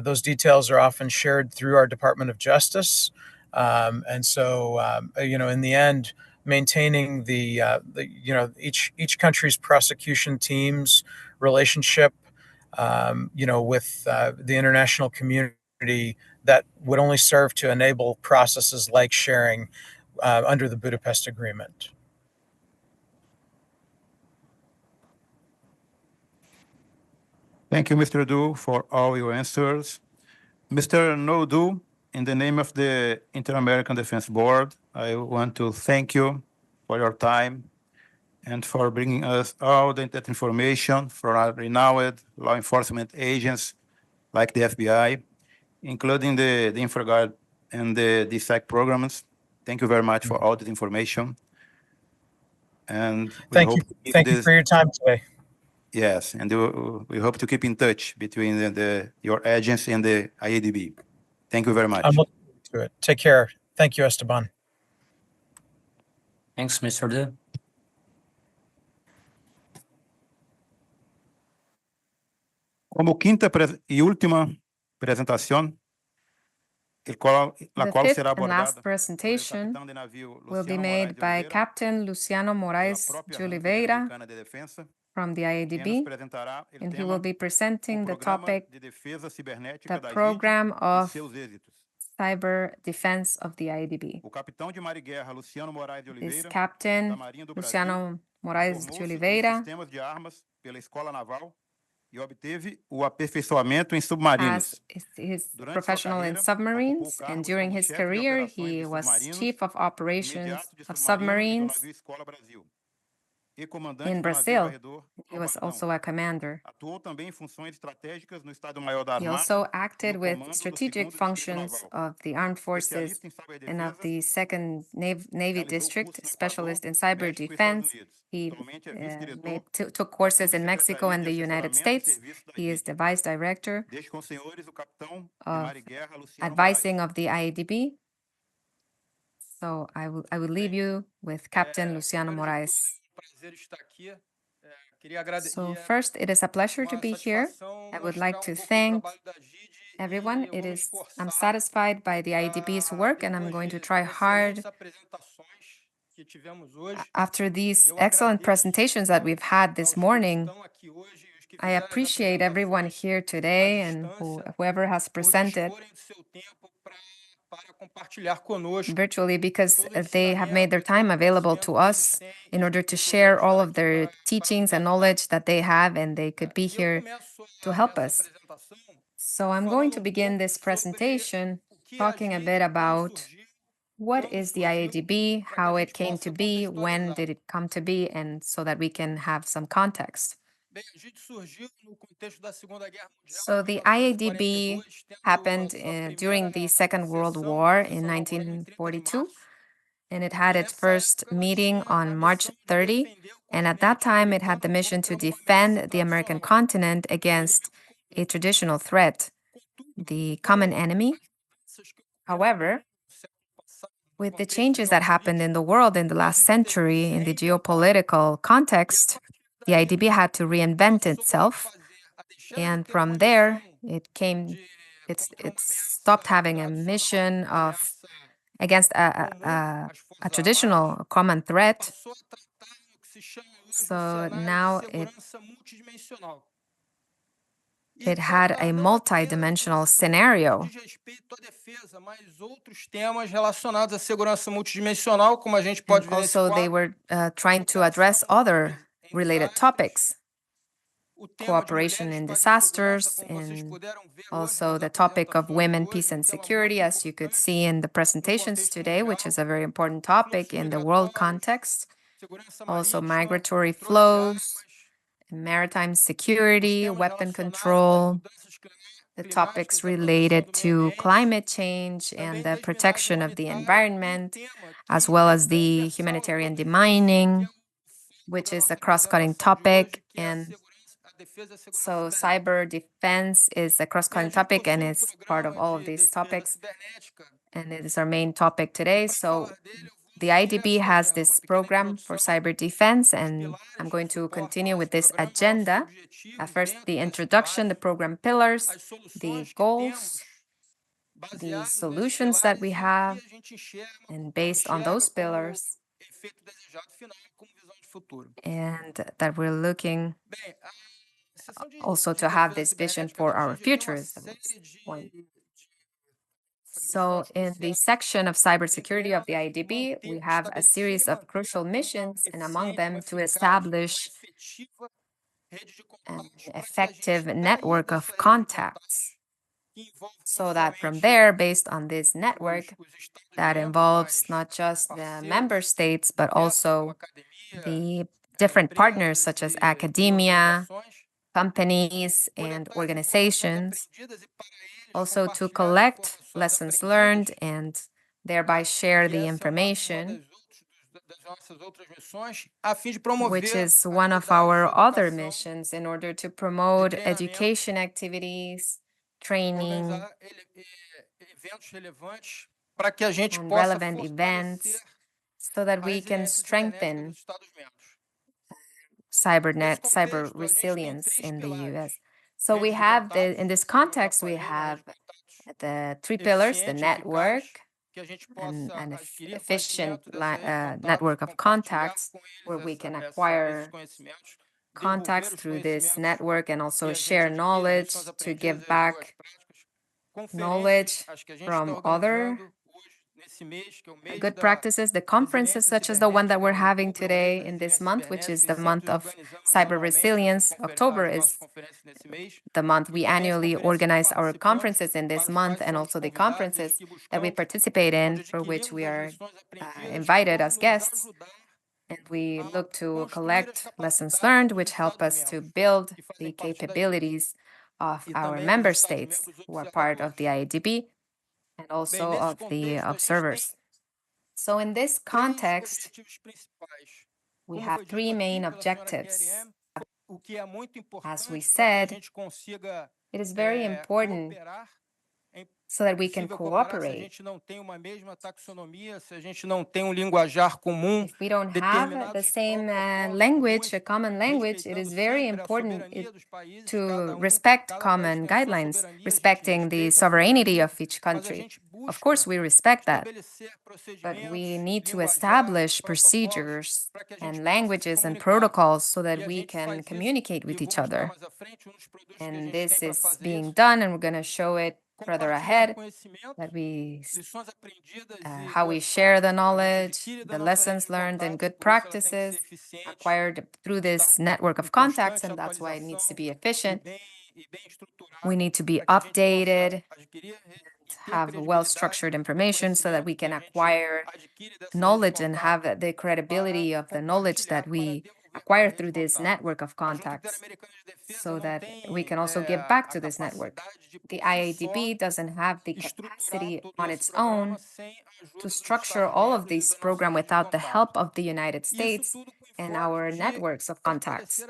Speaker 7: those details are often shared through our Department of Justice. And so, in the end, maintaining each country's prosecution team's relationship, with the international community, that would only serve to enable processes like sharing under the Budapest Agreement.
Speaker 1: Thank you, Mr. Du, for all your answers. Mr. Nodu, in the name of the Inter-American Defense Board, I want to thank you for your time and for bringing us all that information from our renowned law enforcement agents like the FBI, including the InfraGard and the DSEC programs. Thank you very much for all that information. And we
Speaker 7: Thank
Speaker 1: hope
Speaker 7: you.
Speaker 1: to keep
Speaker 7: Thank you
Speaker 1: this-
Speaker 7: for your time today.
Speaker 1: Yes, and we hope to keep in touch between your agency and the IADB. Thank you very much.
Speaker 7: I'm looking forward to it. Take care. Thank you, Esteban.
Speaker 4: Thanks, Mr. Du.
Speaker 1: Como quinta e última apresentação,
Speaker 2: The
Speaker 1: la qual
Speaker 2: fifth
Speaker 1: será
Speaker 2: and
Speaker 1: abordada
Speaker 2: last presentation
Speaker 1: capitão de navio
Speaker 2: will be
Speaker 1: Luciano
Speaker 2: made
Speaker 1: Moraes de
Speaker 2: by
Speaker 1: Oliveira,
Speaker 2: Captain Luciano
Speaker 1: pela
Speaker 2: Moraes
Speaker 1: própria
Speaker 2: de
Speaker 1: Ranca
Speaker 2: Oliveira
Speaker 1: Interamericana de Defensa,
Speaker 2: from the
Speaker 1: quem nos
Speaker 2: IADB,
Speaker 1: apresentará o
Speaker 2: and he
Speaker 1: tema
Speaker 2: will be presenting
Speaker 1: o
Speaker 2: the
Speaker 1: Programa
Speaker 2: topic,
Speaker 1: de Defesa Cibernética
Speaker 2: the
Speaker 1: da IADB
Speaker 2: program
Speaker 1: e
Speaker 2: of
Speaker 1: seus êxitos.
Speaker 2: cyber defense of the IADB.
Speaker 1: O capitão de mar e guerra Luciano Moraes de
Speaker 2: This
Speaker 1: Oliveira, da
Speaker 2: Captain
Speaker 1: Marinha do Brasil,
Speaker 2: Luciano Moraes de
Speaker 1: formou-se em
Speaker 2: Oliveira
Speaker 1: sistemas de armas pela Escola Naval e obteve o aperfeiçoamento em submarinos.
Speaker 2: has his
Speaker 1: Durante sua
Speaker 2: professional in
Speaker 1: carreira, ocupou
Speaker 2: submarines,
Speaker 1: cargos
Speaker 2: and during
Speaker 1: como
Speaker 2: his
Speaker 1: chefe de
Speaker 2: career,
Speaker 1: operações
Speaker 2: he
Speaker 1: de
Speaker 2: was
Speaker 1: submarinos,
Speaker 2: chief of operations
Speaker 1: imediato de
Speaker 2: of
Speaker 1: submarino e do
Speaker 2: submarines
Speaker 1: navio Escola Brasil, e comandante
Speaker 2: in
Speaker 1: do navio
Speaker 2: Brazil.
Speaker 1: varredor
Speaker 2: He was
Speaker 1: Alvarezão.
Speaker 2: also a commander.
Speaker 1: Atuou também em funções estratégicas no Estado-Maior da
Speaker 2: He
Speaker 1: Armada
Speaker 2: also
Speaker 1: e
Speaker 2: acted
Speaker 1: no
Speaker 2: with
Speaker 1: comando do
Speaker 2: strategic
Speaker 1: 2º Distrito
Speaker 2: functions
Speaker 1: Naval.
Speaker 2: of the armed forces
Speaker 1: Especialista em
Speaker 2: and of
Speaker 1: cyberdefesa,
Speaker 2: the Second Navy
Speaker 1: realizou
Speaker 2: District,
Speaker 1: cursos no
Speaker 2: specialist
Speaker 1: Equador,
Speaker 2: in cyber
Speaker 1: México e Estados
Speaker 2: defense.
Speaker 1: Unidos.
Speaker 2: He
Speaker 1: Atualmente é vice-diretor
Speaker 2: took courses
Speaker 1: da
Speaker 2: in Mexico
Speaker 1: Subsecretaria
Speaker 2: and
Speaker 1: de
Speaker 2: the United
Speaker 1: Assessoramento e
Speaker 2: States.
Speaker 1: Serviços da
Speaker 2: He is
Speaker 1: IADB.
Speaker 2: the vice director
Speaker 1: Deixe com os senhores o capitão de
Speaker 2: of
Speaker 1: mar e guerra Luciano
Speaker 2: advising
Speaker 1: Moraes.
Speaker 2: of the IADB. So I will leave you with Captain Luciano Moraes.
Speaker 3: Prazer estar aqui. Queria agradecer.
Speaker 2: So first, it is a pleasure to be here. I would like to thank everyone. I'm satisfied by the IADB's work, and I'm going to try hard. After these excellent presentations that we've had this morning, I appreciate everyone here today and whoever has presented virtually, because they have made their time available to us in order to share all of their teachings and knowledge that they have, and they could be here to help us. So I'm going to begin this presentation talking a bit about what is the IADB, how it came to be, when did it come to be, and so that we can have some context. So the IADB happened during the Second World War in 1942, and it had its first meeting on March 30, and at that time it had the mission to defend the American continent against a traditional threat, the common enemy. However, with the changes that happened in the world in the last century in the geopolitical context, the IADB had to reinvent itself, and from there it stopped having a mission of against a traditional common threat. So now it had a multi-dimensional scenario. And also they were trying to address other related topics, cooperation in disasters, and also the topic of women, peace, and security, as you could see in the presentations today, which is a very important topic in the world context. Also migratory flows, maritime security, weapon control, the topics related to climate change and the protection of the environment, as well as the humanitarian demining, which is a cross-cutting topic. And so cyber defense is a cross-cutting topic and is part of all of these topics. And it is our main topic today. So the IDB has this program for cyber defense, and I'm going to continue with this agenda. First, the introduction, the program pillars, the goals, the solutions that we have, and based on those pillars, and that we're looking also to have this vision for our future is the next point. So in the section of cybersecurity of the IDB, we have a series of crucial missions, and among them to establish an effective network of contacts, so that from there, based on this network, that involves not just the member states, but also the different partners such as academia, companies, and organizations, also to collect lessons learned and thereby share the information, which is one of our other missions in order to promote education activities, training, and relevant events, so that we can strengthen cyber resilience in the US. So we have in this context, we have the three pillars: the network, and an efficient network of contacts, where we can acquire contacts through this network and also share knowledge to give back knowledge from other good practices. The conferences such as the one that we're having today in this month, which is the month of cyber resilience. October is the month we annually organize our conferences in this month, and also the conferences that we participate in, for which we are invited as guests. And we look to collect lessons learned, which help us to build the capabilities of our member states who are part of the IADB, and also of the observers. So in this context, we have three main objectives. As we said, it is very important so that we can cooperate. If we don't have the same language, a common language, it is very important to respect common guidelines, respecting the sovereignty of each country. Of course, we respect that, but we need to establish procedures and languages and protocols so that we can communicate with each other. And this is being done, and we're going to show it further ahead, that how we share the knowledge, the lessons learned, and good practices acquired through this network of contacts, and that's why it needs to be efficient. We need to be updated, have well-structured information so that we can acquire knowledge and have the credibility of the knowledge that we acquire through this network of contacts, so that we can also give back to this network. The IADB doesn't have the capacity on its own to structure all of these programs without the help of the United States and our networks of contacts.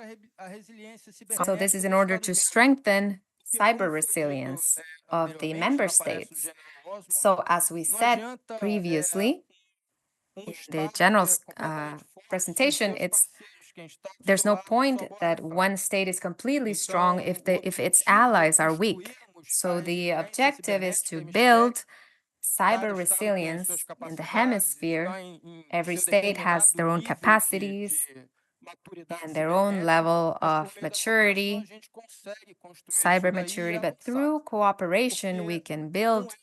Speaker 2: So this is in order to strengthen cyber resilience of the member states. So as we said previously, in the general presentation, there's no point that one state is completely strong if its allies are weak. So the objective is to build cyber resilience in the hemisphere. Every state has their own capacities and their own level of maturity, cyber maturity, but through cooperation, we can build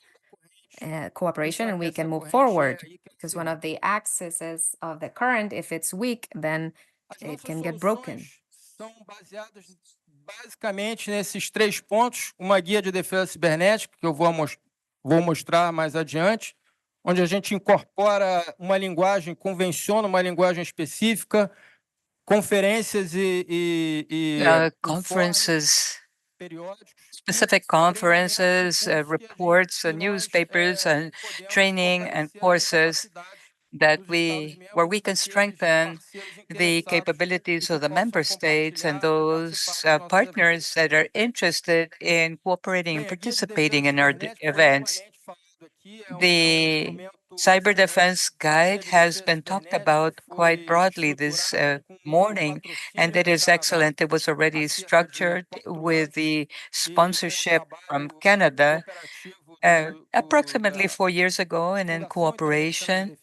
Speaker 2: cooperation and we can move forward, because one of the axes of the current, if it's weak, then it can get broken.
Speaker 8: Basicamente, nesses três pontos, uma guia de defesa cibernética, que eu vou mostrar mais adiante, onde a gente incorpora uma linguagem, convenciona uma linguagem específica, conferências
Speaker 4: conferences specific conferences, reports, newspapers, and training and courses where we can strengthen the capabilities of the member states and those partners that are interested in cooperating and participating in our events. The cyber defense guide has been talked about quite broadly this morning, and it is excellent. It was already structured with the sponsorship from Canada approximately 4 years ago, and in cooperation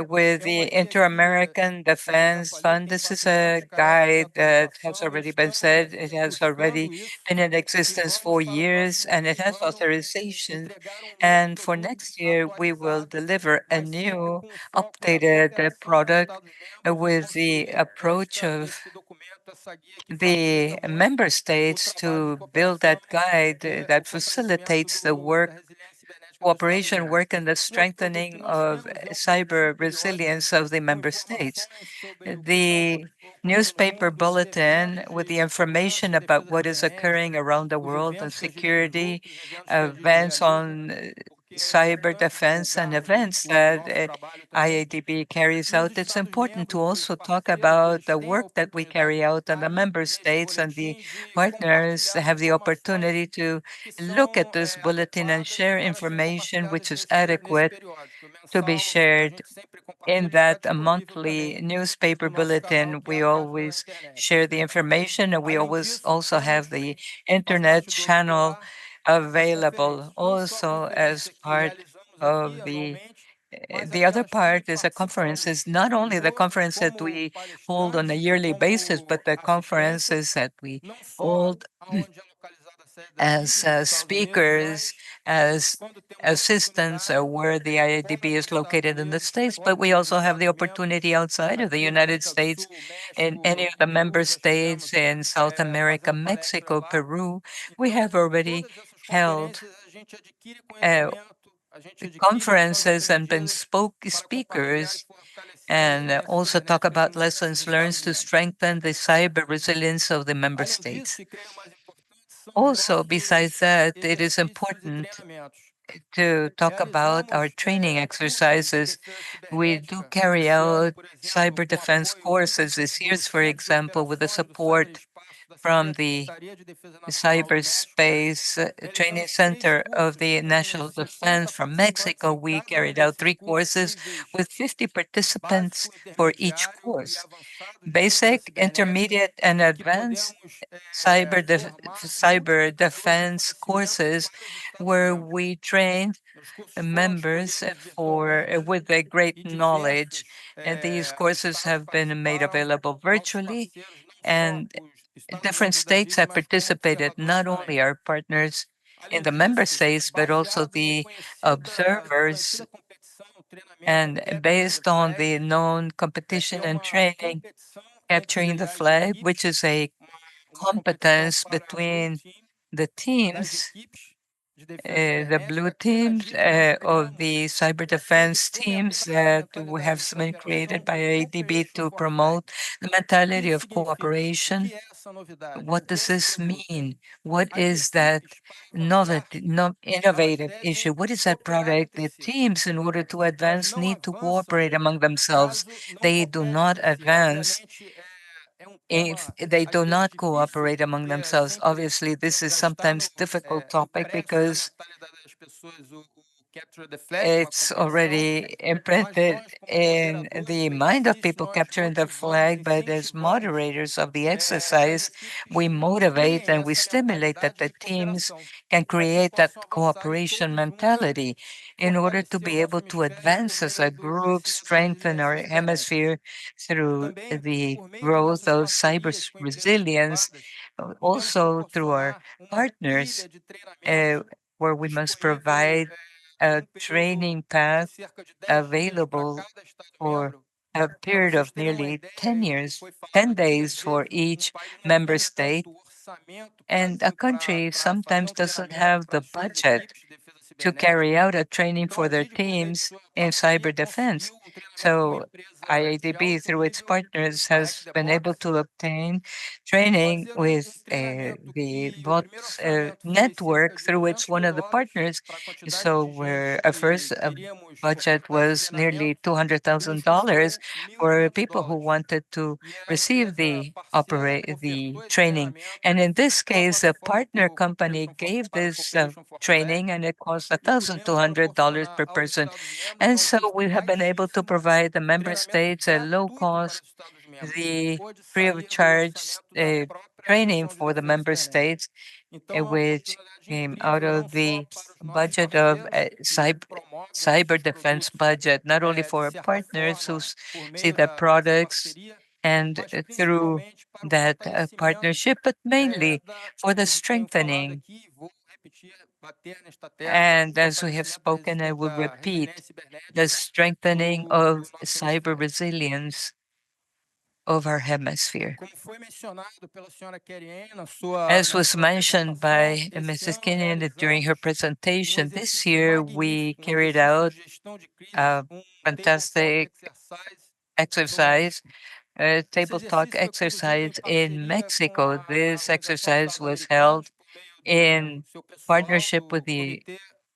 Speaker 4: with the Inter-American Defense Fund. This is a guide that has already been said. It has already been in existence for years, and it has authorization. And for next year, we will deliver a new updated product with the approach of the member states to build that guide that facilitates the cooperation work and the strengthening of cyber resilience of the member states. The newspaper bulletin with the information about what is occurring around the world and security, events on cyber defense and events that IADB carries out. It's important to also talk about the work that we carry out, and the member states and the partners have the opportunity to look at this bulletin and share information which is adequate to be shared in that monthly newspaper bulletin. We always share the information, and we always also have the internet channel available also as part of the other part is a conference, is not only the conference that we hold on a yearly basis, but the conferences that we hold as speakers, as assistants, where the IADB is located in the States. But we also have the opportunity outside of the United States, in any of the member states in South America, Mexico, Peru. We have already held conferences and been speakers, and also talk about lessons learned to strengthen the cyber resilience of the member states. Also, besides that, it is important to talk about our training exercises. We do carry out cyber defense courses this year, for example, with the support from the Cyberspace Training Center of the National Defense from Mexico. We carried out 3 courses with 50 participants for each course. Basic, intermediate, and advanced cyber defense courses, where we trained members with a great knowledge. And these courses have been made available virtually, and different states have participated, not only our partners in the member states, but also the observers. And based on the known competition and training, capturing the flag, which is a competence between the teams, the blue teams of the cyber defense teams that we have been created by ADB to promote the mentality of cooperation. What does this mean? What is that innovative issue? What is that product? The teams, in order to advance, need to cooperate among themselves. They do not advance if they do not cooperate among themselves. Obviously, this is sometimes difficult topic because it's already imprinted in the mind of people capturing the flag, but as moderators of the exercise, we motivate and we stimulate that the teams can create that cooperation mentality in order to be able to advance as a group, strengthen our hemisphere through the growth of cyber resilience, also through our partners, where we must provide a training path available for a period of nearly 10 years, 10 days for each member state. And a country sometimes doesn't have the budget to carry out a training for their teams in cyber defense. So IADB, through its partners, has been able to obtain training with the bot network through which one of the partners. So where at first a budget was nearly $200,000 for people who wanted to receive the training. And in this case, a partner company gave this training, and it cost $1,200 per person. And so we have been able to provide the member states at low cost, the free of charge training for the member states, which came out of the budget of cyber defense budget, not only for partners who see their products and through that partnership, but mainly for the strengthening. And as we have spoken, I will repeat, the strengthening of cyber resilience of our hemisphere. As was mentioned by Mrs. Kenyon during her presentation, this year we carried out a fantastic exercise, a table talk exercise in Mexico. This exercise was held in partnership with the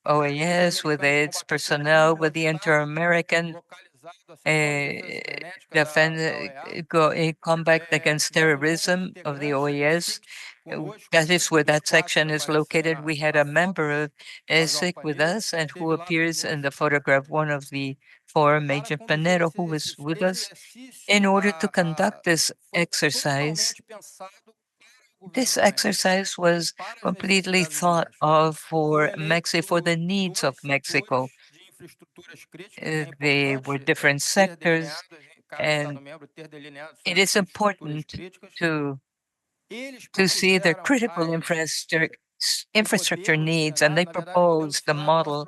Speaker 4: OAS, with its personnel, with the Inter-American combat against terrorism of the OAS. That is where that section is located. We had a member of ESIC with us, and who appears in the photograph, one of the four, Major Panero, who was with us in order to conduct this exercise. This exercise was completely thought of for Mexico, for the needs of Mexico. They were different sectors, and it is important to see their critical infrastructure needs, and they proposed the model,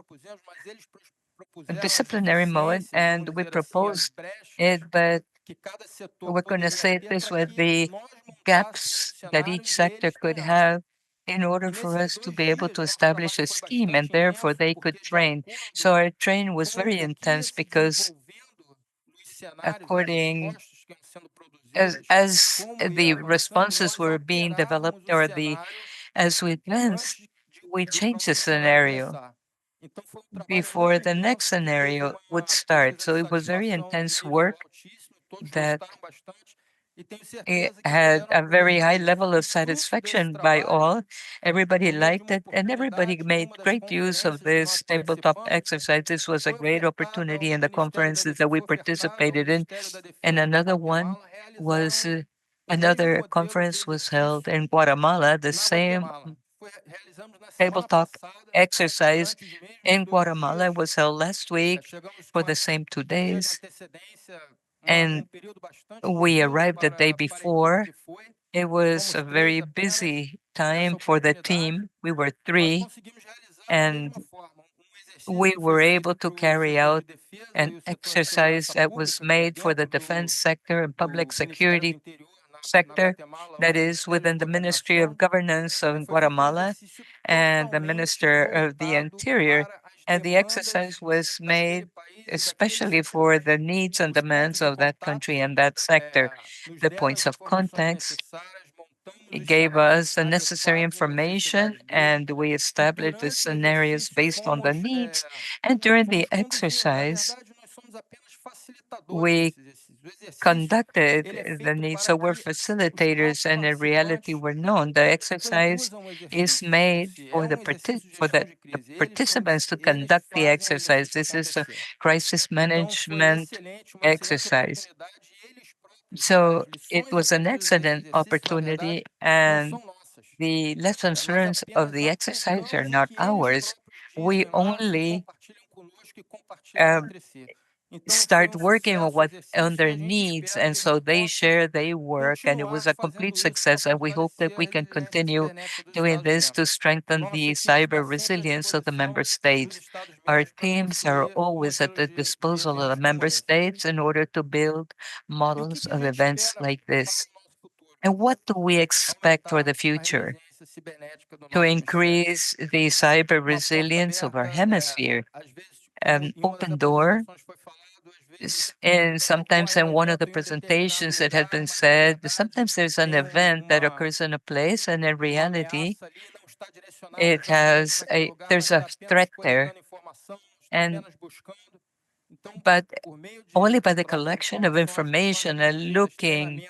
Speaker 4: a disciplinary mode, and we proposed it, but we're going to say this with the gaps that each sector could have in order for us to be able to establish a scheme, and therefore they could train. So our training was very intense because according as the responses were being developed, or as we advanced, we changed the scenario before the next scenario would start. So it was very intense work that it had a very high level of satisfaction by all. Everybody liked it, and everybody made great use of this tabletop exercise. This was a great opportunity in the conferences that we participated in. And another one was another conference was held in Guatemala. The same tabletop exercise in Guatemala was held last week for the same 2 days. And we arrived the day before. It was a very busy time for the team. We were three, and we were able to carry out an exercise that was made for the defense sector and public security sector, that is within the Ministry of Governance of Guatemala and the Minister of the Interior. And the exercise was made especially for the needs and demands of that country and that sector. The points of contacts, it gave us the necessary information, and we established the scenarios based on the needs. And during the exercise, we conducted the needs. So we're facilitators, and in reality, we're known. The exercise is made for the participants to conduct the exercise. This is a crisis management exercise. So it was an excellent opportunity, and the lessons learned of the exercise are not ours. We only start working on their needs, and so they share their work, and it was a complete success. And we hope that we can continue doing this to strengthen the cyber resilience of the member states. Our teams are always at the disposal of the member states in order to build models of events like this. And what do we expect for the future? To increase the cyber resilience of our hemisphere. an open door. And sometimes in one of the presentations it has been said, sometimes there's an event that occurs in a place, and in reality, there's a threat there. And but only by the collection of information and looking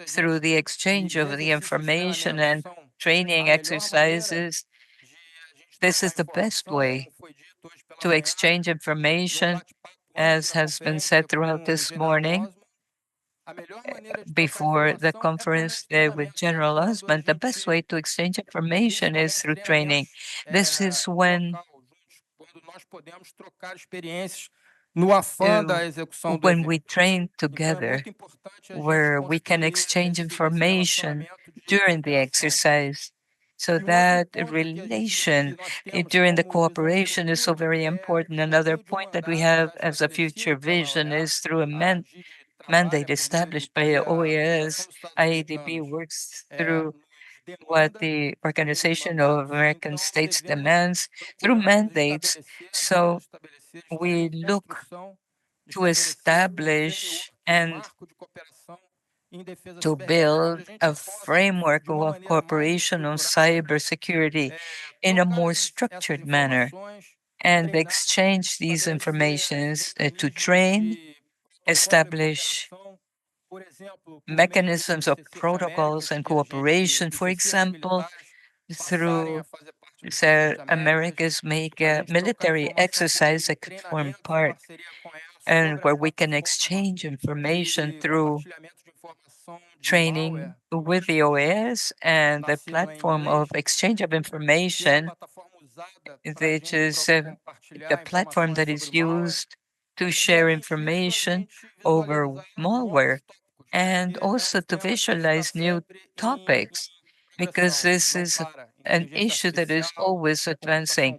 Speaker 4: through the exchange of the information and training exercises, this is the best way to exchange information, as has been said throughout this morning before the conference with General Osman. The best way to exchange information is through training. This is when we train together, where we can exchange information during the exercise. So that relation during the cooperation is so very important. Another point that we have as a future vision is through a mandate established by OAS. IADB works through what the Organization of American States demands through mandates. So we look to establish and to build a framework of cooperation on cybersecurity in a more structured manner and exchange these informations to train, establish mechanisms of protocols and cooperation, for example, through America's make a military exercise that could form part, and where we can exchange information through training with the OAS and the platform of exchange of information, which is the platform that is used to share information over malware and also to visualize new topics, because this is an issue that is always advancing.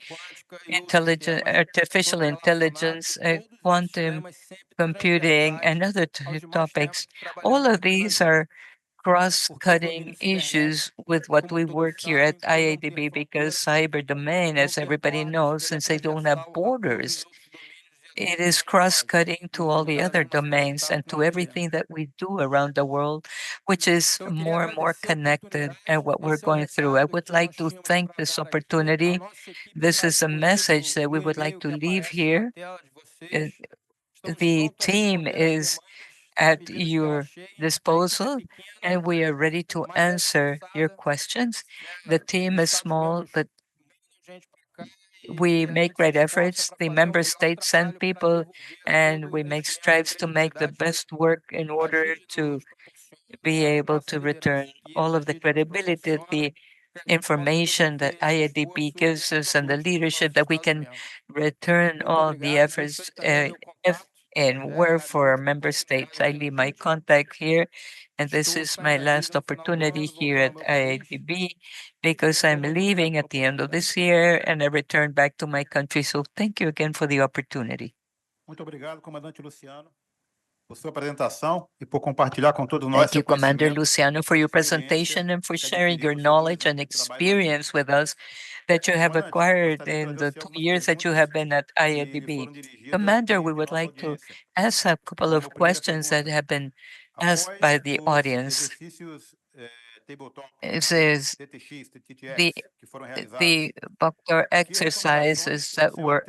Speaker 4: Artificial intelligence, quantum computing, and other topics. All of these are cross-cutting issues with what we work here at IADB, because cyber domain, as everybody knows, since they don't have borders, it is cross-cutting to all the other domains and to everything that we do around the world, which is more and more connected and what we're going through. I would like to thank this opportunity. This is a message that we would like to leave here. The team is at your disposal, and we are ready to answer your questions. The team is small, but we make great efforts. The member states send people, and we make strives to make the best work in order to be able to return all of the credibility, the information that IADB gives us, and the leadership that we can return all the efforts if and where for our member states. I leave my contact here, and this is my last opportunity here at IADB, because I'm leaving at the end of this year and I return back to my country. So thank you again for the opportunity.
Speaker 1: Muito obrigado, Comandante Luciano, por sua apresentação e por compartilhar com todos nós
Speaker 4: Thank you, Commander Luciano, for your presentation and for sharing your knowledge and experience with us that you have acquired in the 2 years that you have been at IADB. Commander, we would like to ask a couple of questions that have been asked by the audience. It says the Boktor exercises that were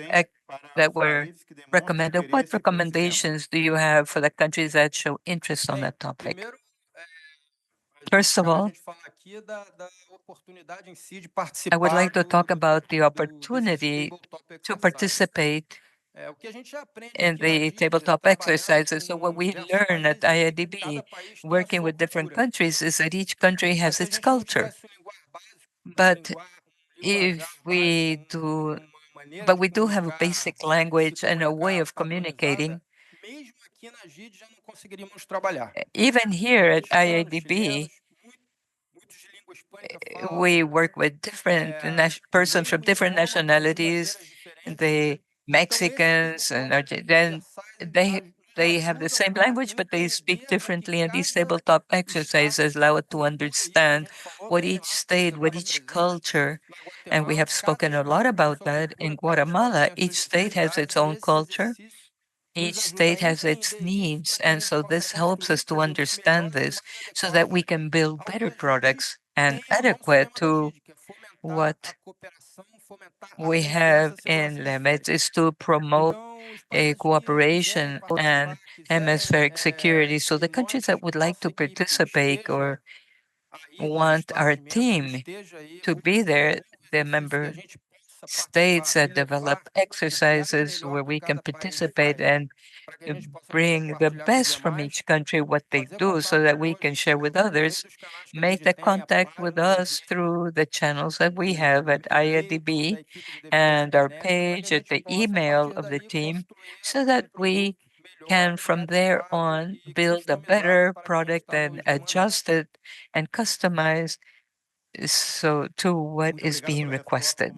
Speaker 4: recommended. What recommendations do you have for the countries that show interest on that topic? First of all, I would like to talk about the opportunity to participate in the tabletop exercises. So what we learn at IADB, working with different countries, is that each country has its culture. But we do have a basic language and a way of communicating. Even here at IADB, we work with different persons from different nationalities, the Mexicans and Argentinians. they have the same language, but they speak differently. And these tabletop exercises allow us to understand what each state, what each culture, and we have spoken a lot about that in Guatemala. Each state has its own culture. Each state has its needs. And so this helps us to understand this so that we can build better products and adequate to what we have in limits is to promote a cooperation and hemispheric security. So the countries that would like to participate or want our team to be there, the member states that develop exercises where we can participate and bring the best from each country, what they do, so that we can share with others, make the contact with us through the channels that we have at IADB and our page at the email of the team, so that we can from there on build a better product and adjust it and customize so to what is being requested.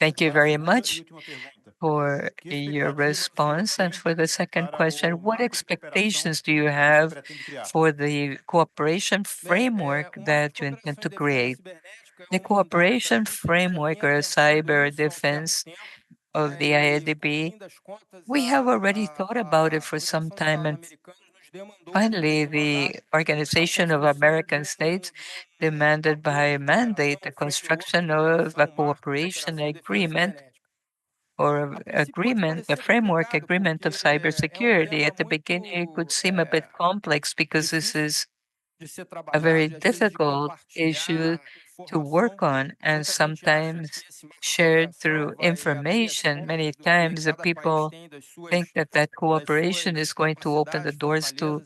Speaker 4: Thank you very much for your response. And for the second question, what expectations do you have for the cooperation framework that you intend to create? The cooperation framework or cyber defense of the IADB, we have already thought about it for some time. And finally, the Organization of American States demanded by mandate the construction of a cooperation agreement or agreement, a framework agreement of cybersecurity. At the beginning, it could seem a bit complex because this is a very difficult issue to work on and sometimes shared through information. Many times, the people think that that cooperation is going to open the doors to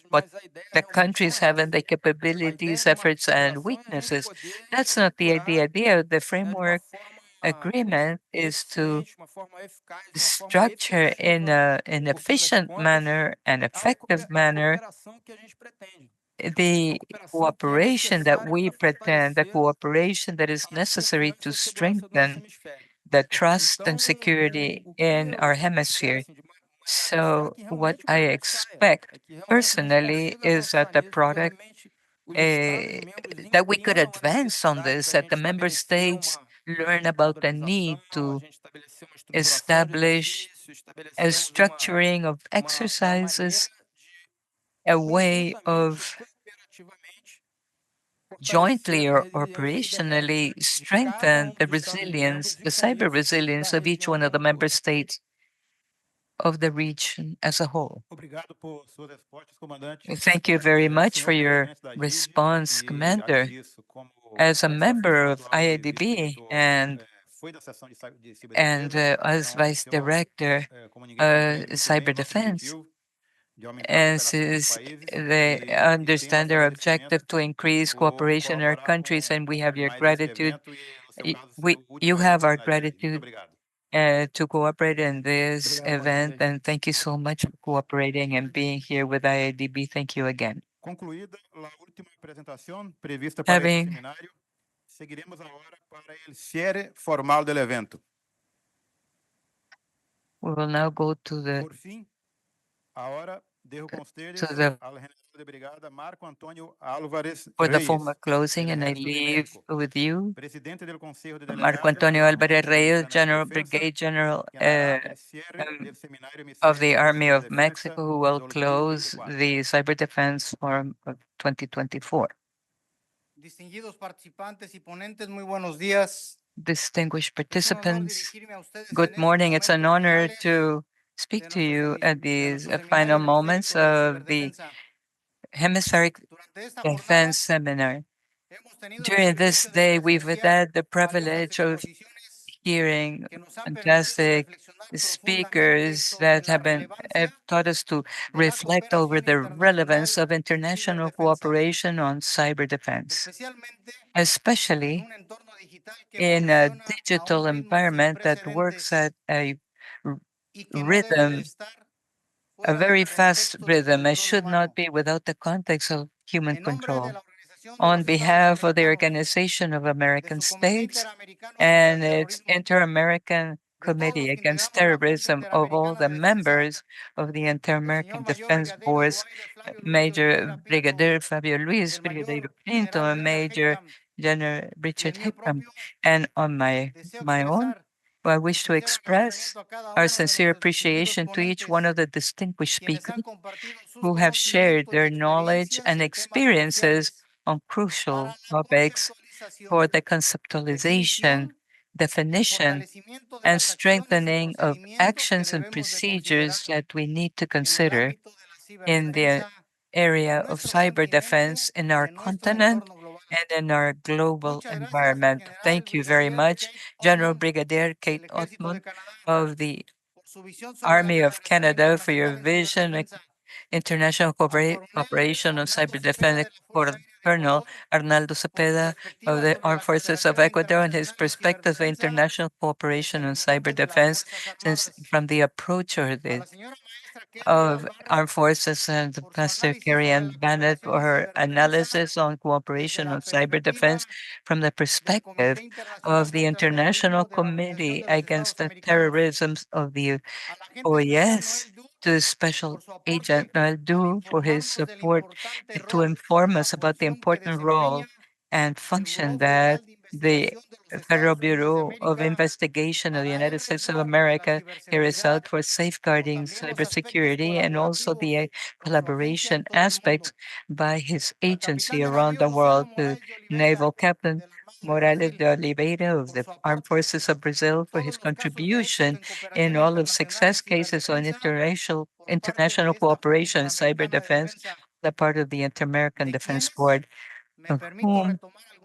Speaker 4: what the countries have and the capabilities, efforts, and weaknesses. That's not the idea. The idea of the framework agreement is to structure in an efficient manner, an effective manner, the cooperation that we pretend, the cooperation that is necessary to strengthen the trust and security in our hemisphere. So what I expect personally is that the product that we could advance on this, that the member states learn about the need to establish a structuring of exercises, a way of jointly or operationally strengthen the resilience, the cyber resilience of each one of the member states of the region as a whole. Thank you very much for your response, Commander. As a member of IADB and as Vice Director Cyber Defense, and since they understand their objective to increase cooperation in our countries, and we have your gratitude, you have our gratitude to cooperate in this event, and thank you so much for cooperating and being here with IADB. Thank you again.
Speaker 1: Concluída a última apresentação prevista para
Speaker 4: Having
Speaker 1: este seminário, seguiremos agora para o cierre formal do evento.
Speaker 4: We will now go to the
Speaker 1: Por fim, agora devo com vocês
Speaker 4: to the
Speaker 1: ao general de brigada Marco Antônio Álvares
Speaker 4: for the
Speaker 1: Reis,
Speaker 4: formal closing, and I
Speaker 1: Exército de
Speaker 4: leave
Speaker 1: México,
Speaker 4: with you
Speaker 1: presidente del Consejo de
Speaker 4: Marco
Speaker 1: Delegados
Speaker 4: Antonio Álvarez Reyes,
Speaker 1: Nacional de
Speaker 4: General
Speaker 1: Defensa,
Speaker 4: Brigade General
Speaker 1: que hará el cierre
Speaker 4: um,
Speaker 1: del seminario
Speaker 4: of the
Speaker 1: Hemisférico
Speaker 4: Army of
Speaker 1: Cyber
Speaker 4: Mexico, who will close
Speaker 1: 2024.
Speaker 4: the Cyber Defense Forum of 2024.
Speaker 9: Distinguidos participantes y ponentes, muy buenos días.
Speaker 4: Distinguished
Speaker 9: Es un honor
Speaker 4: participants,
Speaker 9: dirigirme a ustedes
Speaker 4: good
Speaker 9: en estos
Speaker 4: morning. It's an
Speaker 9: momentos
Speaker 4: honor
Speaker 9: finales
Speaker 4: to
Speaker 9: de
Speaker 4: speak to
Speaker 9: nuestro
Speaker 4: you
Speaker 9: semi-
Speaker 4: at
Speaker 9: de
Speaker 4: these
Speaker 9: nuestro
Speaker 4: final
Speaker 9: seminario
Speaker 4: moments
Speaker 9: hemisférico de
Speaker 4: of the
Speaker 9: ciberdefensa.
Speaker 4: Hemisferic
Speaker 9: Durante esta
Speaker 4: Defense
Speaker 9: jornada
Speaker 4: Seminar.
Speaker 9: hemos tenido el
Speaker 4: During this
Speaker 9: privilegio de
Speaker 4: day, we've
Speaker 9: presenciar
Speaker 4: had the
Speaker 9: valiosas
Speaker 4: privilege of
Speaker 9: exposiciones
Speaker 4: hearing
Speaker 9: que nos han permitido
Speaker 4: fantastic
Speaker 9: reflexionar
Speaker 4: speakers
Speaker 9: profundamente
Speaker 4: that
Speaker 9: sobre la
Speaker 4: have
Speaker 9: relevancia
Speaker 4: taught us to
Speaker 9: de la
Speaker 4: reflect over
Speaker 9: cooperación
Speaker 4: the relevance
Speaker 9: internacional
Speaker 4: of
Speaker 9: en
Speaker 4: international
Speaker 9: ciberdefensa,
Speaker 4: cooperation on cyber defense,
Speaker 9: especialmente en
Speaker 4: especially
Speaker 9: un entorno digital que
Speaker 4: in a
Speaker 9: evoluciona a un
Speaker 4: digital
Speaker 9: ritmo sin
Speaker 4: environment that works
Speaker 9: precedentes
Speaker 4: at a
Speaker 9: y que no debe de
Speaker 4: rhythm,
Speaker 9: estar
Speaker 4: a
Speaker 9: fuera del
Speaker 4: very fast
Speaker 9: contexto del
Speaker 4: rhythm, and
Speaker 9: control
Speaker 4: should not
Speaker 9: humano.
Speaker 4: be without the context of human
Speaker 9: En nombre de
Speaker 4: control.
Speaker 9: la Organización de
Speaker 4: On
Speaker 9: los Estados
Speaker 4: behalf of the
Speaker 9: Americanos,
Speaker 4: Organization of
Speaker 9: de
Speaker 4: American
Speaker 9: su Comité
Speaker 4: States
Speaker 9: Interamericano contra el
Speaker 4: and its
Speaker 9: Terrorismo
Speaker 4: Inter-American Committee Against Terrorism of all the members of the Inter-American Defense Force, Major Brigadier Fabio Luis, Brigadier Pinto, and Major General Richard Hickam. And on my own, I wish to express our sincere appreciation to each one of the distinguished speakers who have shared their knowledge and experiences on crucial topics for the conceptualization, definition, and strengthening of actions and procedures that we need to consider in the area of cyber defense in our continent and in our global environment. Thank you very much, General Brigadier Kate Ottman of the Army of Canada, for your vision and international cooperation on cyber defense. Colonel Arnaldo Cepeda of the Armed Forces of Ecuador and his perspective of international cooperation on cyber defense since from the approach of armed forces, and Pastor Carrie Ann Bennett for her analysis on cooperation on cyber defense from the perspective of the International Committee Against the Terrorism of the OAS, to Special Agent Noel Du for his support to inform us about the important role and function that the Federal Bureau of Investigation of the United States of America carries out for safeguarding cybersecurity, and also the collaboration aspects by his agency around the world, to Naval Captain Morales de Oliveira of the Armed Forces of Brazil for his contribution in all of success cases on international cooperation in cyber defense, the part of the Inter-American Defense Board, of whom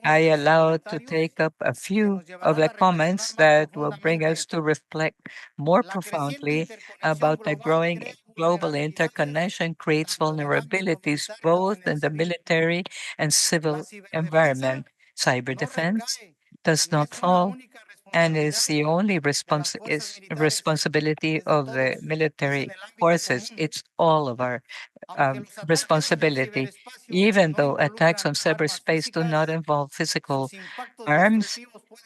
Speaker 4: I allow to take up a few of the comments that will bring us to reflect more profoundly about the growing global interconnection creates vulnerabilities both in the military and civil environment. Cyber defense does not fall and is the only responsibility of the military forces. It's all of our responsibility. Even though attacks on cyberspace do not involve physical harms,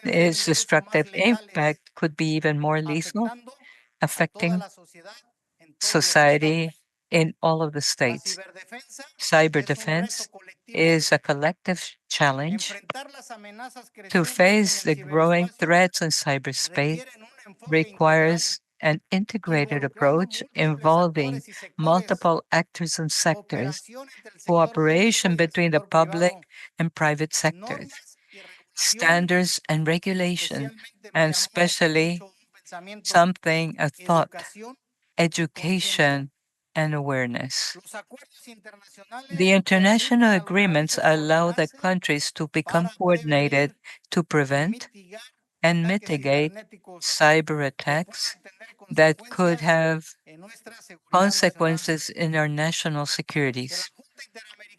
Speaker 4: its destructive impact could be even more lethal, affecting society in all of the states. Cyber defense is a collective challenge to face the growing threats in cyberspace, requires an integrated approach involving multiple actors and sectors, cooperation between the public and private sectors, standards and regulation, and especially something, a thought, education, and awareness. The international agreements allow the countries to become coordinated to prevent and mitigate cyber attacks that could have consequences in our national securities.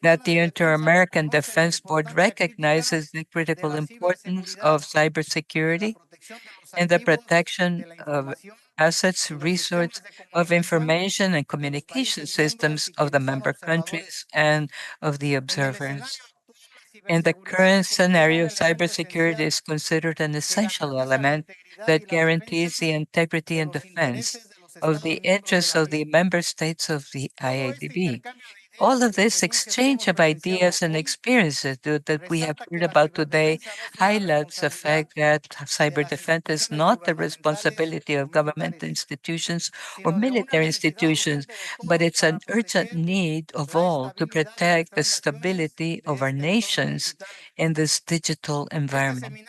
Speaker 4: That the Inter-American Defense Board recognizes the critical importance of cybersecurity and the protection of assets, resources of information and communication systems of the member countries and of the observers. In the current scenario, cybersecurity is considered an essential element that guarantees the integrity and defense of the interests of the member states of the IADB. All of this exchange of ideas and experiences that we have heard about today highlights the fact that cyber defense is not the responsibility of government institutions or military institutions, but it's an urgent need of all to protect the stability of our nations in this digital environment.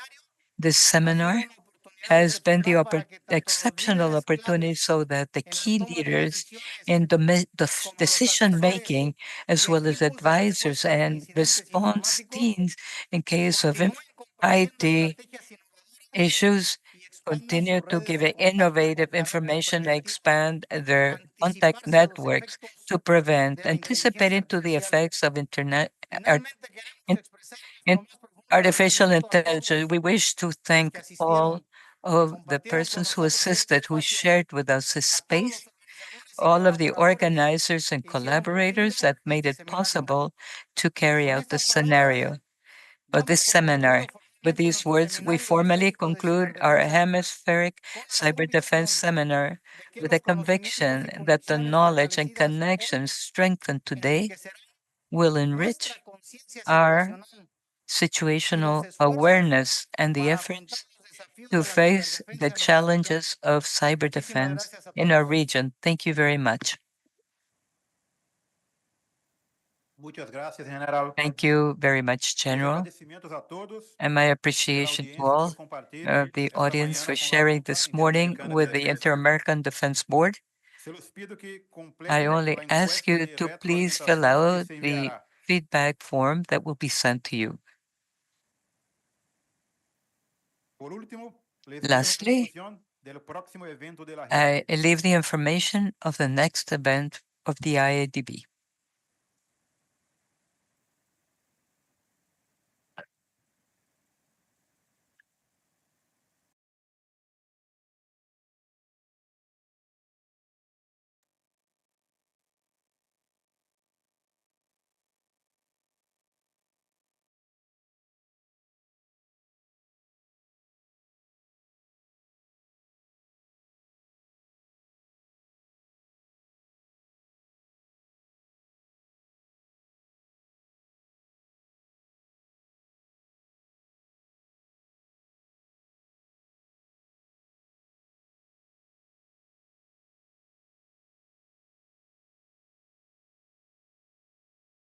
Speaker 4: This seminar has been the exceptional opportunity so that the key leaders in the decision making, as well as advisors and response teams in case of IT issues, continue to give innovative information and expand their contact networks to prevent, anticipating to the effects of in artificial intelligence. We wish to thank all of the persons who assisted, who shared with us this space, all of the organizers and collaborators that made it possible to carry out the scenario or this seminar. With these words, we formally conclude our Hemisferic Cyber Defense Seminar with a conviction that the knowledge and connections strengthened today will enrich our situational awareness and the efforts to face the challenges of cyber defense in our region. Thank you very much. Thank you very much, General, and my appreciation to all of the audience for sharing this morning with the Inter-American Defense Board. I only ask you to please fill out the feedback form that will be sent to you. Lastly, I leave the information of the next event of the IADB.